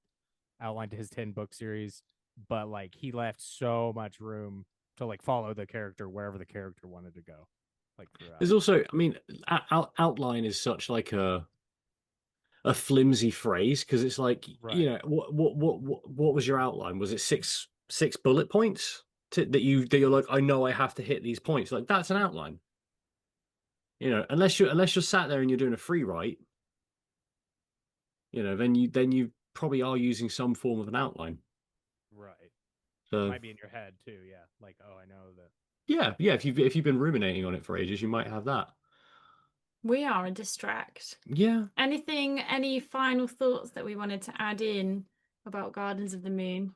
outlined his 10-book series, but like he left so much room to like follow the character wherever the character wanted to go. Like throughout. There's also, I mean, outline is such like a flimsy phrase because it's like, Right. what was your outline? Was it six bullet points that you're like, I know I have to hit these points? Like that's an outline. Unless you're sat there and you're doing a free write, then you probably are using some form of an outline. Right. So it might be in your head too. Yeah. Like, oh, I know that. yeah. If you've been ruminating on it for ages, you might have that. We are a distract. Yeah. Any final thoughts that we wanted to add in about Gardens of the Moon?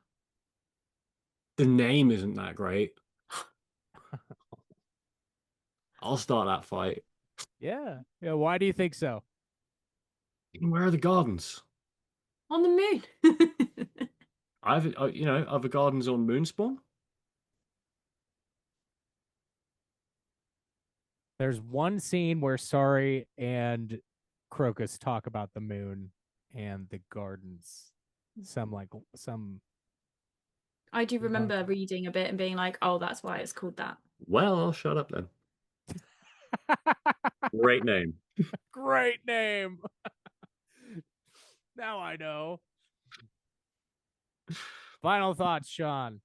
The name isn't that great. I'll start that fight. Yeah. Yeah. Why do you think so? Where are the gardens? On the moon. Are the gardens on Moonspawn? There's one scene where Sari and Crocus talk about the moon and the gardens. Some. I do remember reading a bit and being like, oh, that's why it's called that. Well, I'll shut up then. Great name. Great name. Now I know. Final thoughts, Sean.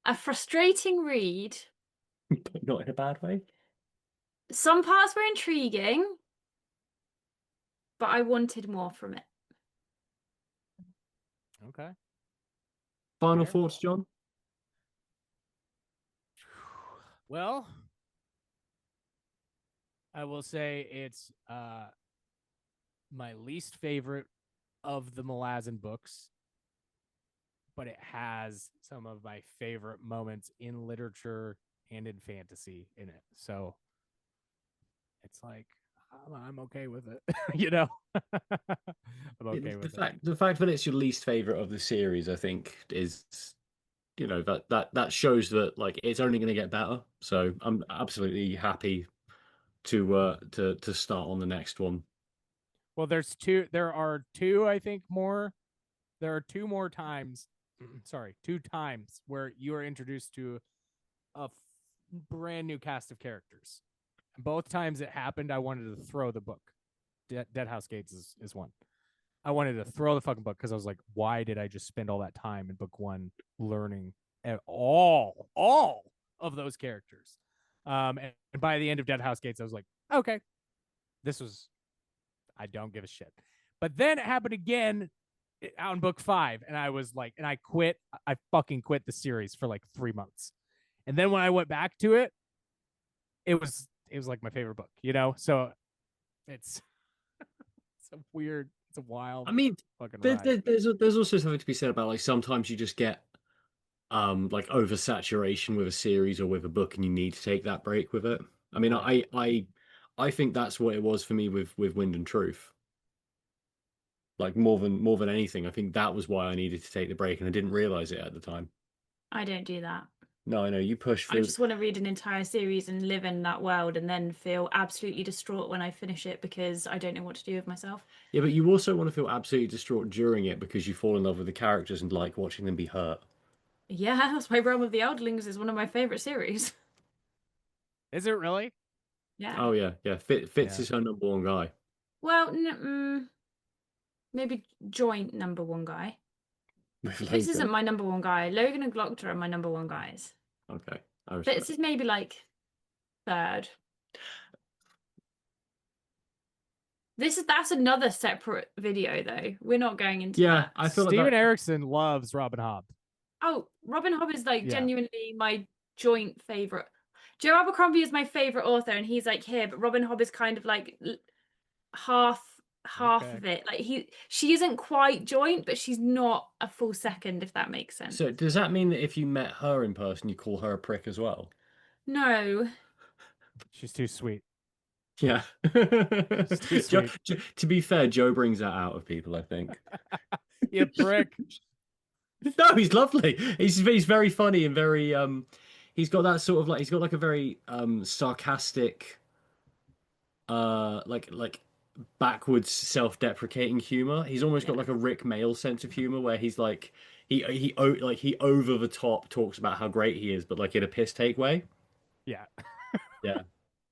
A frustrating read. But not in a bad way. Some parts were intriguing, but I wanted more from it. Okay. Final thoughts, John? Well, I will say it's my least favorite of the Malazan books, but it has some of my favorite moments in literature and in fantasy in it. So it's like I'm okay with it. I'm okay with it. The fact that it's your least favorite of the series, I think, is that shows that like it's only going to get better. So I'm absolutely happy to start on the next one. Well, there are two, I think, more. There are two more times. Sorry, 2 times where you are introduced to a brand new cast of characters. Both times it happened, I wanted to throw the book. Dead House Gates is one. I wanted to throw the fucking book because I was like, why did I just spend all that time in book 1 learning all of those characters? And by the end of Dead House Gates, I was like, okay, I don't give a shit. But then it happened again out in book 5, and I was like, and I fucking quit the series for like 3 months. And then when I went back to it, it was like my favorite book, So it's it's a wild. I mean, fucking there's also something to be said about like sometimes you just get like oversaturation with a series or with a book, and you need to take that break with it. I mean, right. I think that's what it was for me with Wind and Truth. Like more than anything, I think that was why I needed to take the break, and I didn't realize it at the time. I don't do that. No, I know you push through. I just want to read an entire series and live in that world, and then feel absolutely distraught when I finish it because I don't know what to do with myself. Yeah, but you also want to feel absolutely distraught during it because you fall in love with the characters and like watching them be hurt. Yeah, that's why Realm of the Elderlings is one of my favorite series. Is it really? Yeah. Oh yeah. Fitz is her number 1 guy. Well, maybe joint number 1 guy. Fitz isn't my number 1 guy. Logan and Glockter are my number 1 guys. Okay. Fitz is maybe like 3rd. That's another separate video though. We're not going into Yeah, that. I feel like Steven that. Erikson loves Robin Hobb. Oh, Robin Hobb is like Yeah. genuinely my joint favorite. Joe Abercrombie is my favorite author, and he's like here, but Robin Hobb is kind of like half Okay. of it. Like she isn't quite joint, but she's not a full second, if that makes sense. So does that mean that if you met her in person, you call her a prick as well? No. She's too sweet. Yeah. too sweet. To be fair, Joe brings that out of people, I think. You prick. No, he's lovely. He's very funny and very he's got that sort of like he's got like a very sarcastic like backwards self-deprecating humor. He's almost got like a Rick Mail sense of humor where he's like he over the top talks about how great he is, but like in a piss take way. Yeah. Yeah.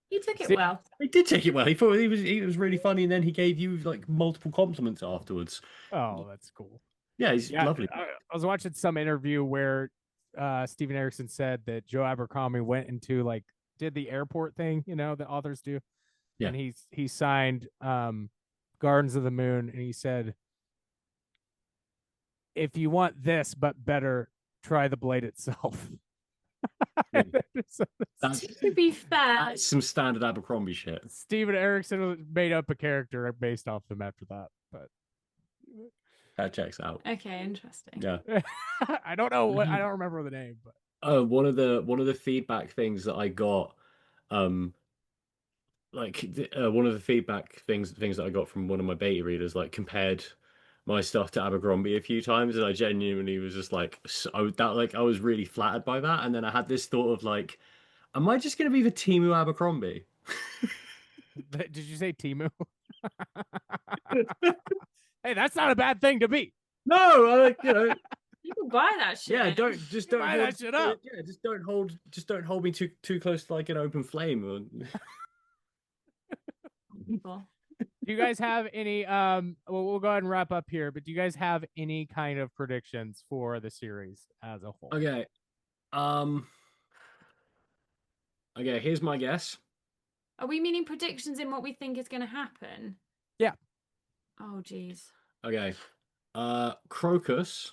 He took it See- well. He did take it well. He thought he was really funny, and then he gave you like multiple compliments afterwards. Oh, that's cool. Yeah, he's Yeah, lovely. I was watching some interview where Steven Erikson said that Joe Abercrombie went into like did the airport thing, you know, that authors do. Yeah. And he signed Gardens of the Moon, and he said, if you want this but better, try the blade itself. Yeah. So To be fair, That's some standard Abercrombie shit. Steven Erikson made up a character based off him after that, but That checks out. okay, interesting. Yeah. I don't know I don't remember the name, but One of the feedback things that I got, one of the feedback things that I got from one of my beta readers, like compared my stuff to Abercrombie a few times, and I genuinely was just like, I was really flattered by that, and then I had this thought of like, am I just gonna be the Timu Abercrombie? did you say Timu? Hey, that's not a bad thing to be. No, You can buy that shit. yeah, don't Buy that shit up. Yeah, just don't hold me too close to like an open flame. People. Do you guys have any well, we'll go ahead and wrap up here, but do you guys have any kind of predictions for the series as a whole? Okay. Okay, here's my guess. Are we meaning predictions in what we think is going to happen? Yeah. Oh, geez. Okay. Crocus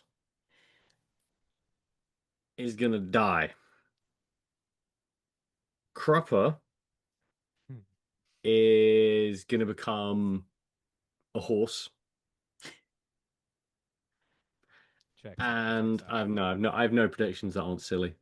is gonna die. Crupper Hmm. is gonna become a horse. Check. And I have no predictions that aren't silly.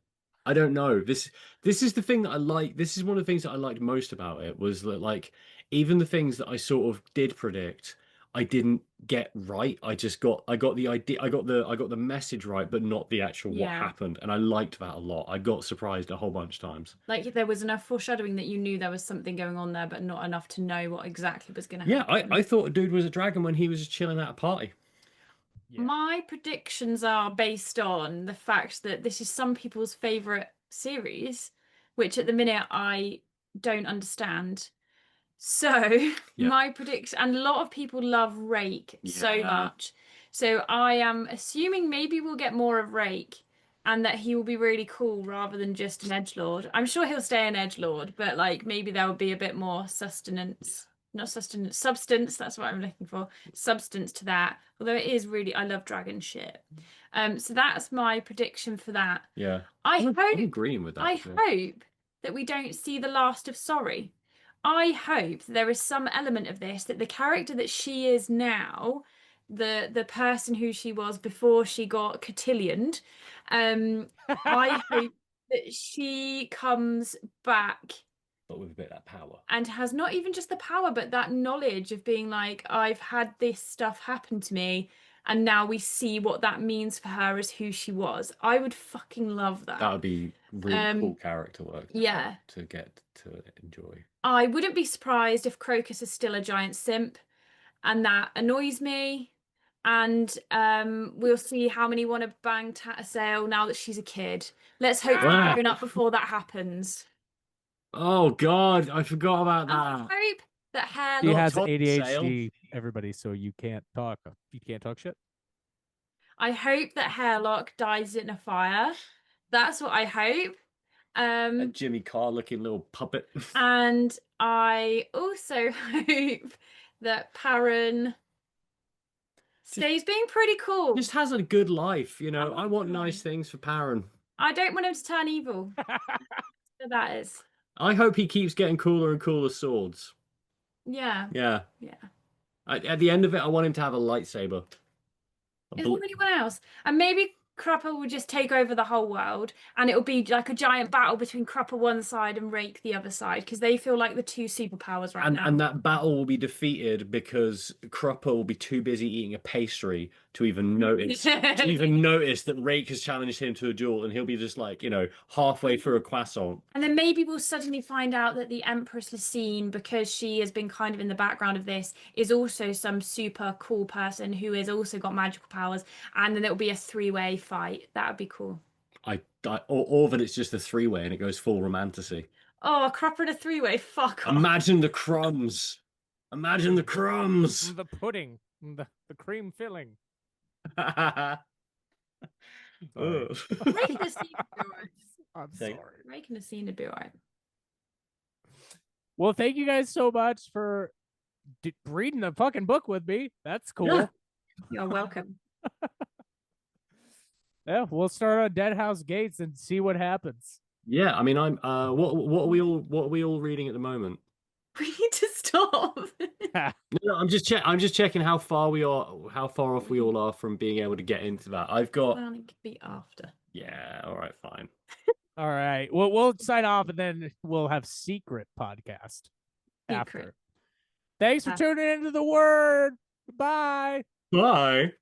I don't know. This is the thing that I like. This is one of the things that I liked most about it was that like even the things that I sort of did predict, I didn't get right. I got the idea, I got the message right, but not the actual what Yeah. happened. And I liked that a lot. I got surprised a whole bunch of times. Like there was enough foreshadowing that you knew there was something going on there, but not enough to know what exactly was going to Yeah, happen. I thought a dude was a dragon when he was just chilling at a party. Yeah. My predictions are based on the fact that this is some people's favorite series, which at the minute I don't understand. So my prediction, and a lot of people love Rake so Yeah. much. So I am assuming maybe we'll get more of Rake and that he will be really cool rather than just an edgelord. I'm sure he'll stay an edgelord, but like maybe there will be a bit more substance, that's what I'm looking for. Substance to that. Although it is really, I love dragon shit. So that's my prediction for that. Yeah. I'm agreeing with that. I hope that we don't see the last of Sorry. I hope there is some element of this that the character that she is now, the person who she was before she got cotillioned, I hope that she comes back But with a bit of that power. and has not even just the power, but that knowledge of being like, I've had this stuff happen to me, and now we see what that means for her as who she was. I would fucking love that. That would be really cool character work. Yeah. To get to enjoy. I wouldn't be surprised if Crocus is still a giant simp, and that annoys me. And we'll see how many want to bang Tattersail now that she's a kid. Let's hope they're grown up before that happens. Oh God, I forgot about I that. hope that Hairlock. He has Todd ADHD, everybody, so you can't talk shit. I hope that Hairlock dies in a fire. That's what I hope. A Jimmy Carr looking little puppet. And I also hope that Perrin stays being pretty cool. Just has a good life, you know. Oh, I want God. nice things for Perrin. I don't want him to turn evil. So that is. I hope he keeps getting cooler and cooler swords. Yeah. Yeah. Yeah. At the end of it, I want him to have a lightsaber. Is there anyone else? And maybe Crupper will just take over the whole world, and it'll be like a giant battle between Crupper one side and Rake the other side, because they feel like the two superpowers right now. And that battle will be defeated because Crupper will be too busy eating a pastry to even notice that Rake has challenged him to a duel, and he'll be just like, you know, halfway through a croissant. And then maybe we'll suddenly find out that the Empress Lucine, because she has been kind of in the background of this, is also some super cool person who has also got magical powers, and then it'll be a three-way fight. That would be cool. Or that it's just a three-way and it goes full romantasy. Oh, a Crupper and a three-way. Fuck off. Imagine the crumbs. Imagine the crumbs. The pudding, the cream filling. Sorry. Rake and Lucine would be alright. I'm Thank- sorry. Rake and Lucine would be alright. Well, thank you guys so much for reading the fucking book with me. That's cool. Yeah. You're welcome. Yeah, we'll start on Deadhouse Gates and see what happens. Yeah, I mean, I'm. What are we all reading at the moment? We need to stop. No, I'm just checking how far off we all are from being able to get into that. I've got. Well, it could be after. Yeah. All right. Fine. All right. Well, we'll sign off and then we'll have secret podcast after. Secret. Thanks for tuning into the word. Bye. Bye.